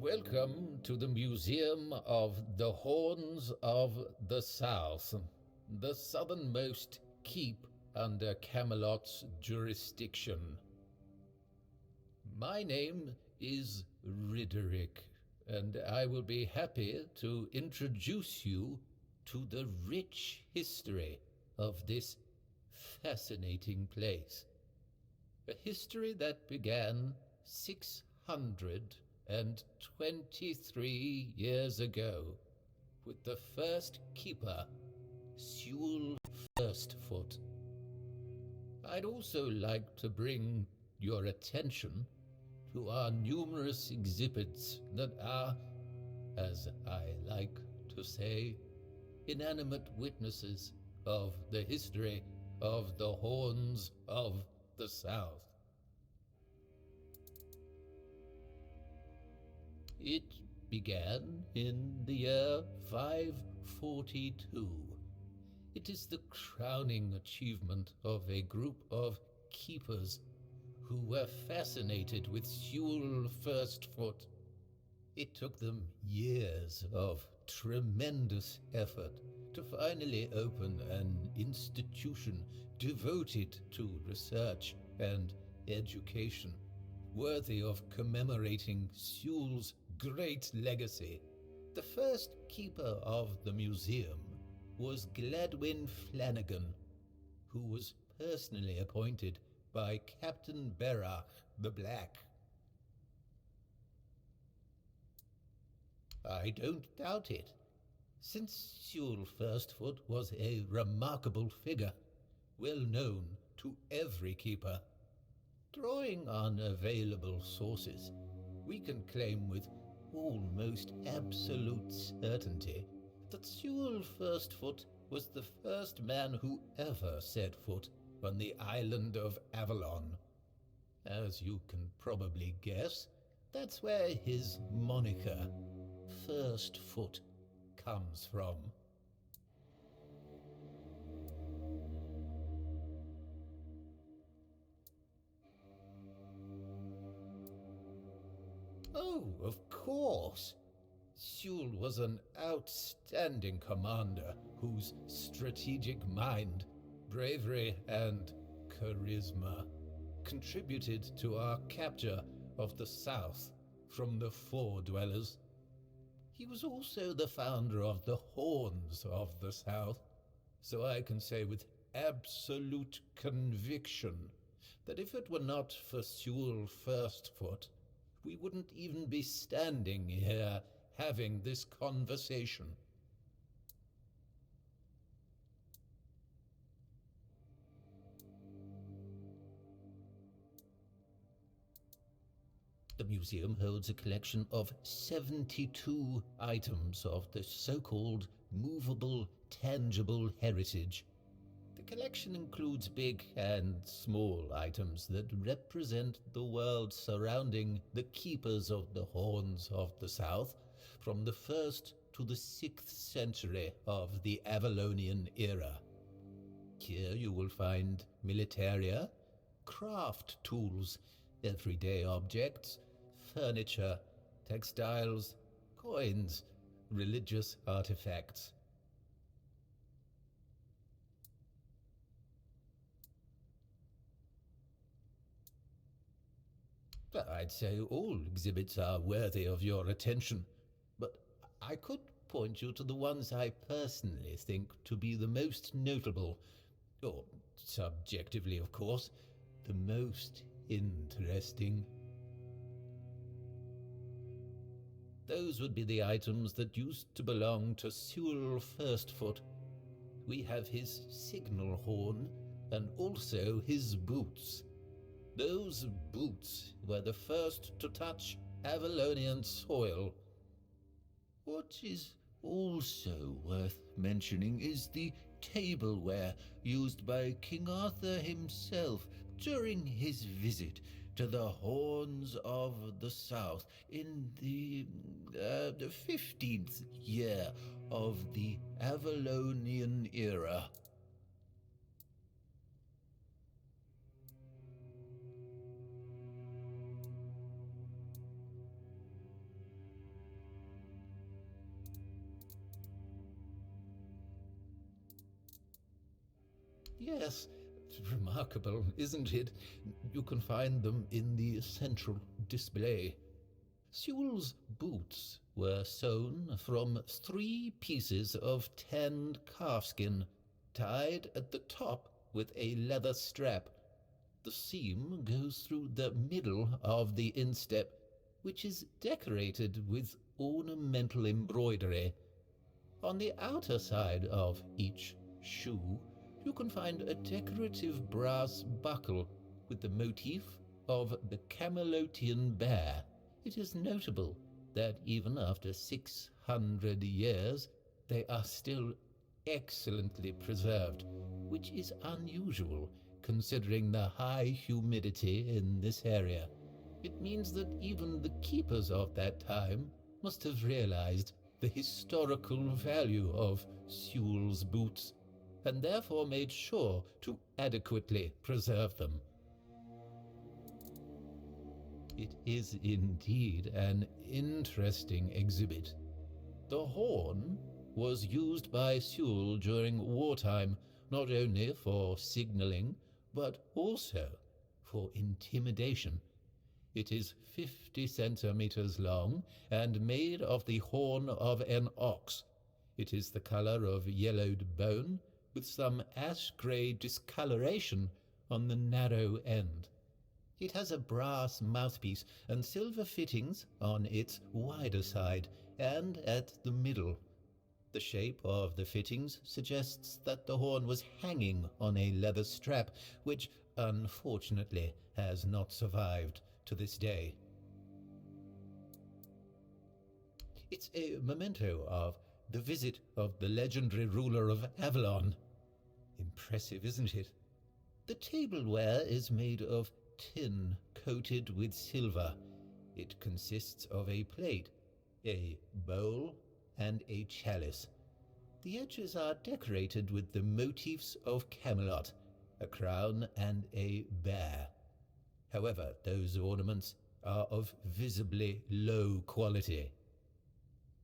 Welcome to the Museum of the Horns of the South, the southernmost keep under Camelot's jurisdiction. My name is Ridderick, and I will be happy to introduce you to the rich history of this fascinating place. A history that began 623 years ago with the first keeper, Sewell Firstfoot. I'd also like to bring your attention to our numerous exhibits that are, as I like to say, inanimate witnesses of the history of the Horns of the South. It began in the year 542. It is the crowning achievement of a group of keepers who were fascinated with Sewell Firstfoot. It took them years of tremendous effort to finally open an institution devoted to research and education, worthy of commemorating Sewell's great legacy. The first keeper of the museum was Gladwin Flanagan, who was personally appointed by Captain Berach the Black. I don't doubt it, since Sewell Firstfoot was a remarkable figure, well known to every keeper. Drawing on available sources, we can claim with almost absolute certainty that Sewell Firstfoot was the first man who ever set foot on the island of Avalon. As you can probably guess, that's where his moniker, Firstfoot, comes from. Oh, of course. Sewell was an outstanding commander whose strategic mind, bravery, and charisma contributed to our capture of the South from the Four Dwellers. He was also the founder of the Horns of the South, so I can say with absolute conviction that if it were not for Sewell Firstfoot, we wouldn't even be standing here having this conversation. The museum holds a collection of 72 items of the so-called movable, tangible heritage. The collection includes big and small items that represent the world surrounding the keepers of the Horns of the South from the 1st to the 6th century of the Avalonian era. Here you will find militaria, craft tools, everyday objects, furniture, textiles, coins, religious artifacts. I'd say all exhibits are worthy of your attention, but I could point you to the ones I personally think to be the most notable, or subjectively, of course, the most interesting. Those would be the items that used to belong to Sewell Firstfoot. We have his signal horn and also his boots. Those boots were the first to touch Avalonian soil. What is also worth mentioning is the tableware used by King Arthur himself during his visit to the Horns of the South in the 15th year of the Avalonian era. Yes, remarkable, isn't it? You can find them in the central display. Sewell's boots were sewn from 3 pieces of tanned calfskin, tied at the top with a leather strap. The seam goes through the middle of the instep, which is decorated with ornamental embroidery. On the outer side of each shoe, you can find a decorative brass buckle with the motif of the Camelotian bear. It is notable that even after 600 years, they are still excellently preserved, which is unusual considering the high humidity in this area. It means that even the keepers of that time must have realized the historical value of Sewell's boots, and therefore made sure to adequately preserve them. It is indeed an interesting exhibit. The horn was used by Sewell during wartime, not only for signaling, but also for intimidation. It is 50 centimeters long and made of the horn of an ox. It is the color of yellowed bone, with some ash-gray discoloration on the narrow end. It has a brass mouthpiece and silver fittings on its wider side and at the middle. The shape of the fittings suggests that the horn was hanging on a leather strap, which unfortunately has not survived to this day. It's a memento of the visit of the legendary ruler of Avalon. Impressive, isn't it? The tableware is made of tin coated with silver. It consists of a plate, a bowl, and a chalice. The edges are decorated with the motifs of Camelot, a crown and a bear. However, those ornaments are of visibly low quality.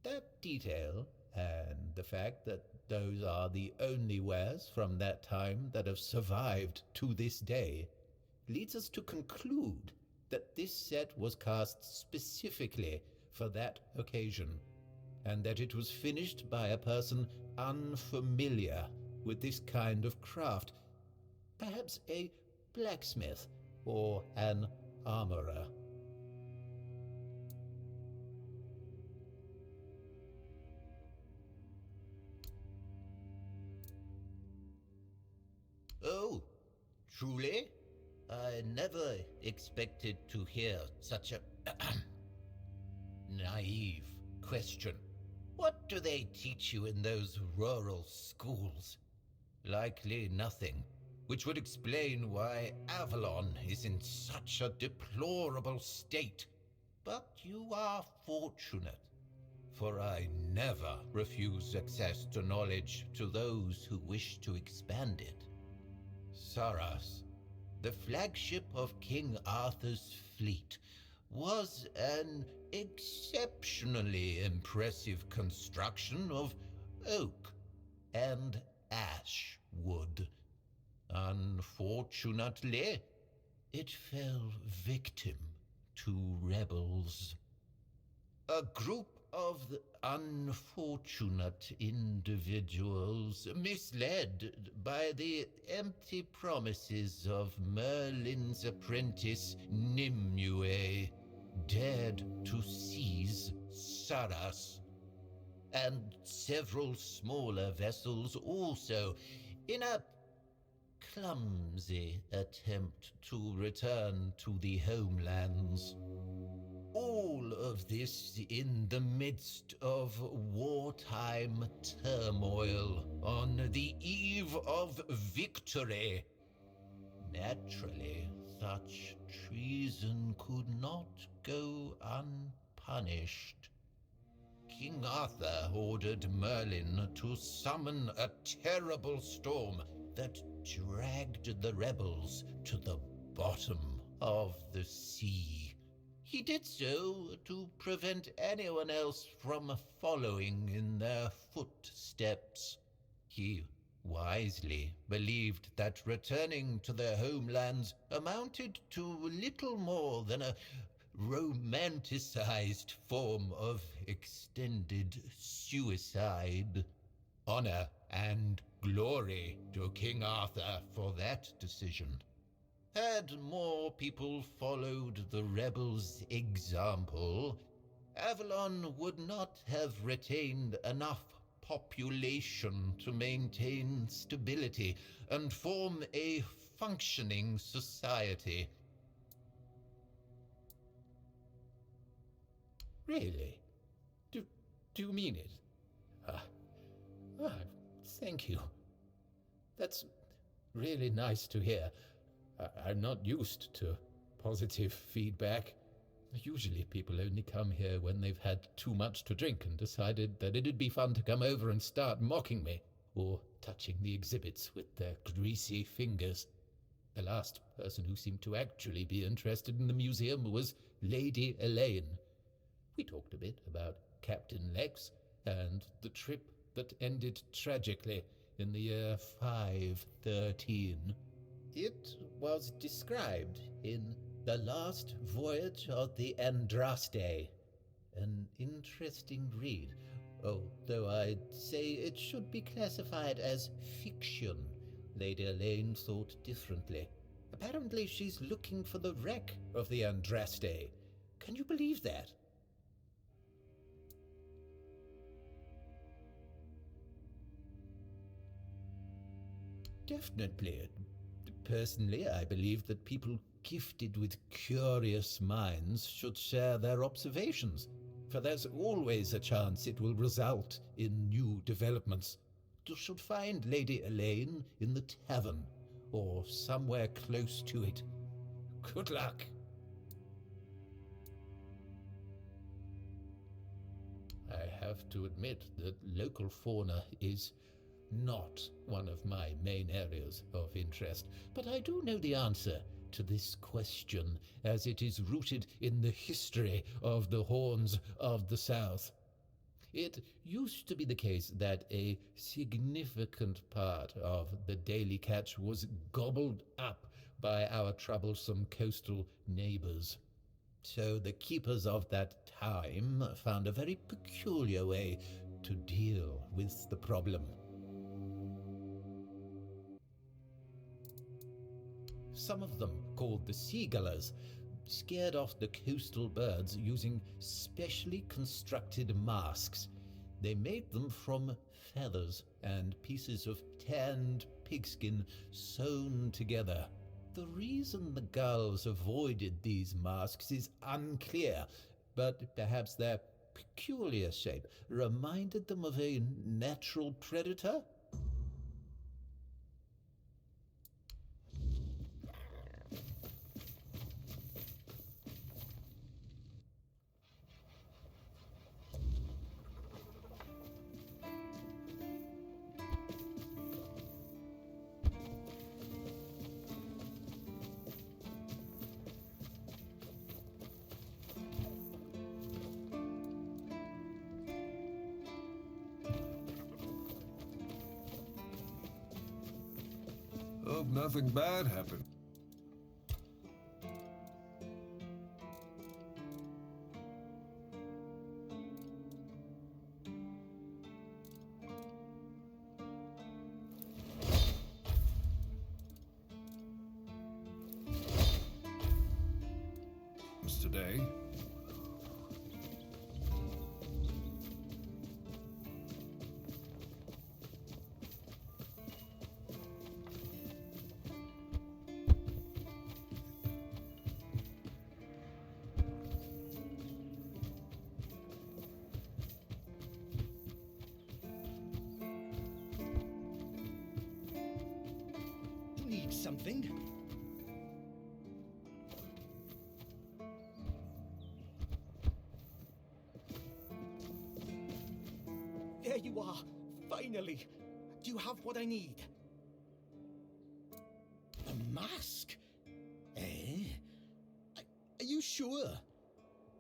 That detail, and the fact that those are the only wares from that time that have survived to this day, leads us to conclude that this set was cast specifically for that occasion, and that it was finished by a person unfamiliar with this kind of craft, perhaps a blacksmith or an armorer. Oh, truly? I never expected to hear such a naive question. What do they teach you in those rural schools? Likely nothing, which would explain why Avalon is in such a deplorable state. But you are fortunate, for I never refuse access to knowledge to those who wish to expand it. Saras, the flagship of King Arthur's fleet, was an exceptionally impressive construction of oak and ash wood. Unfortunately, it fell victim to rebels. A group of unfortunate individuals, misled by the empty promises of Merlin's apprentice Nimue, dared to seize Saras, and several smaller vessels also, in a clumsy attempt to return to the homelands. All of this in the midst of wartime turmoil on the eve of victory. Naturally, such treason could not go unpunished. King Arthur ordered Merlin to summon a terrible storm that dragged the rebels to the bottom of the sea. He did so to prevent anyone else from following in their footsteps. He wisely believed that returning to their homelands amounted to little more than a romanticized form of extended suicide. Honor and glory to King Arthur for that decision. Had more people followed the rebels' example, Avalon would not have retained enough population to maintain stability and form a functioning society. Really? Do you mean it? Thank you. That's really nice to hear. I'm not used to positive feedback. Usually people only come here when they've had too much to drink and decided that it'd be fun to come over and start mocking me, or touching the exhibits with their greasy fingers. The last person who seemed to actually be interested in the museum was Lady Elaine. We talked a bit about Captain Lex and the trip that ended tragically in the year 513. It was described in The Last Voyage of the Andraste. An interesting read, although I'd say it should be classified as fiction. Lady Elaine thought differently. Apparently she's looking for the wreck of the Andraste. Can you believe that? Definitely. Personally, I believe that people gifted with curious minds should share their observations, for there's always a chance it will result in new developments. You should find Lady Elaine in the tavern, or somewhere close to it. Good luck. I have to admit that local fauna is not one of my main areas of interest, but I do know the answer to this question, as it is rooted in the history of the Horns of the South. It used to be the case that a significant part of the daily catch was gobbled up by our troublesome coastal neighbors. So the keepers of that time found a very peculiar way to deal with the problem. Some of them, called the seagullers, scared off the coastal birds using specially constructed masks. They made them from feathers and pieces of tanned pigskin sewn together. The reason the gulls avoided these masks is unclear, but perhaps their peculiar shape reminded them of a natural predator? Hope nothing bad happened. Today. You need something? There you are, finally. Do you have what I need? A mask? Eh? Are you sure?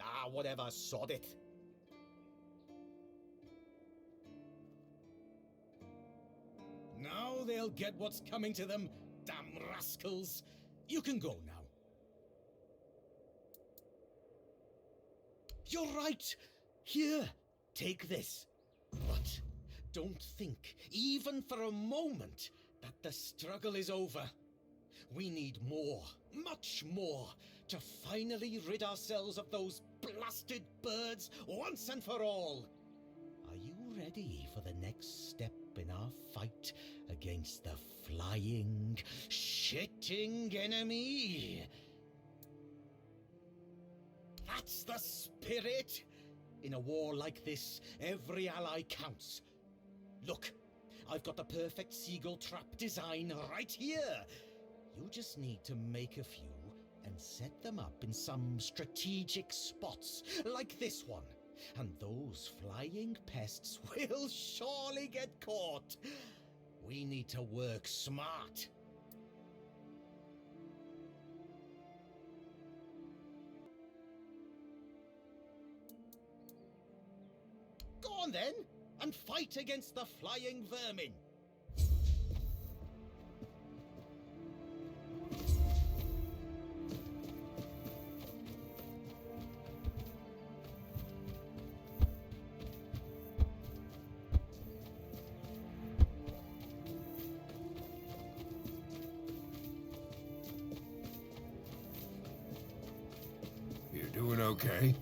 Ah, whatever, sod it. Now Now they'll get what's coming to them, damn rascals. You can go now. You're right. Here, take this. But don't think, even for a moment, that the struggle is over. We need more, much more, to finally rid ourselves of those blasted birds once and for all. Are you ready for the next step in our fight against the flying, shitting enemy? That's the spirit! In a war like this, every ally counts. Look, I've got the perfect seagull trap design right here. You just need to make a few and set them up in some strategic spots, like this one. And those flying pests will surely get caught. We need to work smart. Go on then, and fight against the flying vermin. You doing okay?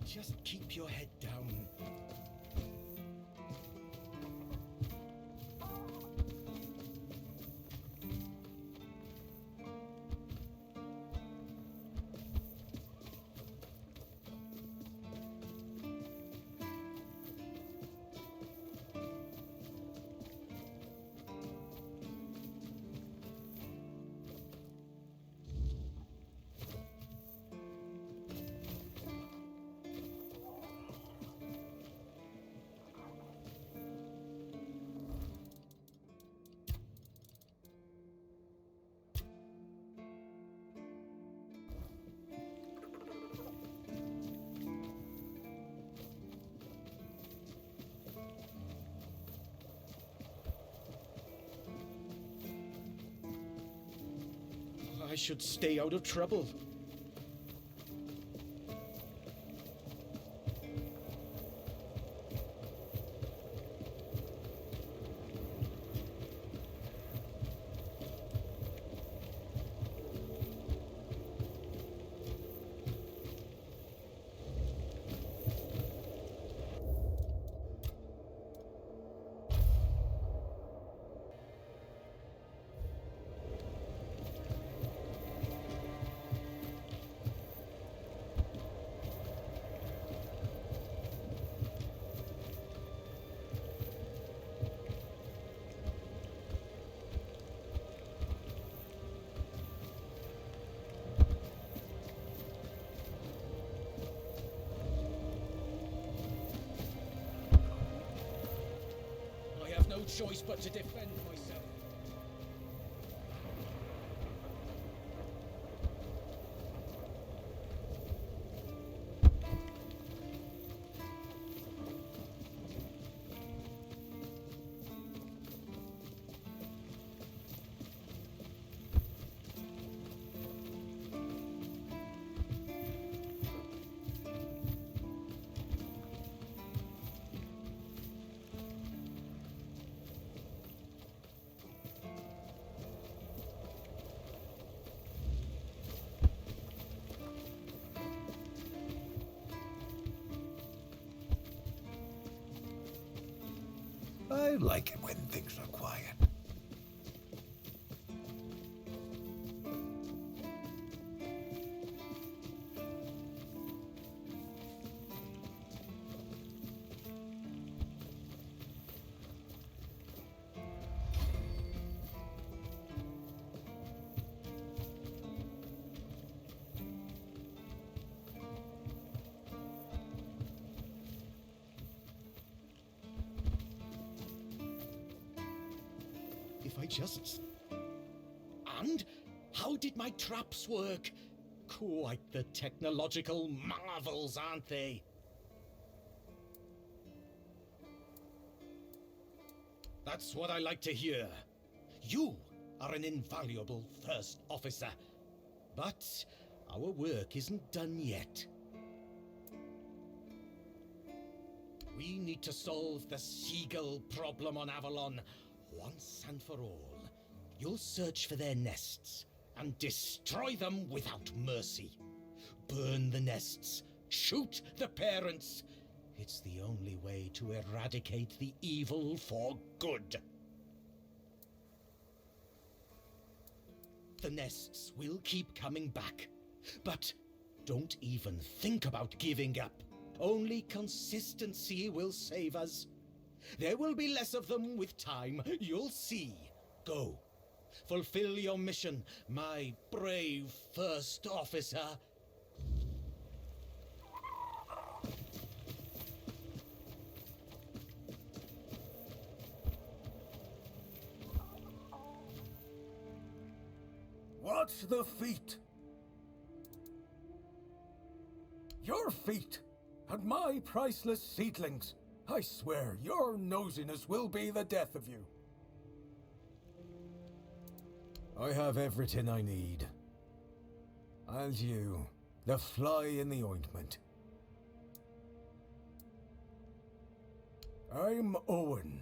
Just keep your head down. I should stay out of trouble. No choice but to defend myself. I like it when things are quiet. If I just... And? How did my traps work? Quite the technological marvels, aren't they? That's what I like to hear. You are an invaluable first officer. But our work isn't done yet. We need to solve the seagull problem on Avalon once and for all. You'll search for their nests and destroy them without mercy. Burn the nests, shoot the parents. It's the only way to eradicate the evil for good. The nests will keep coming back, but don't even think about giving up. Only consistency will save us. There will be less of them with time, you'll see. Go. Fulfill your mission, my brave first officer. Watch the feet. Your feet, and my priceless seedlings. I swear, your nosiness will be the death of you. I have everything I need. And you, the fly in the ointment. I'm Owen,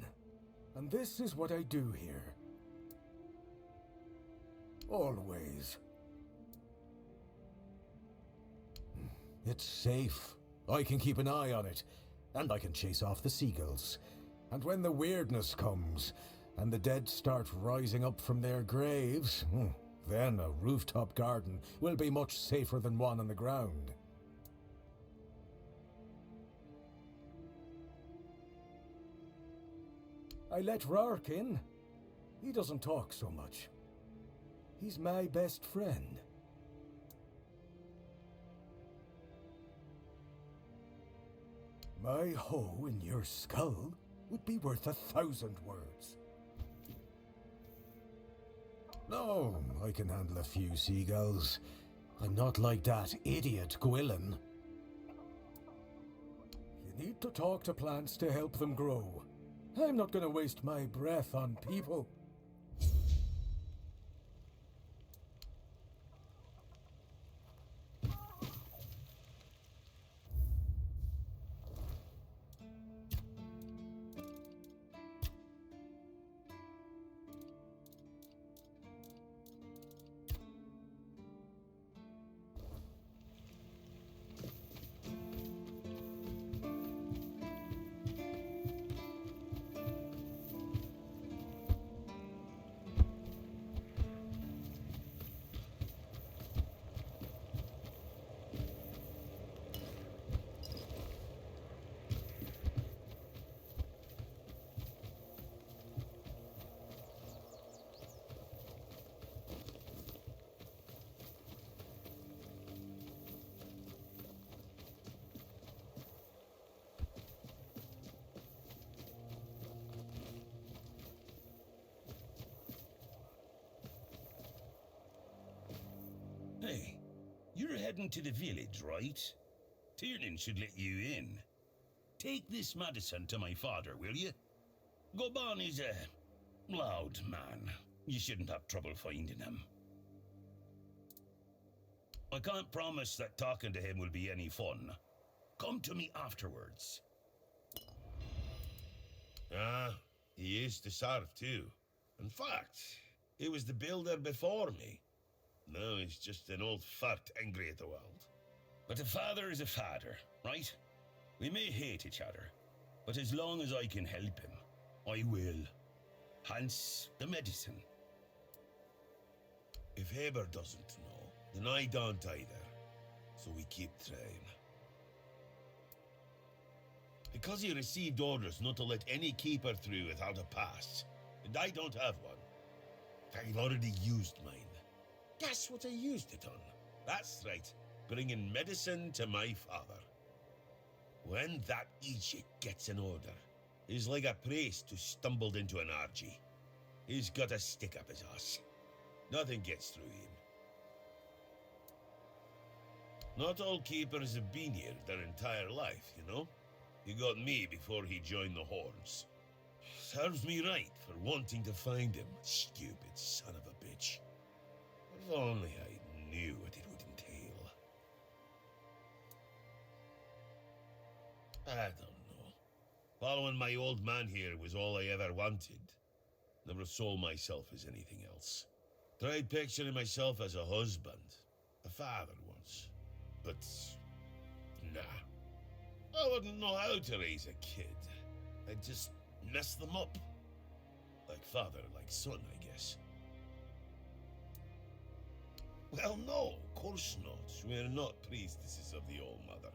and this is what I do here. Always. It's safe. I can keep an eye on it, and I can chase off the seagulls. And when the weirdness comes, and the dead start rising up from their graves, then a rooftop garden will be much safer than one on the ground. I let Rark in. He doesn't talk so much. He's my best friend. My hoe in your skull would be worth 1,000 words. No, I can handle a few seagulls. I'm not like that idiot Gwilyn. You need to talk to plants to help them grow. I'm not gonna waste my breath on people. Hey, you're heading to the village, right? Tiernan should let you in. Take this medicine to my father, will you? Goban is a loud man. You shouldn't have trouble finding him. I can't promise that talking to him will be any fun. Come to me afterwards. He is the serf too. In fact, he was the builder before me. Now he's just an old fart angry at the world. But a father is a father, right? We may hate each other, but as long as I can help him, I will. Hence the medicine. If Haber doesn't know, then I don't either. So we keep trying. Because he received orders not to let any keeper through without a pass, and I don't have one. I've already used mine. Guess what I used it on? That's right, bringing medicine to my father. When that Egypt gets an order, he's like a priest who stumbled into an orgy. He's got a stick up his ass. Nothing gets through him. Not all keepers have been here their entire life, you know? He got me before he joined the Horns. Serves me right for wanting to find him, stupid son of a bitch. If only I knew what it would entail. I don't know. Following my old man here was all I ever wanted. Never saw myself as anything else. Tried picturing myself as a husband, a father once. But, nah. I wouldn't know how to raise a kid. I'd just mess them up. Like father, like son, I guess. Well, no, of course not. We're not priestesses of the All-Mother.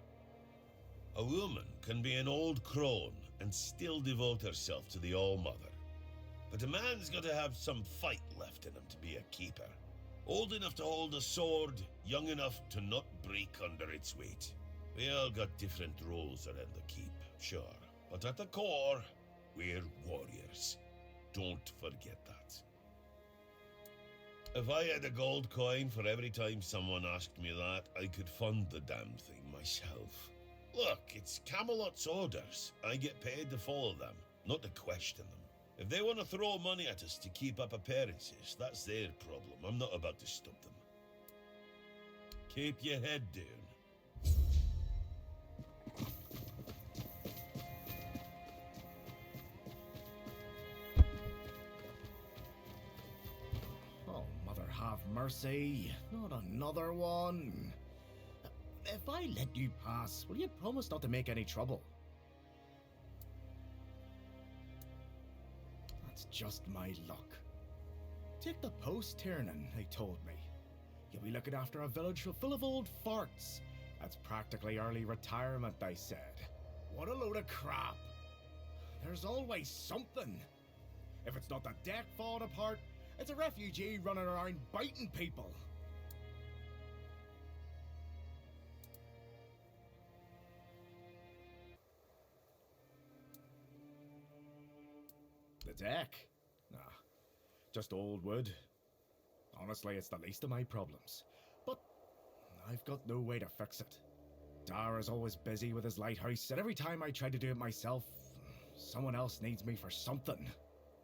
A woman can be an old crone and still devote herself to the All-Mother. But a man's got to have some fight left in him to be a keeper. Old enough to hold a sword, young enough to not break under its weight. We all got different roles around the keep, sure. But at the core, we're warriors. Don't forget that. If I had a gold coin for every time someone asked me that, I could fund the damn thing myself. Look, it's Camelot's orders. I get paid to follow them, not to question them. If they want to throw money at us to keep up appearances, that's their problem. I'm not about to stop them. Keep your head down. Oh, Mother have mercy. Not another one. If I let you pass, will you promise not to make any trouble? That's just my luck. Take the post, Tiernan, they told me. You'll be looking after a village full of old farts. That's practically early retirement, they said. What a load of crap. There's always something. If it's not the deck falling apart, it's a refugee running around biting people. The deck? Nah, just old wood. Honestly, it's the least of my problems. But I've got no way to fix it. Dara's always busy with his lighthouse, and every time I try to do it myself, someone else needs me for something.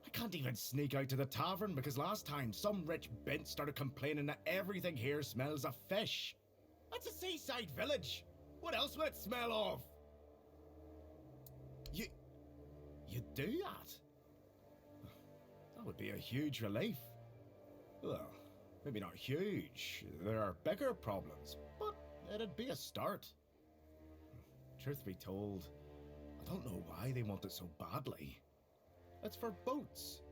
I can't even sneak out to the tavern because last time some rich bint started complaining that everything here smells of fish. That's a seaside village. What else would it smell of? You do that? That would be a huge relief. Well, maybe not huge. There are bigger problems, but it'd be a start. Truth be told, I don't know why they want it so badly. It's for boats.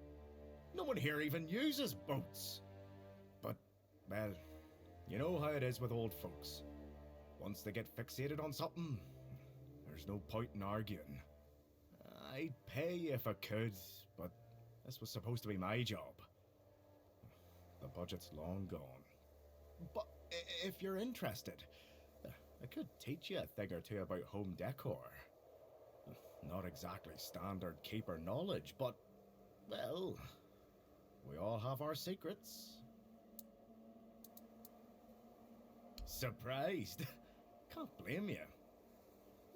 No one here even uses boats. But, well, you know how it is with old folks. Once they get fixated on something, there's no point in arguing. I'd pay if I could, but this was supposed to be my job. The budget's long gone. But if you're interested, I could teach you a thing or two about home decor. Not exactly standard keeper knowledge, but, well, we all have our secrets. Surprised? Can't blame you.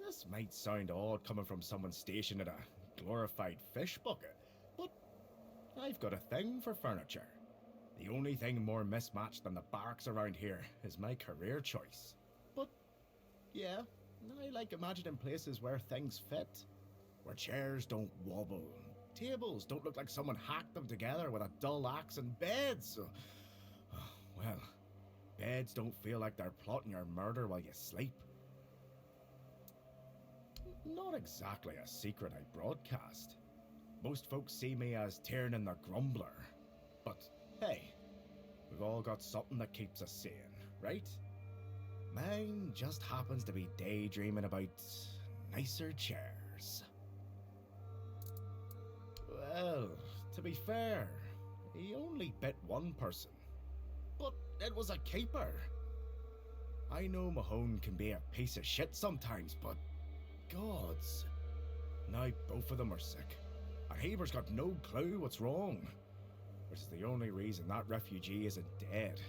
This might sound odd coming from someone stationed in a glorified fish bucket, but I've got a thing for furniture. The only thing more mismatched than the barracks around here is my career choice. But, yeah, I like imagining places where things fit. Where chairs don't wobble, tables don't look like someone hacked them together with a dull axe, and beds, well, beds don't feel like they're plotting your murder while you sleep. Not exactly a secret I broadcast. Most folks see me as Tiernan the Grumbler. But hey, we've all got something that keeps us sane, right? Mine just happens to be daydreaming about nicer chairs. Well, to be fair, he only bit one person. But it was a keeper. I know Mahone can be a piece of shit sometimes, but gods. Now both of them are sick. And Haber's got no clue what's wrong. Which is the only reason that refugee isn't dead.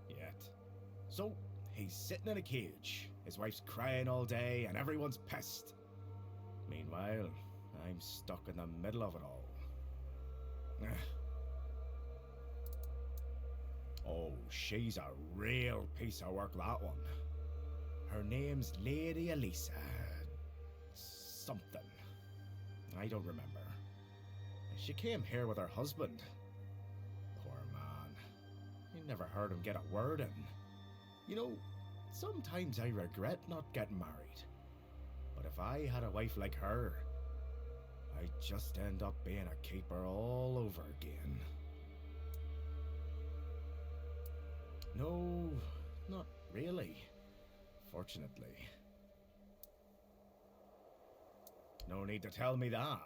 Yet. So, he's sitting in a cage. His wife's crying all day and everyone's pissed. Meanwhile, I'm stuck in the middle of it all. Oh, she's a real piece of work, that one. Her name's Lady Elisa. Something. I don't remember. She came here with her husband. Poor man. I never heard him get a word in. You know, sometimes I regret not getting married. But if I had a wife like her, I'd just end up being a keeper all over again. No, not really. Fortunately. No need to tell me that.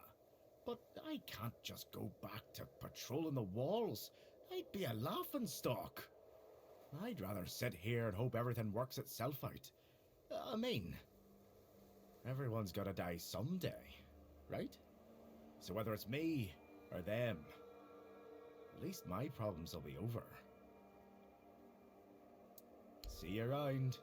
But I can't just go back to patrolling the walls. I'd be a laughingstock. I'd rather sit here and hope everything works itself out. I mean, everyone's gotta die someday, right? So whether it's me or them, at least my problems will be over. See you around.